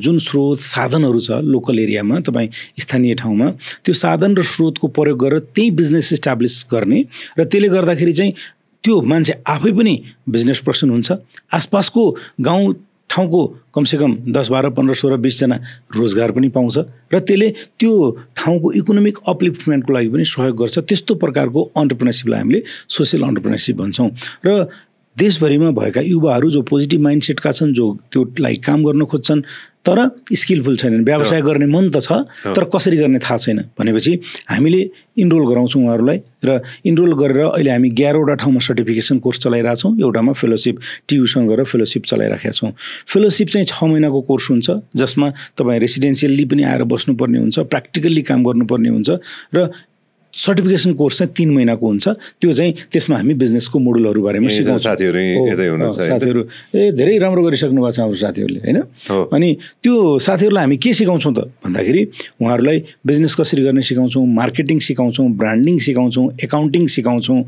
जुन स्रोत साधनहरू छ लोकल एरियामा, तपाईँ स्थानीय ठाउँमा त्यो साधन र स्रोतको प्रयोग गरेर त्यही बिजनेस इस्टाब्लिस गर्ने र त्यसले गर्दाखेरि चाहिँ त्यो मान्छे आफै पनि बिजनेस पर्सन हुन्छ, आसपासको गाउँ ठाउँको कमसेकम 10, 12, 15, 16, 20 जना रोजगार पनि पाउँछ र त्यसले त्यो ठाउँको इकोनोमिक अपलिफ्टमेन्टको लागि पनि सहयोग गर्छ। त्यस्तो प्रकारको एन्टरप्रेन्योरशिपलाई हामीले सोसियल एन्टरप्रेन्योरशिप भन्छौँ। र देशभरिमा भएका युवाहरू जो पोजिटिभ माइन्डसेटका छन्, जो त्योलाई काम गर्न खोज्छन् तर स्किलफुल छैनन्, व्यवसाय गर्ने मन त छ तर कसरी गर्ने थाहा छैन भनेपछि हामीले इनरोल गराउँछौँ उहाँहरूलाई र इनरोल गरेर अहिले हामी 11वटा ठाउँमा सर्टिफिकेसन कोर्स चलाइरहेछौँ। एउटामा फेलोसिप TUसँग गएर फेलोसिप चलाइराखेका छौँ। फेलोसिप चाहिँ 6 महिनाको कोर्स हुन्छ जसमा तपाईँ रेसिडेन्सियल्ली पनि आएर बस्नुपर्ने हुन्छ, प्र्याक्टिकल्ली काम गर्नुपर्ने हुन्छ र सर्टिफिकेसन कोर्स चाहिँ 3 महिनाको हुन्छ। त्यो चाहिँ त्यसमा हामी बिजनेसको मोडलहरू बारेमा सिकाउँछौँ। साथीहरू धेरै राम्रो गरिसक्नु भएको छ हाम्रो साथीहरूले होइन। अनि त्यो साथीहरूलाई हामी के सिकाउँछौँ त भन्दाखेरि उहाँहरूलाई बिजनेस कसरी गर्ने सिकाउँछौँ, मार्केटिङ सिकाउँछौँ, ब्रान्डिङ सिकाउँछौँ, एकाउन्टिङ सिकाउँछौँ,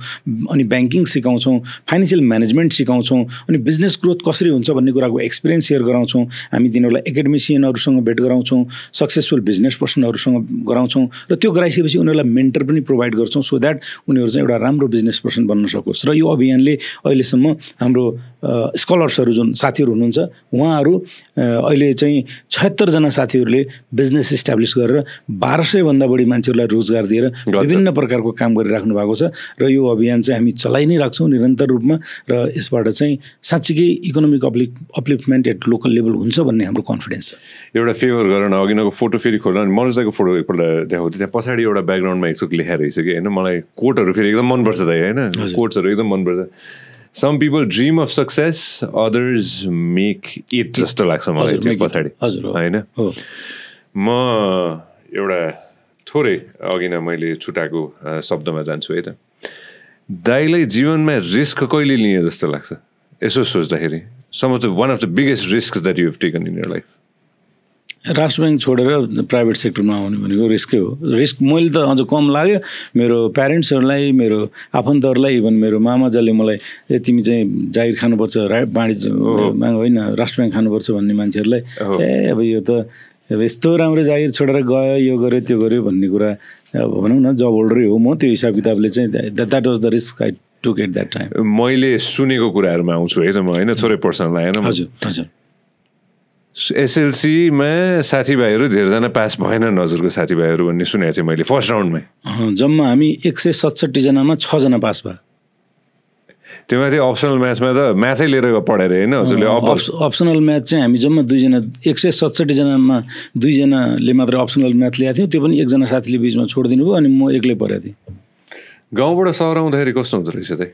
अनि ब्याङ्किङ सिकाउँछौँ, फाइनेन्सियल म्यानेजमेन्ट सिकाउँछौँ, अनि बिजनेस ग्रोथ कसरी हुन्छ भन्ने कुराको एक्सपिरियन्स सेयर गराउँछौँ। हामी तिनीहरूलाई एकाडेमिसियनहरूसँग भेट गराउँछौँ, सक्सेसफुल बिजनेस पर्सनहरूसँग गराउँछौँ र त्यो गराइसकेपछि उनीहरूलाई मेन्टर पनि प्रोभाइड गर्छौँ सो द्याट उनीहरू चाहिँ एउटा राम्रो बिजनेस पर्सन बन्न सकोस्। र यो अभियानले अहिलेसम्म हाम्रो स्कलर्सहरू जुन साथीहरू हुनुहुन्छ उहाँहरू अहिले चाहिँ 76 जना साथीहरूले बिजनेस इस्टाब्लिस गरेर 1200 भन्दा बढी मान्छेहरूलाई रोजगार दिएर विभिन्न प्रकारको काम गरिराख्नु भएको छ र यो अभियान चाहिँ हामी चलाइ नै राख्छौँ निरन्तर रूपमा र यसबाट चाहिँ साँच्चीकै इकोनोमिक अपलिफ्टमेन्ट एट लोकल लेभल हुन्छ भन्ने हाम्रो कन्फिडेन्स छ।
एउटा फेभर गरेर अघिनको फोटो फेरि खोल्न अनि मनोज दाइको फोटो एकपल्ट देखाउँथ्यो त्यहाँ पछाडि एउटा ब्याकग्राउन्डमा एकचोटि लेखेर रहेछ कि होइन मलाई कोटहरू फेरि एकदम मनपर्छ दाइ होइन कोट्सहरू एकदम मनपर्छ Some people dream of success, others make it जस्तो लाग्छ मलाई चाहिँ पछाडि होइन म एउटा थोरै अघि नै मैले छुटाएको शब्दमा जान्छु है त दाइलाई जीवनमा रिस्क कहिले लिए जस्तो लाग्छ यसो सोच्दाखेरि one of the biggest risk that you have taken in your life
Rastra bank छोडेर प्राइभेट सेक्टरमा आउने भनेको रिस्कै हो रिस्क मैले त अझ कम लाग्यो मेरो प्यारेन्ट्सहरूलाई मेरो आफन्तहरूलाई इभन मेरो मामाजले मलाई तिमी चाहिँ जागिर खानुपर्छ वाणिज्यमा होइन राष्ट्र ब्याङ्क खानुपर्छ भन्ने मान्छेहरूलाई अब यो त अब यस्तो राम्रो जागिर छोडेर गयो यो गर्यो त्यो गर्यो भन्ने कुरा अब भनौँ न जब होल्डरै हो म त्यो हिसाब किताबले चाहिँ that was the risk I took at that time.
मैले सुनेको कुराहरूमा आउँछु है त म होइन थोरै पर्सनल आएन
हजुर हजुर
एसएलसीमा साथीभाइहरू धेरैजना पास भएनन् हजुरको साथीभाइहरू भन्ने सुनेको थिएँ मैले फर्स्ट राउन्डमै
जम्मा हामी 167 जनामा 6 जना पास भयो
त्यो माथि अप्सनल म्याथमा त म्याथै लिएर पढेर होइन हजुरले
अप्सनल म्याथ चाहिँ हामी जम्मा 2 जना 167 जनामा 2 जनाले मात्र अप्सनल म्याथ ल्याएको थियो त्यो पनि एकजना साथीले बिचमा छोडिदिनु भयो अनि म एक्लै परेको थिएँ।
गाउँबाट सहर आउँदाखेरि कस्तो हुँदो रहेछ त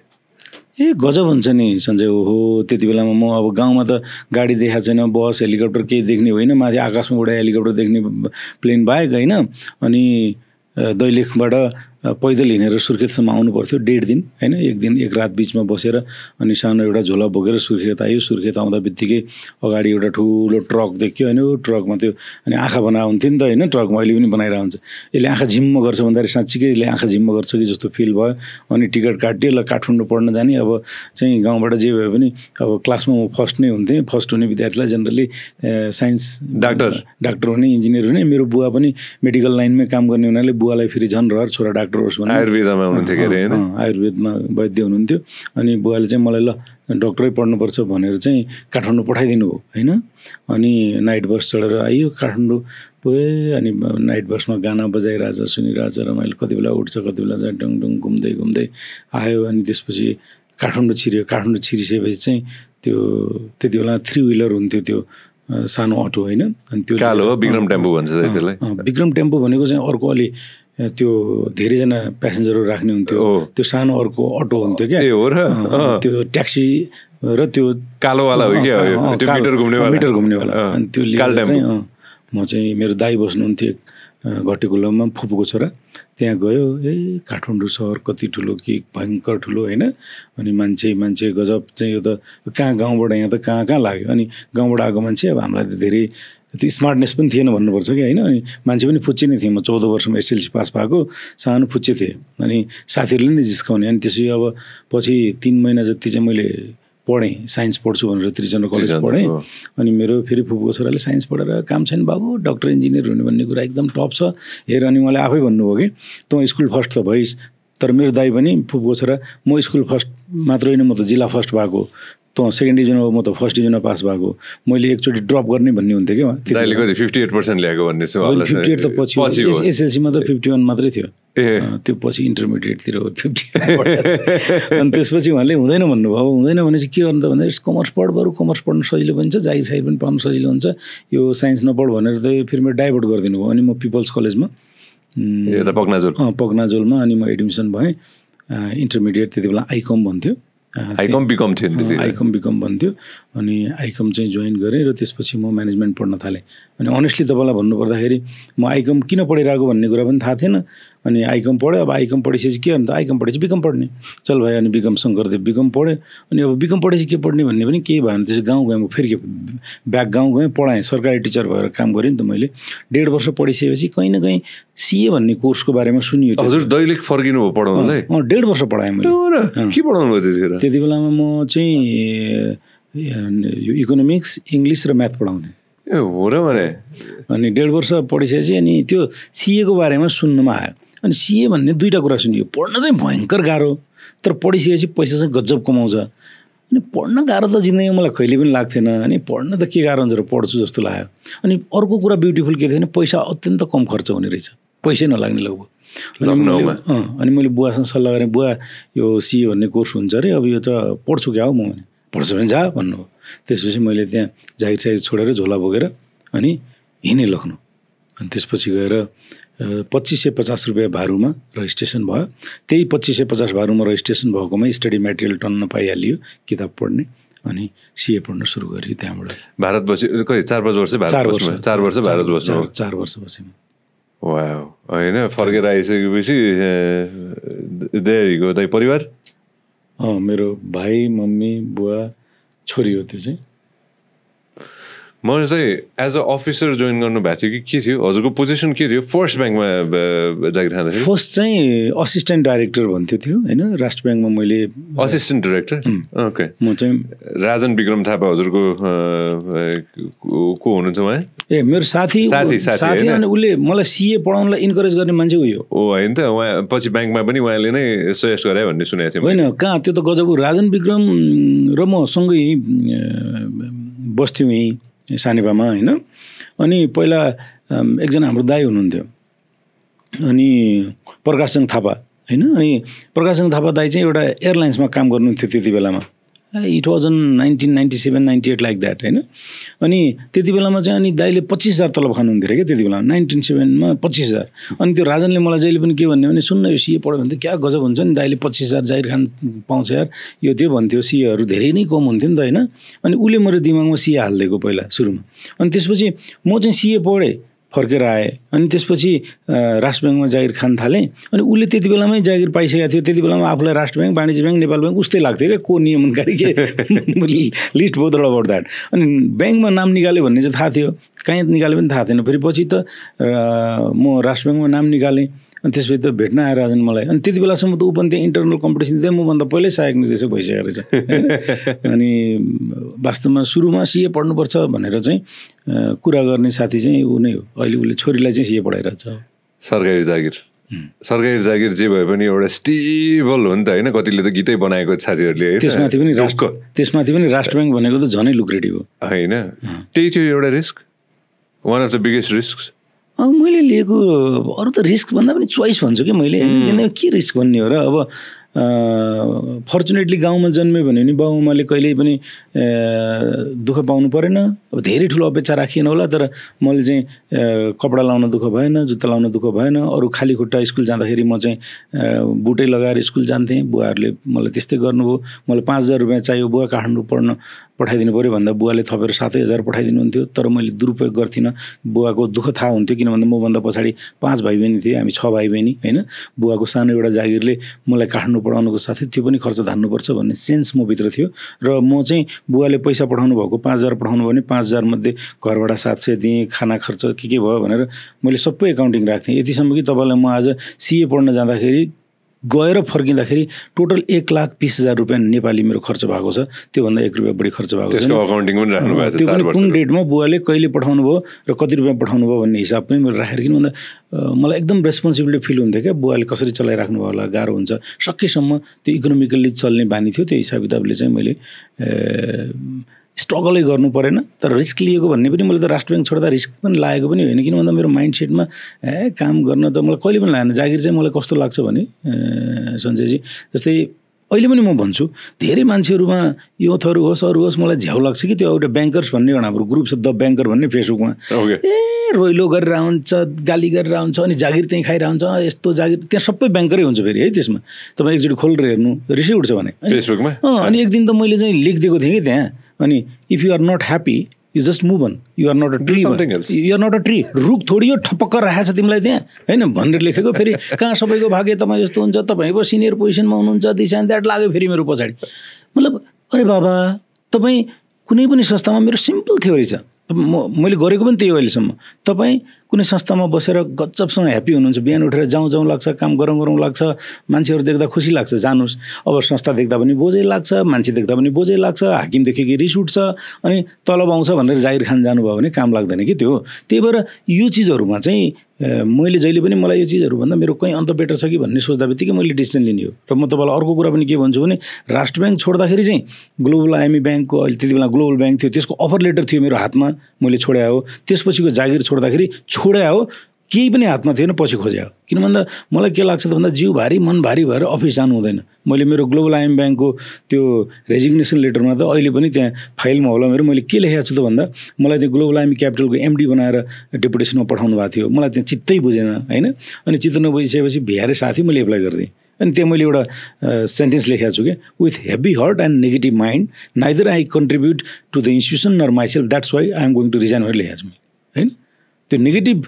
गजब हुन्छ नि सञ्जय ओहो त्यति बेलामा म अब गाउँमा त गाडी देखाएको छैन बस हेलिकप्टर केही देख्ने होइन माथि आकाशमा उडा हेलिकप्टर देख्ने प्लेन बाहेक होइन अनि दैलेखबाट पैदल हिँडेर सुर्खेतसम्म आउनु पर्थ्यो 1.5 दिन होइन एक रात बिचमा बसेर अनि सानो एउटा झोला बोकेर सुर्खेत आयो सुर्खेत आउँदा बित्तिकै अगाडि एउटा ठुलो ट्रक देख्यो होइन ट्रकमा त्यो अनि आँखा बनाएको हुन्थ्यो नि त होइन ट्रकमा अहिले पनि बनाइरहेको हुन्छ यसले आँखा झिम्म गर्छ भन्दाखेरि साँच्चीकै यसले आँखा झिम्म गर्छ कि जस्तो फिल भयो अनि टिकट काट्यो ल काठमाडौँ पढ्न जाने अब चाहिँ गाउँबाट जे भए पनि अब क्लासमा म फर्स्ट नै हुन्थेँ फर्स्ट हुने विद्यार्थीलाई जेनरली साइन्स डाक्टर हुने इन्जिनियर हुने मेरो बुवा पनि मेडिकल लाइनमै काम गर्ने हुनाले बुवालाई फेरि झन् रहर छोरा डाक्टर
आयुर्वेदमा हुनुहुन्थ्यो के अरे होइन
आयुर्वेदमा वैद्य हुनुहुन्थ्यो अनि बुवाले चाहिँ मलाई ल डक्टरै पढ्नुपर्छ भनेर चाहिँ काठमाडौँ पठाइदिनु हो होइन अनि नाइट बस चढेर आइयो काठमाडौँ पुगेँ अनि नाइट बसमा गाना बजाइरहेछ सुनिरहेछ र मैले कति बेला उठ्छ कति बेला चाहिँ डुङ घुम्दै घुम्दै आयो अनि त्यसपछि काठमाडौँ छिर्यो काठमाडौँ छिरिसकेपछि चाहिँ त्यो त्यति बेला 3 व्हिलर हुन्थ्यो त्यो सानो अटो होइन अनि त्यो
कालो विक्रम टेम्पो भन्छ त्यसलाई
विक्रम टेम्पो भनेको चाहिँ अर्को अलि त्यो धेरैजना प्यासेन्जरहरू राख्ने हुन्थ्यो त्यो सानो अर्को अटो हुन्थ्यो क्या त्यो ट्याक्सी र त्यो
कालोवाला हो क्या
मिटर घुम्नेवाला अनि त्यो लिएर चाहिँ म चाहिँ मेरो दाइ बस्नुहुन्थ्यो घटेकुलामा फुपूको छोरा त्यहाँ गयो काठमाडौँ सहर कति ठुलो कि भयङ्कर ठुलो होइन अनि मान्छे गजब चाहिँ यो त कहाँ गाउँबाट यहाँ त कहाँ लाग्यो अनि गाउँबाट आएको मान्छे अब हामीलाई त धेरै त्यो स्मार्टनेस पनि थिएन भन्नुपर्छ कि होइन अनि मान्छे पनि फुच्चे नै थिएँ म 14 वर्षमा एसएलसी पास भएको सानो फुच्चे थिएँ अनि साथीहरूले नै जिस्काउने अनि त्यसपछि अब पछि 3 महिना जति चाहिँ मैले पढेँ साइन्स पढ्छु भनेर त्रिचन्द्र कलेज पढेँ अनि मेरो फेरि फुपूको छोराले साइन्स पढेर काम छैन बाबु डक्टर इन्जिनियर हुने भन्ने कुरा एकदम टप छ हेर अनि मलाई आफै भन्नुभयो कि तँ स्कुल फर्स्ट त भइस् तर मेरो दाइ पनि फुपूको छोरा म स्कुल फर्स्ट मात्र होइन म त जिल्ला फर्स्ट भएको तँ सेकेन्ड डिभिजनमा म त फर्स्ट डिभिजनमा पास भएको मैले एकचोटि ड्रप गर्ने भन्ने हुन्थ्यो कि
दाइले कति 58% ल्याएको भन्ने छ
58 त पछि एसएलसीमा त 51 मात्रै थियो त्यो पछि इन्टरमिडिएटतिर 50 अनि त्यसपछि उहाँले हुँदैन भन्नुभयो अब हुँदैन भने चाहिँ के गर्नु त भन्दाखेरि कमर्स पढ बरु कमर्स पढ्न सजिलो पनि छ जागिर सागिर पनि पाउनु सजिलो हुन्छ यो साइन्स नपढ भनेर त फेरि मेरो डाइभर्ट गरिदिनु भयो अनि म पिपल्स कलेजमा पगनाजोलमा अनि म एडमिसन भएँ इन्टरमिडिएट त्यति बेला आइकम भन्थ्यो
आइकम
बिकम भन्थ्यो अनि आइकम चाहिँ जोइन गरेँ र त्यसपछि म म्यानेजमेन्ट पढ्न थालेँ अनि अनेस्टली तपाईँलाई भन्नुपर्दाखेरि म आइकम किन पढिरहेको भन्ने कुरा पनि थाहा थिएन अनि आइकम पढ्यो अब आइकम पढिसकेपछि के अन्त आइकम पढेपछि बिकम पढ्ने चल भाइ अनि बिकम शङ्करदेव बिकम पढ्यो अनि अब बिकम पढेपछि के पढ्ने भन्ने पनि केही भएन त्यसपछि गाउँ गएँ म फेरि के ब्याक गाउँ गएँ पढाएँ सरकारी टिचर भएर काम गरेँ नि त मैले 1.5 वर्ष पढिसकेपछि कहीँ न कहीँ सिए भन्ने कोर्सको बारेमा सुनियो
हजुर दैलेख फर्किनु हो पढाउनलाई
1.5 वर्ष पढाएँ मैले
के पढाउनु भयो
त्यति बेलामा म चाहिँ यो इकोनोमिक्स इङ्ग्लिस र म्याथ पढाउँथेँ
हो र भने
अनि 1.5 वर्ष पढिसकेपछि अनि त्यो सिएको बारेमा सुन्नुमा आयो अनि सिए भन्ने 2टा कुरा सुनियो पढ्न चाहिँ भयङ्कर गाह्रो तर पढिसकेपछि पैसा चाहिँ गजब कमाउँछ अनि पढ्न गाह्रो त जिन्दगीमा मलाई कहिले पनि लाग्थेन। अनि पढ्न त के गाह्रो हुन्छ र पढ्छु जस्तो लाग्यो। अनि अर्को कुरा ब्युटिफुल के थियो भने पैसा अत्यन्त कम खर्च हुने रहेछ, पैसै नलाग्ने लगभग। अनि मैले बुवासँग सल्लाह गरेँ, बुवा यो सिए भन्ने कोर्स हुन्छ अरे, अब यो त पढ्छु क्या हो म भने। पढ्छु भने जा भन्नुभयो। त्यसपछि मैले त्यहाँ जागिर सागिर छोडेर झोला बोकेर अनि हिँडेँ लखनऊ। अनि त्यसपछि गएर 2550 रुपियाँ भारूमा रजिस्ट्रेसन भयो। त्यही 2550 भारूमा रजिस्ट्रेसन भएकोमै स्टडी मेटेरियल टन्न पाइहालियो, किताब पढ्ने। अनि सिए पढ्न सुरु गरेँ त्यहाँबाट।
भारत बसे कति 4-5 वर्ष भारत बस्नु? 4 वर्ष भारत बस्नु?
4 वर्ष बसेँ।
वाउ। होइन फर्केर आइसकेपछि देयर यु गो। दाइ परिवार?
मेरो भाइ, मम्मी, बुवा, छोरी हो त्यो चाहिँ।
म चाहिँ एज अ अफिसर जोइन गर्नु भएको थियो कि के थियो? हजुरको पोजिसन के थियो फर्स्ट ब्याङ्कमा जागिर खाँदाखेरि?
फर्स्ट चाहिँ असिस्टेन्ट डाइरेक्टर भन्थ्यो थियो होइन, राष्ट्र ब्याङ्कमा मैले।
Assistant director? ओके।
म चाहिँ
राजन विक्रम थापा हजुरको को हुनुहुन्छ उहाँ?
ए मेरो साथी अनि उसले मलाई सिए पढाउनलाई इन्करेज गर्ने मान्छे उयो
हो होइन त? उहाँ पछि ब्याङ्कमा पनि उहाँले नै सजेस्ट गरे भन्ने सुनेको थिएँ।
होइन कहाँ, त्यो त गजब। राजन विक्रम र म सँगै बस्थ्यौँ यहीँ सानेपामा होइन। अनि पहिला एकजना हाम्रो दाइ हुनुहुन्थ्यो, अनि प्रकाशचन्द्र थापा होइन। अनि प्रकाशचन्द्र थापा दाइ चाहिँ एउटा एयरलाइन्समा काम गर्नुहुन्थ्यो त्यति बेलामा। It was in 1997-98 like that होइन। अनि त्यति बेलामा चाहिँ अनि दाइले 25,000 तलब खानुहुन्थ्यो अरे क्या त्यति बेलामा, 1997मा 25,000। अनि त्यो राजनले मलाई जहिले पनि के भन्यो भने, सुन्न यो सिए पढ्यो भने त क्या गजब हुन्छ नि, दाइले 25,000 जागिर खान पाउँछ यार, यो त्यो भन्थ्यो। सिएहरू धेरै नै कम हुन्थ्यो नि त होइन। अनि उसले मेरो दिमागमा सिए हालिदिएको पहिला सुरुमा। अनि त्यसपछि म चाहिँ सिए पढेँ, फर्केर आएँ। अनि त्यसपछि राष्ट्र ब्याङ्कमा जागिर खान थालेँ। अनि उसले त्यति बेलामै जागिर पाइसकेको थियो। त्यति बेलामा आफूलाई राष्ट्र ब्याङ्क, वाणिज्य ब्याङ्क, नेपाल ब्याङ्क उस्तै लाग्थ्यो क्या, को नियमनकारी के लिस्ट बहुत अबाउट द्याट। अनि ब्याङ्कमा नाम निकाल्यो भन्ने चाहिँ थाहा थियो, कहीँ निकाल्यो पनि थाहा थिएन। फेरि पछि त म राष्ट्र ब्याङ्कमा नाम निकालेँ। अनि त्यसपछि त भेट्न आएर राजन मलाई। अनि त्यति बेलासम्म त ऊ पनि त्यहाँ इन्टरनल कम्पिटिसन थियो, मभन्दा पहिल्यै सहायक निर्देशक भइसकेको रहेछ। अनि वास्तवमा सुरुमा सिए पढ्नुपर्छ भनेर चाहिँ कुरा गर्ने साथी चाहिँ ऊ नै हो। अहिले उसले छोरीलाई चाहिँ सिए पढाइरहेछ।
सरकारी जागिर जे भए पनि एउटा स्टेबल हो नि त होइन। कतिले त गीतै बनाएको साथीहरूले।
त्यसमाथि पनि राष्ट्र ब्याङ्क भनेको त झनै लुक्रेटिभ हो
होइन। त्यही थियो एउटा risk, one of the biggest risk
मैले लिएको। अरू त रिस्क भन्दा पनि चोइस भन्छु कि मैले होइन। जिन्दगीमा के रिस्क भन्ने हो र। अब फर्चुनेटली गाउँमा जन्म्यो भने नि बाउआमाले कहिल्यै पनि दुःख पाउनु परेन। अब धेरै ठुलो अपेक्षा राखिएन होला, तर मैले चाहिँ कपडा लाउन दुःख भएन, जुत्ता लाउन दुःख भएन। अरू खाली खुट्टा स्कुल जाँदाखेरि म चाहिँ बुटै लगाएर स्कुल जान्थेँ। बुवाहरूले मलाई त्यस्तै गर्नुभयो। मलाई 5,000 रुपियाँ चाहियो, बुवा काठमाडौँ पढ्न पठाइदिनु पऱ्यो भन्दा बुवाले थपेर 7,000 पठाइदिनुहुन्थ्यो। तर मैले दुरुपयोग गर्थिनँ। बुवाको दुःख थाहा हुन्थ्यो, किन भन्दा मभन्दा पछाडि 5 भाइ बहिनी थिए, हामी 6 भाइ बहिनी होइन। बुवाको सानो एउटा जागिरले मलाई काठमाडौँ पढाउनुको साथै त्यो पनि खर्च धान्नुपर्छ भन्ने सेन्स म भित्र थियो। र म चाहिँ बुवाले पैसा पठाउनु भएको 5,000 पठाउनु भने 5,000 मध्ये घरबाट 700 दिएँ, खाना खर्च के भयो भनेर मैले सबै एकाउन्टिङ राख्थेँ। यतिसम्म कि तपाईँलाई म आज सिए पढ्न जाँदाखेरि गएर फर्किँदाखेरि टोटल 1,20,000 रुपियाँ नेपाली मेरो खर्च भएको छ। त्योभन्दा 1 रुपियाँ बढी खर्च भएको छ। त्यो पनि कुन डेटमा बुवाले कहिले पठाउनु भयो र कति रुपियाँ पठाउनु भयो भन्ने हिसाब पनि मैले राखेर, किन भन्दा मलाई एकदम रेस्पोन्सिबिलिटी फिल हुन्थ्यो क्या। बुवाले कसरी चलाइराख्नु भयो होला, गाह्रो हुन्छ। सकेसम्म त्यो इकोनोमिकल्ली चल्ने बानी थियो। त्यो हिसाब किताबले चाहिँ मैले स्ट्रगलै गर्नु परेन। तर रिस्क लिएको भन्ने पनि मैले त राष्ट्र ब्याङ्क छोड्दा रिस्क पनि लागेको पनि होइन, किन भन्दा मेरो माइन्ड सेटमा काम गर्न त मलाई कहिले पनि लागेन। जागिर चाहिँ मलाई कस्तो लाग्छ भने सञ्जयजी, जस्तै अहिले पनि म भन्छु, धेरै मान्छेहरूमा युथहरू होस् अरू होस्, मलाई झ्याउ लाग्छ कि त्यो एउटा ब्याङ्कर्स भन्ने एउटा हाम्रो ग्रुप छ, द ब्याङ्कर भन्ने फेसबुकमा। रोइलो गरेर आउँछ, गाली गरेर आउँछ, अनि जागिर त्यहीँ खाइरह हुन्छ, यस्तो जागिर। त्यहाँ सबै ब्याङ्करै हुन्छ फेरि है। त्यसमा तपाईँ एकचोटि खोलेर हेर्नु, रिसै उठ्छ भने
फेसबुकमा।
अनि एक दिन त मैले चाहिँ लेखिदिएको थिएँ कि त्यहाँ, अनि if you are not happy you just move on, you are not a tree, you are not a tree. रुख थोडी यो ठपक्क राखेको छ तिमीलाई त्यहाँ होइन भनेर लेखेको। फेरि कहाँ सबैको भाग्य तपाईँ जस्तो हुन्छ, तपाईँ पो सिनियर पोजिसनमा हुनुहुन्छ, दिस एन्ड द्याट लाग्यो फेरि मेरो पछाडि। मतलब अरे बाबा, तपाईँ कुनै पनि संस्थामा, मेरो सिम्पल थ्योरी छ, मैले गरेको पनि त्यही हो अहिलेसम्म। तपाईँ कुनै संस्थामा बसेर गजबसँग ह्याप्पी हुनुहुन्छ, बिहान उठेर जाउँ लाग्छ, काम गरौँ लाग्छ, मान्छेहरू देख्दा खुसी लाग्छ, जानुस्। अब संस्था देख्दा पनि बोझै लाग्छ, मान्छे देख्दा पनि बोझै लाग्छ, हाकिम देख्यो कि रिस उठ्छ, अनि तलब आउँछ भनेर जाहिर खान जानुभयो भने काम लाग्दैन कि त्यो। त्यही भएर यो चिजहरूमा चाहिँ मैले जहिले पनि मलाई यो चिजहरूभन्दा मेरो कहीँ अन्त बेटर छ कि भन्ने सोच्दा बित्तिकै मैले डिसिजन लिने हो। र म तपाईँलाई अर्को कुरा पनि के भन्छु भने राष्ट्र ब्याङ्क छोड्दाखेरि चाहिँ ग्लोबल आइएमई ब्याङ्कको अहिले त्यति बेला ग्लोबल ब्याङ्क थियो, त्यसको अफर लेटर थियो मेरो हातमा, मैले छोड्या हो। त्यसपछिको जागिर छोड्दाखेरि छोड्या हो, केही पनि हातमा थिएन, पछि खोज्या हो। किन भन्दा मलाई के लाग्छ त भन्दा जिउ भारी मन भारी भएर अफिस जानु हुँदैन। मैले मेरो ग्लोबल आइएमई ब्याङ्कको त्यो रेजिग्नेसन लेटरमा त अहिले पनि त्यहाँ फाइलमा होला मेरो, मैले के लेखेको छु त भन्दा मलाई त्यो ग्लोबल आइएमई क्यापिटलको एमडी बनाएर डेपुटेसनमा पठाउनु भएको थियो, मलाई त्यहाँ चित्तै बुझेन होइन। अनि चित्त नबुझिसकेपछि भ्याएर साथी मैले एप्लाई गरिदिएँ। अनि त्यहाँ मैले एउटा सेन्टेन्स लेखेको छु कि with heavy heart and negative mind neither I contribute to the institution nor myself, that's why I am going to resign भनेर लेखेको छु होइन। त्यो नेगेटिभ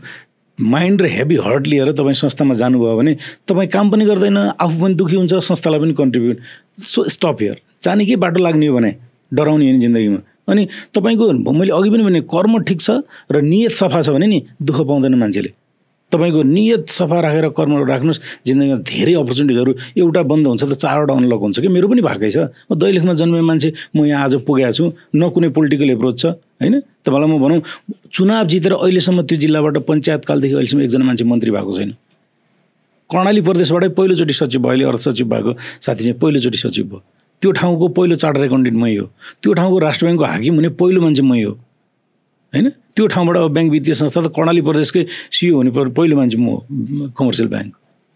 माइन्ड र हेभी हर्ट लिएर तपाईँ संस्थामा जानुभयो भने तपाईँ काम पनि गर्दैन, आफू पनि दुःखी हुन्छ, संस्थालाई पनि कन्ट्रिब्युट। So stop here. जाने के बाटो लाग्ने हो भने डराउने होइन जिन्दगीमा। अनि तपाईँको मैले अघि पनि भने कर्म ठिक छ र नियत सफा छ भने नि दुःख पाउँदैन मान्छेले। तपाईँको नियत सफा राखेर कर्म राख्नुहोस्, जिन्दगीमा धेरै अपर्च्युनिटिजहरू एउटा बन्द हुन्छ त 4वटा अनलक हुन्छ कि। मेरो पनि भएकै छ। म दैलेखमा जन्मे मान्छे, म यहाँ आज पुगेको छु, न कुनै पोलिटिकल एप्रोच छ होइन। तपाईँलाई म भनौँ चुनाव जितेर अहिलेसम्म त्यो जिल्लाबाट पञ्चायतकालदेखि अहिलेसम्म एकजना मान्छे मन्त्री भएको छैन। कर्णाली प्रदेशबाटै पहिलोचोटि सचिव भयो, अहिले अर्थ सचिव भएको साथी चाहिँ पहिलोचोटि सचिव भयो। त्यो ठाउँको पहिलो चार्टर एकाउन्टेन्ट मै हो। त्यो ठाउँको राष्ट्र ब्याङ्कको हाकिम हुने पहिलो मान्छे मै हो होइन। त्यो ठाउँबाट अब ब्याङ्क वित्तीय संस्था त कर्णाली प्रदेशकै सिइओ हुने पहिलो मान्छे म, कमर्सियल ब्याङ्क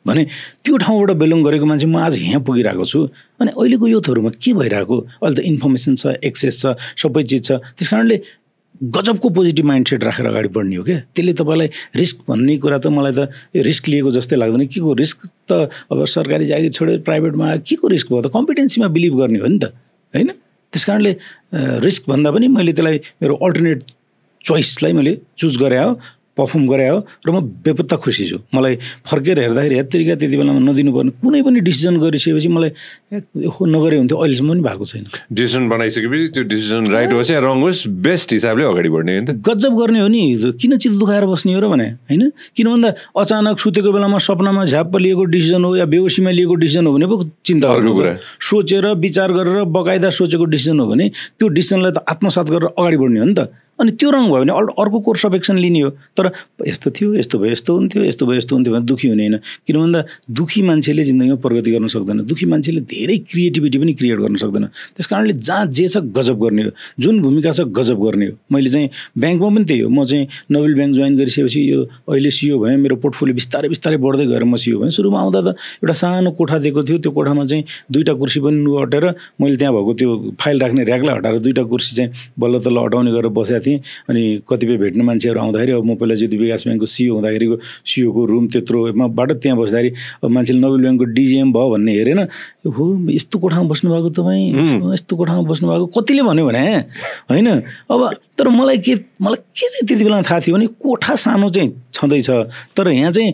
भने त्यो ठाउँबाट बिलोङ गरेको मान्छे म आज यहाँ पुगिरहेको छु। अनि अहिलेको युथहरूमा के भइरहेको, अहिले त इन्फर्मेसन छ, एक्सेस छ, सबै चिज छ, त्यस कारणले गजबको पोजिटिभ माइन्डसेट राखेर अगाडि बढ्ने हो क्या। त्यसले तपाईँलाई रिस्क भन्ने कुरा त मलाई त रिस्क लिएको जस्तै लाग्दैन। के को रिस्क त अब सरकारी जागिर छोडेर प्राइभेटमा आयो, के को रिस्क भयो त? कम्पिटेन्सीमा बिलिभ गर्ने हो नि त होइन। त्यस कारणले रिस्क भन्दा पनि मैले त्यसलाई मेरो अल्टरनेट चोइसलाई मैले चुज गरे हो, पर्फर्म गरे हो र म बेपत्ता खुसी छु। मलाई फर्केर हेर्दाखेरि हेत्तरिका त्यति बेलामा नदिनुपर्ने कुनै पनि डिसिजन गरिसकेपछि मलाई नगरे हुन्थ्यो, अहिलेसम्म पनि भएको छैन।
डिसिजन बनाइसकेपछि त्यो डिसिजन राइट होस् या रङ होस्, बेस्ट हिसाबले अगाडि बढ्ने हो नि त। गजब
गर्ने हो नि, किन चित्त दुखाएर बस्ने हो र भने होइन। किन भन्दा अचानक सुतेको बेलामा सपनामा झ्याप्प लिएको डिसिजन हो या बेहोसीमा लिएको डिसिजन हो भने पो चिन्ता
अर्को कुरा।
सोचेर विचार गरेर बकाइदा सोचेको डिसिजन हो भने त्यो डिसिजनलाई त आत्मसात गरेर अगाडि बढ्ने हो नि त। अनि त्यो रङ भयो भने अर्को कोर्स अफ एक्सन लिने हो। तर यस्तो थियो, यस्तो भयो, यस्तो हुन्थ्यो, यस्तो भयो, यस्तो हुन्थ्यो भने दुःखी हुने होइन। किन भन्दा दुःखी मान्छेले जिन्दगीमा प्रगति गर्न सक्दैन, दुःखी मान्छेले धेरै क्रिएटिभिटी पनि क्रिएट गर्न सक्दैन। त्यस कारणले जहाँ जे छ गजब गर्ने हो, जुन भूमिका छ गजब गर्ने हो। मैले चाहिँ ब्याङ्कमा पनि त्यही हो। म चाहिँ नोबेल ब्याङ्क जोइन गरिसकेपछि यो अहिले सिइओ भएँ, मेरो पोर्टफोलियो बिस्तारै बिस्तारै बढ्दै गएर म सिइओ भएँ। सुरुमा आउँदा त एउटा सानो कोठा दिएको थियो, त्यो कोठामा चाहिँ 2टा कुर्सी पनि नअटेर मैले त्यहाँ भएको त्यो फाइल राख्ने ऱ्याकलाई हटाएर 2टा कुर्सी चाहिँ बल्ल तल्ल हटाउने गरेर बसेको थिएँ। अनि कतिपय भेट्ने मान्छेहरू आउँदाखेरि अब म पहिला ज्योति विकास ब्याङ्कको सिइओ हुँदाखेरिको सिइओको रुम त्यत्रोबाट त्यहाँ बस्दाखेरि अब मान्छेले नोबेल ब्याङ्कको डिजिएम भयो भन्ने हेरेन, हो यस्तो कोठामा बस्नुभएको तपाईँ, यस्तो कोठामा बस्नुभएको कतिले भन्यो भने होइन। अब तर मलाई के चाहिँ त्यति बेला थाहा थियो भने कोठा सानो चाहिँ छँदैछ, तर यहाँ चाहिँ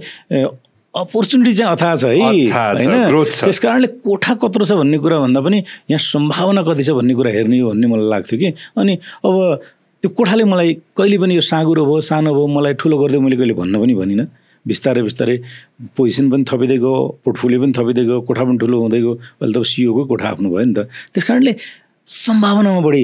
अपर्च्युनिटी चाहिँ अथाह छ है होइन। त्यस कारणले कोठा कत्रो छ भन्ने कुरा भन्दा पनि यहाँ सम्भावना कति छ भन्ने कुरा हेर्ने हो भन्ने मलाई लाग्थ्यो कि। अनि अब त्यो कोठाले मलाई कहिले पनि यो साँगुरो भयो, सानो भयो, मलाई ठुलो गर्दै मैले कहिले भन्न पनि भनिनँ। बिस्तारै बिस्तारै पोजिसन पनि थपिँदै गयो, पोर्टफोलियो पनि थपिँदै गयो, कोठा पनि ठुलो हुँदै गयो। अहिले त सिइओकै कोठा आफ्नो भयो नि त। त्यस कारणले सम्भावनामा बढी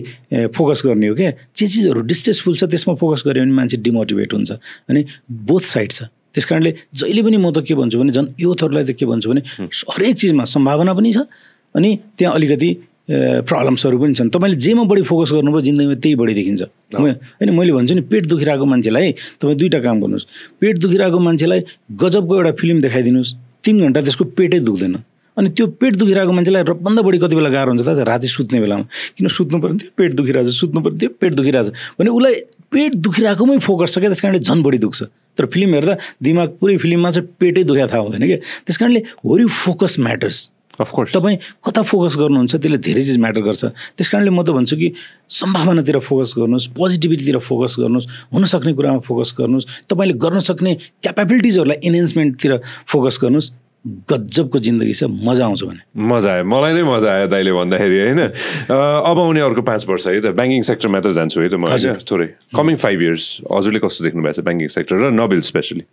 फोकस गर्ने हो क्या। जे चिजहरू डिस्ट्रेसफुल छ त्यसमा फोकस गऱ्यो भने मान्छे डिमोटिभेट हुन्छ। अनि बोथ साइड छ। त्यस कारणले जहिले पनि म त के भन्छु भने झन् युथहरूलाई त के भन्छु भने हरेक चिजमा सम्भावना पनि छ, अनि त्यहाँ अलिकति प्रब्लम्सहरू पनि छन्। तपाईँले जेमा बढी फोकस गर्नुभयो जिन्दगीमा त्यही बढी देखिन्छ होइन। मैले भन्छु नि पेट दुखिरहेको मान्छेलाई तपाईँ 2टा काम गर्नुहोस्। पेट दुखिरहेको मान्छेलाई गजबको एउटा फिल्म देखाइदिनुहोस्, 3 घन्टा त्यसको पेटै दुख्दैन। अनि त्यो पेट दुखिरहेको मान्छेलाई भन्दा बढी कति बेला गाह्रो हुन्छ त राति सुत्ने बेलामा, किन सुत्नु पर्ने थियो, पेट दुखिरहेको छ, सुत्नु पर्ने थियो, पेट दुखिरहेको छ भने उसलाई पेट दुखिरहेकोमै फोकस छ क्या। त्यस कारणले झन् बढी दुख्छ। तर फिल्म हेर्दा दिमाग पुरै फिल्ममा चाहिँ पेटै दुखेको थाहा हुँदैन क्या। त्यस कारणले होरी फोकस म्याटर्स।
अफकोर्स
तपाईँ कता फोकस गर्नुहुन्छ त्यसले धेरै चिज म्याटर गर्छ। त्यस कारणले म त भन्छु कि सम्भावनातिर फोकस गर्नुहोस्, पोजिटिभिटीतिर फोकस गर्नुहोस्, हुनसक्ने कुरामा फोकस गर्नुहोस्, तपाईँले गर्न सक्ने क्यापेबिलिटिजहरूलाई इन्हेन्समेन्टतिर फोकस गर्नुहोस्। गजबको जिन्दगी छ, मजा आउँछ भने।
मजा आयो, मलाई नै मजा आयो दाइले भन्दाखेरि होइन। अब आउने अर्को 5 वर्ष है त ब्याङ्किङ सेक्टरमा त जान्छु है त म थोरै कमिङ 5 इयर्स हजुरले कस्तो देख्नु भएको छ ब्याङ्किङ सेक्टर र नबिल स्पेसली?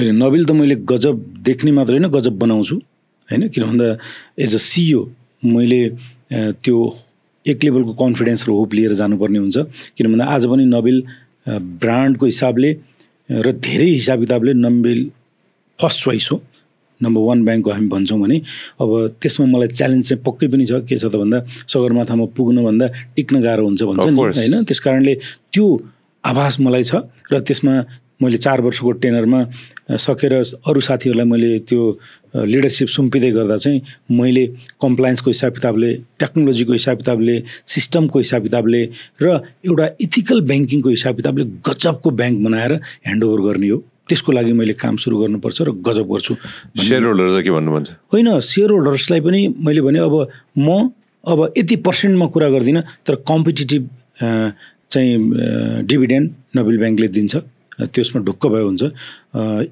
होइन, नबिल त मैले गजब देख्ने मात्र होइन, गजब बनाउँछु होइन। किन भन्दा एज अ सिइओ मैले त्यो एक लेभलको कन्फिडेन्स र होप लिएर जानुपर्ने हुन्छ। किन भन्दा आज पनि नबिल ब्रान्डको हिसाबले र धेरै हिसाब किताबले नबिल फर्स्ट चोइस हो, नम्बर 1 ब्याङ्कको हामी भन्छौँ भने। अब त्यसमा मलाई च्यालेन्ज चाहिँ पक्कै पनि छ। के छ त भन्दा सगरमाथामा पुग्नुभन्दा टिक्न गाह्रो हुन्छ भन्छ नि होइन। त्यस कारणले त्यो आभास मलाई छ र त्यसमा मैले 4 वर्षको टेनरमा सकेर अरू साथीहरूलाई मैले त्यो लिडरसिप सुम्पिँदै गर्दा चाहिँ मैले कम्प्लायन्सको हिसाब किताबले, टेक्नोलोजीको हिसाब किताबले, सिस्टमको हिसाब किताबले र एउटा इथिकल ब्याङ्किङको हिसाब किताबले गजबको ब्याङ्क बनाएर ह्यान्डओभर गर्ने हो। त्यसको लागि मैले काम सुरु गर्नुपर्छ र गजब गर्छु।
सेयर होल्डर्स के भन्नुहुन्छ?
होइन, सेयर होल्डर्सलाई पनि मैले भने अब यति पर्सेन्टमा कुरा गर्दिनँ, तर कम्पिटिटिभ चाहिँ डिभिडेन्ड नबिल ब्याङ्कले दिन्छ, त्यसमा ढुक्क भयो हुन्छ।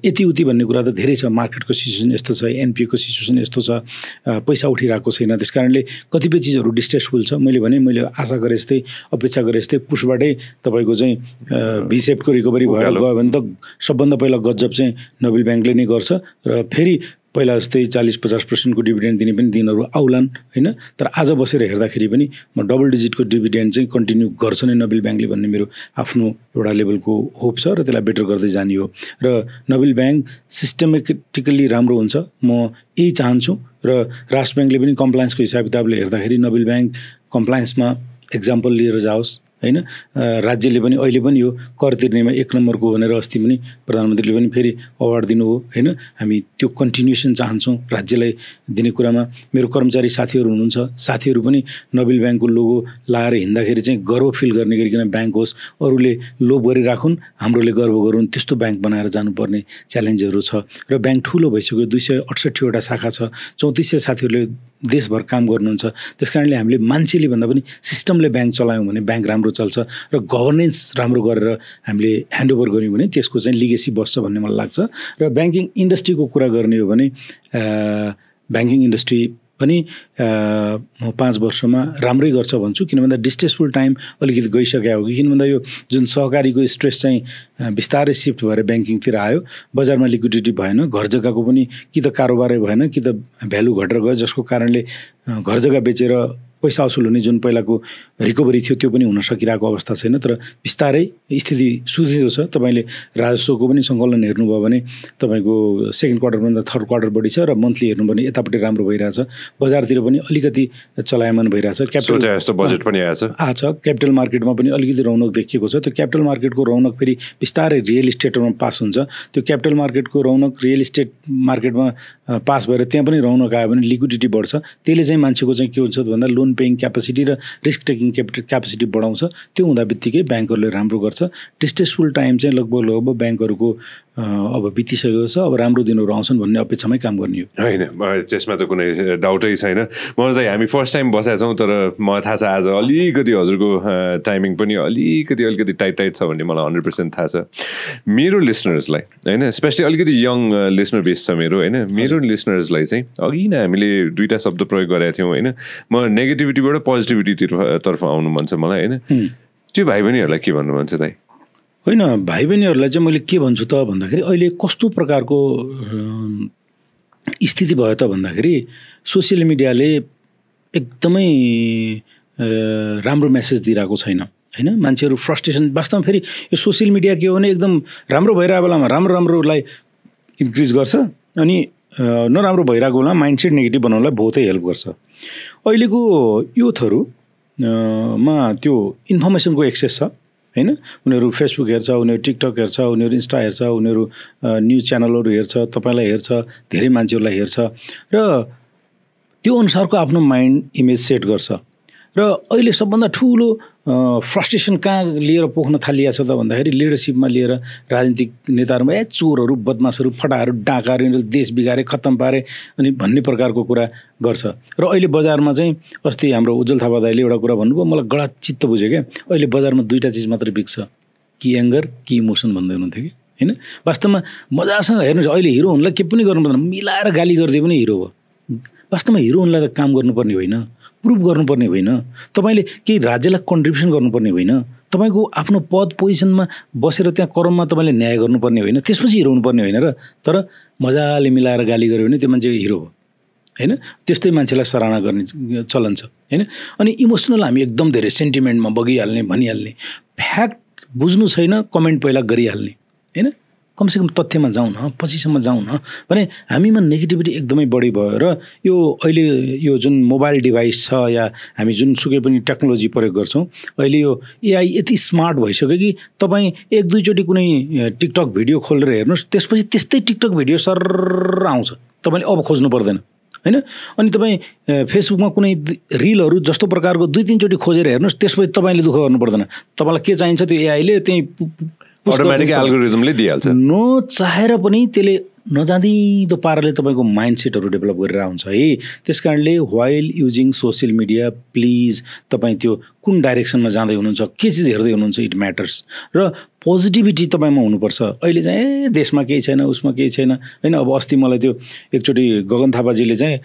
यति उति भन्ने कुरा त धेरै छ। मार्केटको सिचुएसन यस्तो छ, एनपिएको सिचुएसन यस्तो छ, पैसा उठिरहेको छैन। त्यस कारणले कतिपय चिजहरू डिस्ट्रेसफुल छ। मैले आशा गरे जस्तै, अपेक्षा गरे जस्तै पुसबाटै तपाईँको चाहिँ भिसेपको रिकभरी भएर गयो भने त सबभन्दा पहिला गजब चाहिँ नबिल ब्याङ्कले नै गर्छ र फेरि पहिला जस्तै 40-50% डिभिडेन्ड दिने पनि दिनहरू आउलान् होइन। तर आज बसेर हेर्दाखेरि पनि म डबल डिजिटको डिभिडेन्ड चाहिँ कन्टिन्यू गर्छ नै नबिल ब्याङ्कले भन्ने मेरो आफ्नो एउटा लेभलको होप छ र त्यसलाई बेटर गर्दै जाने हो। र नबिल ब्याङ्क सिस्टमेटिकल्ली राम्रो हुन्छ, म यही चाहन्छु। र राष्ट्र ब्याङ्कले पनि कम्प्लायन्सको हिसाब किताबले हेर्दाखेरि नबिल ब्याङ्क कम्प्लायन्समा एक्जाम्पल लिएर जाओस् होइन। राज्यले पनि अहिले पनि यो कर तिर्नेमा 1 नम्बरको भनेर अस्ति पनि प्रधानमन्त्रीले पनि फेरि अवार्ड दिनु हो होइन। हामी त्यो कन्टिन्युसन चाहन्छौँ राज्यलाई दिने कुरामा। मेरो कर्मचारी साथीहरू हुनुहुन्छ, साथीहरू पनि नबिल ब्याङ्कको लोगो लाएर हिँड्दाखेरि चाहिँ गर्व फिल गर्ने गरिकन ब्याङ्क होस्, अरूले लोभ गरिराखुन्, हाम्रोले गर्व गरौँ, त्यस्तो ब्याङ्क बनाएर जानुपर्ने च्यालेन्जहरू छ। र ब्याङ्क ठुलो भइसक्यो, 268वटा शाखा छ, 3400 साथीहरूले देशभर काम गर्नुहुन्छ। त्यस कारणले हामीले मान्छेले भन्दा पनि सिस्टमले ब्याङ्क चलायौँ भने ब्याङ्क राम्रो चल्छ र गभर्नेन्स राम्रो गरेर हामीले ह्यान्डओभर गऱ्यौँ भने त्यसको चाहिँ लिगेसी बस्छ भन्ने मलाई लाग्छ। र ब्याङ्किङ इन्डस्ट्रीको कुरा गर्ने हो भने ब्याङ्किङ इन्डस्ट्री पनि 5 वर्षमा राम्रै गर्छ भन्छु। किन भन्दा डिस्ट्रेसफुल टाइम अलिकति गइसक्यो हो कि। किन भन्दा यो जुन सहकारीको स्ट्रेस चाहिँ बिस्तारै सिफ्ट भएर ब्याङ्किङतिर आयो, बजारमा लिक्विडिटी भएन, घर जग्गाको पनि कि त कारोबारै भएन कि त भ्यालु घटेर गयो, जसको कारणले घर जग्गा बेचेर पैसा असुल हुने जुन पहिलाको रिकभरी थियो त्यो पनि हुन सकिरहेको अवस्था छैन। तर बिस्तारै स्थिति सुधिँदो छ। तपाईँले राजस्वको पनि सङ्कलन हेर्नुभयो भने तपाईँको सेकेन्ड क्वार्टरभन्दा थर्ड क्वार्टर बढी छ र मन्थली हेर्नु भने यतापट्टि राम्रो भइरहेछ। बजारतिर पनि अलिकति चलायमान भइरहेछ।
क्यापिटल बजेट पनि आछ,
क्यापिटल मार्केटमा पनि अलिकति रौनक देखिएको छ। त्यो क्यापिटल मार्केटको रौनक फेरि बिस्तारै रियल इस्टेटमा पास हुन्छ। त्यो क्यापिटल मार्केटको रौनक रियल इस्टेट मार्केटमा पास भएर त्यहाँ पनि रौनक आयो भने लिक्विडिटी बढ्छ। त्यसले चाहिँ मान्छेको चाहिँ के हुन्छ भन्दा लोन पेइङ क्यापेसिटी र रिस्क टेकिङ क्यापेसिटी बढाउँछ। त्यो हुँदा बित्तिकै ब्याङ्कहरूले राम्रो गर्छ। डिस्ट्रेसफुल टाइम चाहिँ लगभग ब्याङ्कहरूको अब बितिसकेको छ। अब राम्रो दिनहरू आउँछन् भन्ने अपेक्षामै काम गर्ने हो
होइन, त्यसमा त कुनै डाउटै छैन। म चाहिँ हामी फर्स्ट टाइम बसेका छौँ, तर मलाई थाहा छ आज अलिकति हजुरको टाइमिङ पनि अलिकति टाइट छ भन्ने मलाई 100% थाहा छ। मेरो लिसनर्सलाई होइन, स्पेसली अलिकति यङ लिसनर बेस छ मेरो होइन, मेरो लिसनर्सलाई चाहिँ अघि नै हामीले 2टा शब्द प्रयोग गरेका थियौँ होइन। म नेगेटिभिटीबाट पोजिटिभिटीतर्फ आउनु मन छ मलाई होइन। त्यो भाइ बहिनीहरूलाई के भन्नु मन छ दाइ?
होइन, भाइ बहिनीहरूलाई चाहिँ मैले के भन्छु त भन्दाखेरि अहिले कस्तो प्रकारको स्थिति भयो त भन्दाखेरि सोसियल मिडियाले एकदमै राम्रो मेसेज दिइरहेको छैन होइन। मान्छेहरू फ्रस्ट्रेसन, वास्तवमा फेरि यो सोसियल मिडिया के हो भने एकदम राम्रो भइरहेको बेलामा राम्रोलाई इन्क्रिज गर्छ अनि नराम्रो भइरहेको बेलामा माइन्डसेट नेगेटिभ बनाउनलाई बहुतै हेल्प गर्छ। अहिलेको युथहरूमा त्यो इन्फर्मेसनको एक्सेस छ होइन। उनीहरू फेसबुक हेर्छ, उनीहरू टिकटक हेर्छ, उनीहरू इन्स्टा हेर्छ, उनीहरू न्युज च्यानलहरू हेर्छ, तपाईँलाई हेर्छ, धेरै मान्छेहरूलाई हेर्छ र त्यो अनुसारको आफ्नो माइन्ड इमेज सेट गर्छ। र अहिले सबभन्दा ठुलो फ्रस्ट्रेसन कहाँ लिएर पोख्न थालिएको छ त भन्दाखेरि लिडरसिपमा लिएर राजनीतिक नेताहरूमा चोरहरू, बदमासहरू, फटाहरू, डाकाहरू देश बिगारे, खत्तम पारे अनि भन्ने प्रकारको कुरा गर्छ। र अहिले बजारमा चाहिँ अस्ति हाम्रो उज्जवल थापा दाइले एउटा कुरा भन्नुभयो, मलाई गडा चित्त बुझ्यो क्या। अहिले बजारमा 2टा चिज मात्रै बिक्छ, कि एङ्गर कि इमोसन भन्दै हुनुहुन्थ्यो कि होइन। वास्तवमा मजासँग हेर्नुहोस्, अहिले हिरो हुनलाई के पनि गर्नु पर्दैन, मिलाएर गाली गरिदिए पनि हिरो भयो। वास्तवमा हिरो हुनलाई त काम गर्नुपर्ने होइन, प्रुभ गर्नुपर्ने होइन, तपाईँले केही राज्यलाई कन्ट्रिब्युसन गर्नुपर्ने होइन, तपाईँको आफ्नो पद पोजिसनमा बसेर त्यहाँ कर्ममा तपाईँले न्याय गर्नुपर्ने होइन, त्यसपछि हिरो हुनुपर्ने होइन र। तर मजाले मिलाएर गाली गर्यो भने त्यो मान्छे हिरो भयो होइन। त्यस्तै मान्छेलाई सराहना गर्ने चलन छ होइन। अनि इमोसनल हामी एकदम धेरै सेन्टिमेन्टमा बगिहाल्ने, भनिहाल्ने, फ्याक्ट बुझ्नु छैन कमेन्ट पहिला गरिहाल्ने होइन। कमसेकम तथ्यमा जाउँ न, पछिसम्म जाउँ न भने हामीमा नेगेटिभिटी एकदमै बढी भयो। र यो अहिले यो जुन मोबाइल डिभाइस छ या हामी जुनसुकै पनि टेक्नोलोजी प्रयोग गर्छौँ, अहिले यो एआई यति स्मार्ट भइसक्यो कि तपाईँ एक दुईचोटि कुनै टिकटक भिडियो खोलेर हेर्नुहोस्, त्यसपछि त्यस्तै टिकटक भिडियो सर आउँछ, तपाईँले अब खोज्नु पर्दैन होइन। अनि तपाईँ फेसबुकमा कुनै रिलहरू जस्तो प्रकारको 2-3 चोटि खोजेर हेर्नुहोस्, त्यसपछि तपाईँले दुःख गर्नु पर्दैन, तपाईँलाई के चाहिन्छ त्यो एआईले त्यहीँ
अटोमेटिक एल्गोरिदमले दिइहाल्छ।
नचाहेर पनि त्यसले नजाँदिदो पाराले तपाईँको माइन्डसेटहरू डेभलप गरेर आउँछ है। त्यस कारणले while using social media please तपाईँ त्यो कुन डाइरेक्सनमा जाँदै हुनुहुन्छ, के चिज हेर्दै हुनुहुन्छ, इट म्याटर्स। र पोजिटिभिटी तपाईँमा हुनुपर्छ। अहिले चाहिँ देशमा केही छैन, उसमा केही छैन होइन। अब अस्ति मलाई त्यो एकचोटि गगन थापाजीले चाहिँ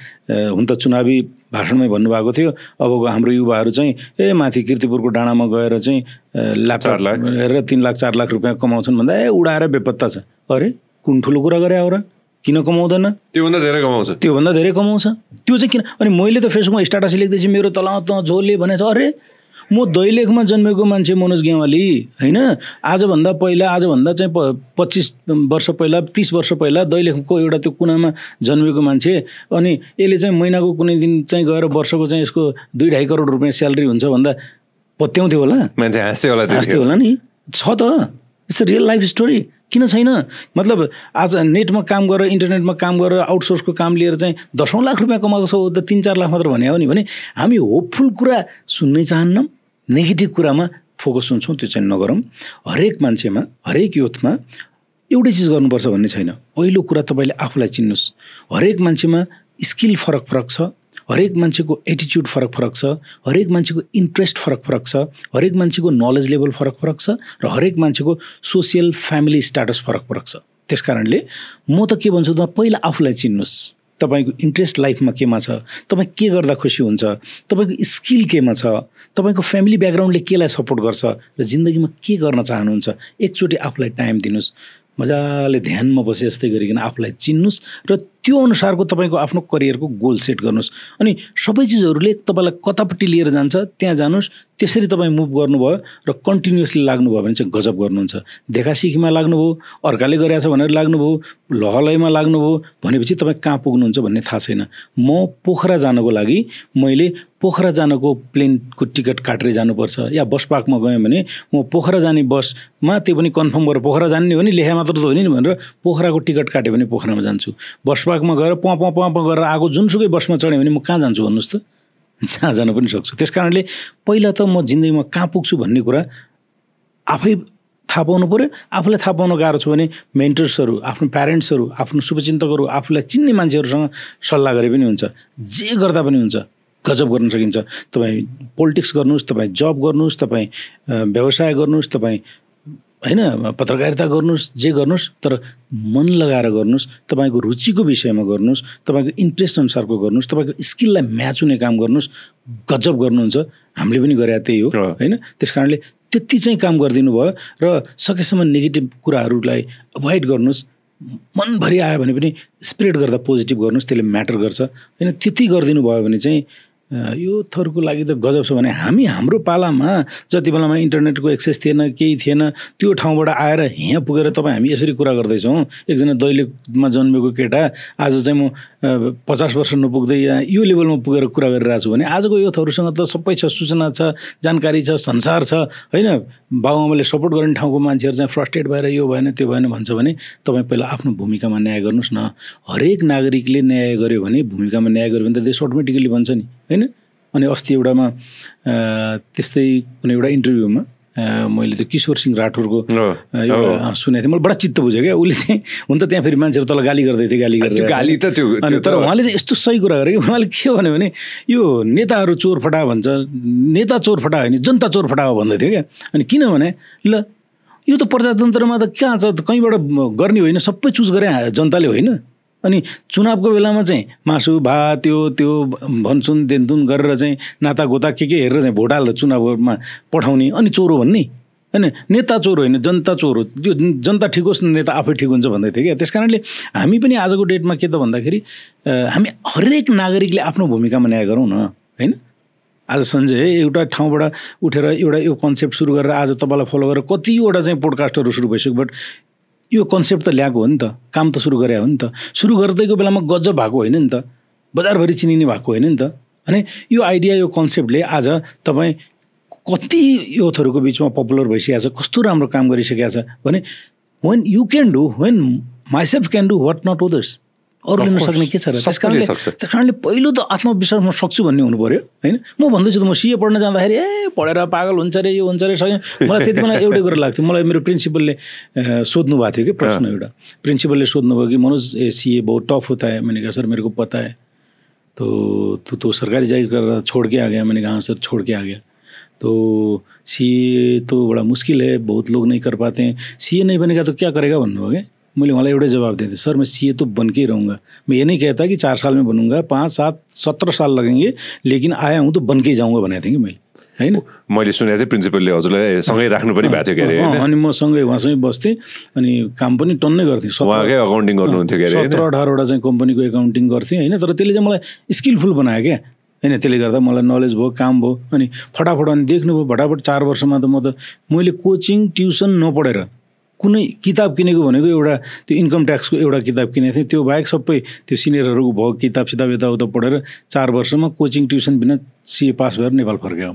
हुन त चुनावी भाषणमै भन्नुभएको थियो, अब हाम्रो युवाहरू चाहिँ माथि किर्तिपुरको डाँडामा गएर चाहिँ ल्यापटप हेरेर 3 लाख 4 लाख रुपियाँ कमाउँछन् भन्दा उडाएर बेपत्ता छ। अरे कुन ठुलो कुरा गरे हो र, किन कमाउँदैन?
त्योभन्दा धेरै कमाउँछ,
त्योभन्दा धेरै कमाउँछ। त्यो चाहिँ किन? अनि मैले त फेसबुकमा स्ट्याटस लेख्दैछु मेरो तल त झोले भनेछ। अरे म दैलेखमा जन्मेको मान्छे मनोज गेवाली होइन। आजभन्दा चाहिँ 25 वर्ष पहिला 30 वर्ष पहिला दैलेखको एउटा त्यो कुनामा जन्मेको मान्छे। अनि यसले चाहिँ महिनाको कुनै दिन चाहिँ गएर वर्षको चाहिँ यसको 2-2.5 करोड रुपियाँ स्यालेरी हुन्छ भन्दा पत्याउँथ्यो होला,
मान्छे हाँस्थ्यो
होला नि। छ त, it's a real life story. किन छैन? मतलब आज नेटमा काम गरेर, इन्टरनेटमा काम गरेर, आउटसोर्सको काम लिएर चाहिँ 10 लाख रुपियाँ कमाएको छ, त 3-4 लाख मात्र भने हो नि। भने हामी होपफुल कुरा सुन्नै चाहन्नौँ, नेगेटिभ कुरामा फोकस हुन्छौँ, त्यो चाहिँ नगरौँ। हरेक मान्छेमा, हरेक युथमा एउटै चिज गर्नुपर्छ भन्ने छैन। पहिलो कुरा तपाईँले आफूलाई चिन्नुहोस्। हरेक मान्छेमा स्किल फरक फरक छ, हरेक मान्छेको एटिच्युड फरक फरक छ, हरेक मान्छेको इन्ट्रेस्ट फरक फरक छ, हरेक मान्छेको नलेज लेभल फरक फरक छ, र हरेक मान्छेको सोसियल फ्यामिली स्ट्याटस फरक फरक छ। त्यस कारणले म त के भन्छु त, पहिला आफूलाई चिन्नुहोस्। तपाईँको इन्ट्रेस्ट लाइफमा केमा छ, तपाईँ के गर्दा खुसी हुन्छ, तपाईँको स्किल केमा छ, तपाईँको फ्यामिली ब्याकग्राउन्डले केलाई सपोर्ट गर्छ, र जिन्दगीमा के गर्न चाहनुहुन्छ। एकचोटि आफूलाई टाइम दिनुहोस्, मजाले ध्यानमा बसे जस्तै गरिकन आफूलाई चिन्नुहोस्, र त्यो अनुसारको तपाईँको आफ्नो करियरको गोल सेट गर्नुहोस्। अनि सबै चिजहरूले तपाईँलाई कतापट्टि लिएर जान्छ त्यहाँ जानुहोस्। त्यसरी तपाईँ मुभ गर्नुभयो र कन्टिन्युसली लाग्नुभयो भने चाहिँ गजब गर्नुहुन्छ। देखासिखीमा लाग्नुभयो, अर्काले गरेको छ भनेर लाग्नुभयो, लहलैमा लाग्नुभयो भनेपछि तपाईँ कहाँ पुग्नुहुन्छ भन्ने थाहा छैन। म पोखरा जानको लागि मैले पोखरा जानको प्लेनको टिकट काटेर जानुपर्छ, या बस पार्कमा गएँ भने म पोखरा जाने बसमा, त्यो पनि कन्फर्म गरेर पोखरा जाने हो नि, लेखा मात्र त होइन नि भनेर पोखराको टिकट काट्यो भने पोखरामा जान्छु। बस पार्कमा गएर पँ गरेर आएको जुनसुकै बसमा चढेँ भने म कहाँ जान्छु भन्नुहोस् त? जहाँ जान पनि सक्छु। त्यस कारणले पहिला त म जिन्दगीमा कहाँ पुग्छु भन्ने कुरा आफै थाहा पाउनु पऱ्यो। आफूलाई थाहा पाउनु गाह्रो छ भने मेन्टर्सहरू, आफ्नो प्यारेन्ट्सहरू, आफ्नो शुभचिन्तकहरू, आफूलाई चिन्ने मान्छेहरूसँग सल्लाह गरे पनि हुन्छ। जे गर्दा पनि हुन्छ, गजब गर्न सकिन्छ। तपाईँ पोलिटिक्स गर्नुहोस्, तपाईँ जब गर्नुहोस्, तपाईँ व्यवसाय गर्नुहोस्, तपाईँ होइन पत्रकारिता गर्नुहोस्, जे गर्नुहोस्, तर मन लगाएर गर्नुहोस्, तपाईँको रुचिको विषयमा गर्नुहोस्, तपाईँको इन्ट्रेस्ट अनुसारको गर्नुहोस्, तपाईँको स्किललाई म्याच हुने काम गर्नुहोस्, गजब गर्नुहुन्छ। हामीले पनि गरे त्यही हो होइन। त्यस कारणले त्यति चाहिँ काम गरिदिनु भयो, र सकेसम्म नेगेटिभ कुराहरूलाई अभोइड गर्नुहोस्। मनभरि आयो भने पनि स्प्रेड गर्दा पोजिटिभ गर्नुहोस्, त्यसले म्याटर गर्छ होइन। त्यति गरिदिनु भयो भने चाहिँ यो थरको लागि त गजब छ। भने हाम्रो पालामा जति बेलामा इन्टरनेटको एक्सेस थिएन, केही थिएन, त्यो ठाउँबाट आएर यहाँ पुगेर हामी यसरी कुरा गर्दैछौँ। एकजना दैलेखमा जन्मेको केटा आज चाहिँ म 50 वर्ष नपुग्दै यो लेभलमा पुगेर कुरा गरिरहेको छु भने आजको युथहरूसँग त सबै छ, सूचना छ, जानकारी छ, संसार छ होइन। बाबुआमाले सपोर्ट गर्ने ठाउँको मान्छेहरू चाहिँ फ्रस्ट्रेट भएर यो भएन त्यो भएन भन्छ भने तपाईँ पहिला आफ्नो भूमिकामा न्याय गर्नुहोस् न। हरेक नागरिकले न्याय गर्यो भने, भूमिकामा न्याय गर्यो भने त देश अटोमेटिकली भन्छ नि होइन। अनि अस्ति एउटामा त्यस्तै कुनै एउटा इन्टरभ्यूमा मैले त्यो किशोर सिंह राठौरको एउटा सुनेको थिएँ। मलाई बडा चित्त बुझ्यो क्या। उसले चाहिँ हुन त त्यहाँ फेरि मान्छेहरू तल गाली गर्दै थिए, गाली त त्यो, अनि तर उहाँले चाहिँ यस्तो सही कुरा गरे कि उहाँले के भन्यो भने यो नेताहरू चोर फटा भन्छ, नेता चोर फटा होइन जनता चोर फटा हो भन्दै थियो क्या। अनि किनभने ल यो त प्रजातन्त्रमा त कहाँ छ, कहीँबाट गर्ने होइन, सबै चुज गरे जनताले होइन। अनि चुनावको बेलामा चाहिँ मासु भात त्यो भन्छुन् देनथुन गरेर चाहिँ नातागोता के हेरेर चाहिँ भोट हालेर चुनावमा पठाउने, अनि चोरो भन्ने होइन। नेता चोर होइन, जनता चोर हो। त्यो जनता ठिक होस् न नेता आफै ठिक हुन्छ भन्दै थियो क्या। त्यस कारणले हामी पनि आजको डेटमा के त भन्दाखेरि हामी हरेक नागरिकले आफ्नो भूमिकामा न्याय गरौँ न होइन। आज सञ्जय एउटा ठाउँबाट उठेर एउटा यो कन्सेप्ट सुरु गरेर आज तपाईँलाई फलो गरेर कतिवटा चाहिँ पोडकास्टहरू सुरु भइसक्यो, बट यो कन्सेप्ट त ल्याएको हो नि त, काम त सुरु गरे हो नि त। सुरु गर्दैको बेलामा गजब भएको होइन नि त, बजारभरि चिनिने भएको होइन नि त। अनि यो आइडिया यो कन्सेप्टले आज तपाईँ कति युथहरूको बिचमा पपुलर भइसकेको छ, कस्तो राम्रो काम गरिसकेको छ भने when you can do, when myself can do what not others, अरूले नसक्ने के छ र। त्यस कारणले पहिलो त आत्मविश्वास म सक्छु भन्ने हुनु पऱ्यो होइन। म भन्दैछु त म सिए पढ्न जाँदाखेरि पढेर पागल हुन्छ अरे यो हुन्छ अरे सक्यो। मलाई त्यति बेला एउटै कुरा लाग्थ्यो, मलाई मेरो प्रिन्सिपलले सोध्नु भएको थियो कि प्रश्न, एउटा प्रिन्सिपलले सोध्नुभयो कि मनोज सिए बहुत टफ होता है। मैंने कहा सर मेरे को पता है। तो तू तो सरकारी जाहिर कर रहा, छोड़ के आ गया। मैंने कहा सर छोड़ के आ गया। तो सीए तो बड़ा मुश्किल है, बहुत लोग नहीं कर पाते हैं। सीए नहीं बनेगा तो क्या करेगा भन्नुभयो क्या। मैले उहाँलाई एउटै जवाब दिएँ, सर मैं सीए तो बन के ही रहूँगा। मैं ये नहीं कहता कि 4 साल में बनूंगा, 5, 7, 17 साल लगेंगे, लेकिन आया हूँ तो बन के ही जाऊँगा भनेको थिएँ कि मैले होइन।
मैले सुनेको थिएँ प्रिन्सिपलले हजुरलाई सँगै राख्नु पनि भएको थियो के अरे।
अनि म सँगै उहाँसँगै बस्थेँ अनि काम पनि टन्नै गर्थेँ।
उहाँकै अकाउन्टिङ गर्नुहुन्थ्यो के अरे।
17-18वटा चाहिँ कम्पनीको एकाउन्टिङ गर्थेँ होइन। तर त्यसले चाहिँ मलाई स्किलफुल बनायो क्या होइन। त्यसले गर्दा मलाई नलेज भयो, काम भयो। अनि फटाफट अनि देख्नुभयो फटाफट 4 वर्षमा त मैले कोचिङ ट्युसन नपढेर कुनै किताब किनेको भनेको एउटा त्यो इन्कम ट्याक्सको एउटा किताब किनेको थिएँ। त्यो बाहेक सबै त्यो सिनियरहरूको भयो किताब यताउता पढेर 4 वर्षमा कोचिङ ट्युसन बिना सिए पास भएर नेपाल फर्क्यो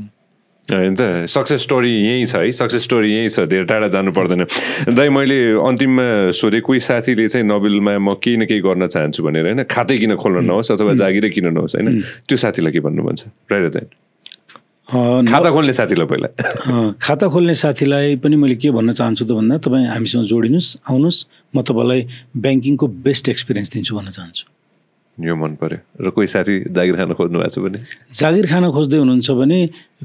होइन त। सक्सेस स्टोरी यहीँ छ है, सक्सेस स्टोरी यहीँ छ, धेरै टाढा जानु पर्दैन। दाइ मैले अन्तिममा सोधेँ, कोही साथीले चाहिँ नोबेलमा म केही न केही गर्न चाहन्छु भनेर होइन, खातै किन खोल्न नहोस् अथवा जागिरै किन नहोस् होइन, त्यो साथीलाई के भन्नु मन छ? राइट दाइ, खाता खोल्ने साथीलाई पहिला
खाता खोल्ने साथीलाई पनि मैले के भन्न चाहन्छु त भन्दा तपाईँ हामीसँग जोडिनुहोस्, आउनुहोस्, म तपाईँलाई ब्याङ्किङको बेस्ट एक्सपिरियन्स दिन्छु भन्न चाहन्छु।
यो मन पर्यो। र कोही साथी जागिर खान खोज्नु भएको छ भने? जागिर
खान खोज्दै हुनुहुन्छ भने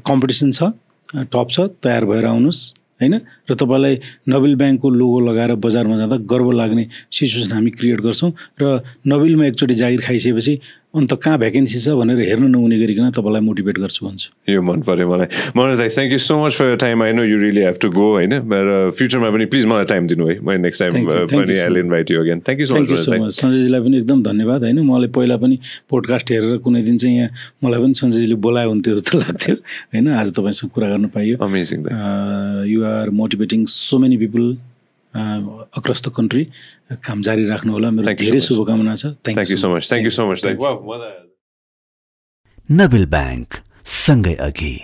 कम्पिटिसन छ, टप छ, तयार भएर आउनुहोस् होइन। र तपाईँलाई नोबेल ब्याङ्कको लोगो लगाएर बजारमा जाँदा गर्व लाग्ने सिचुएसन हामी क्रिएट गर्छौँ। र नोबेलमा एकचोटि जागिर खाइसकेपछि अन्त कहाँ भ्याकेन्सी छ भनेर हेर्न नहुने गरिकन तपाईँलाई मोटिभेट गर्छु भन्छु।
यो मन पर्यो मलाई। मनोज दाइ, thank you so much for your time. I know you really have to go होइन। र फ्युचरमा पनि प्लिज मलाई टाइम दिनु है, मैले नेक्स्ट टाइम पनि I will invite you again. Thank you so much.
सञ्जयजीलाई पनि एकदम धन्यवाद होइन। मलाई पहिला पनि पोडकास्ट हेरेर कुनै दिन चाहिँ यहाँ मलाई पनि सञ्जयजीले बोलायो हुन्थ्यो जस्तो लाग्थ्यो होइन। आज तपाईँसँग कुरा गर्न पाइयो।
Amazing.
You are motivating so many people across the country. काम जारी राख्नु होला। मेरो धेरै शुभकामना छ।
Thank you so much. Thank you so much.
Nabil bank सँगै अघि।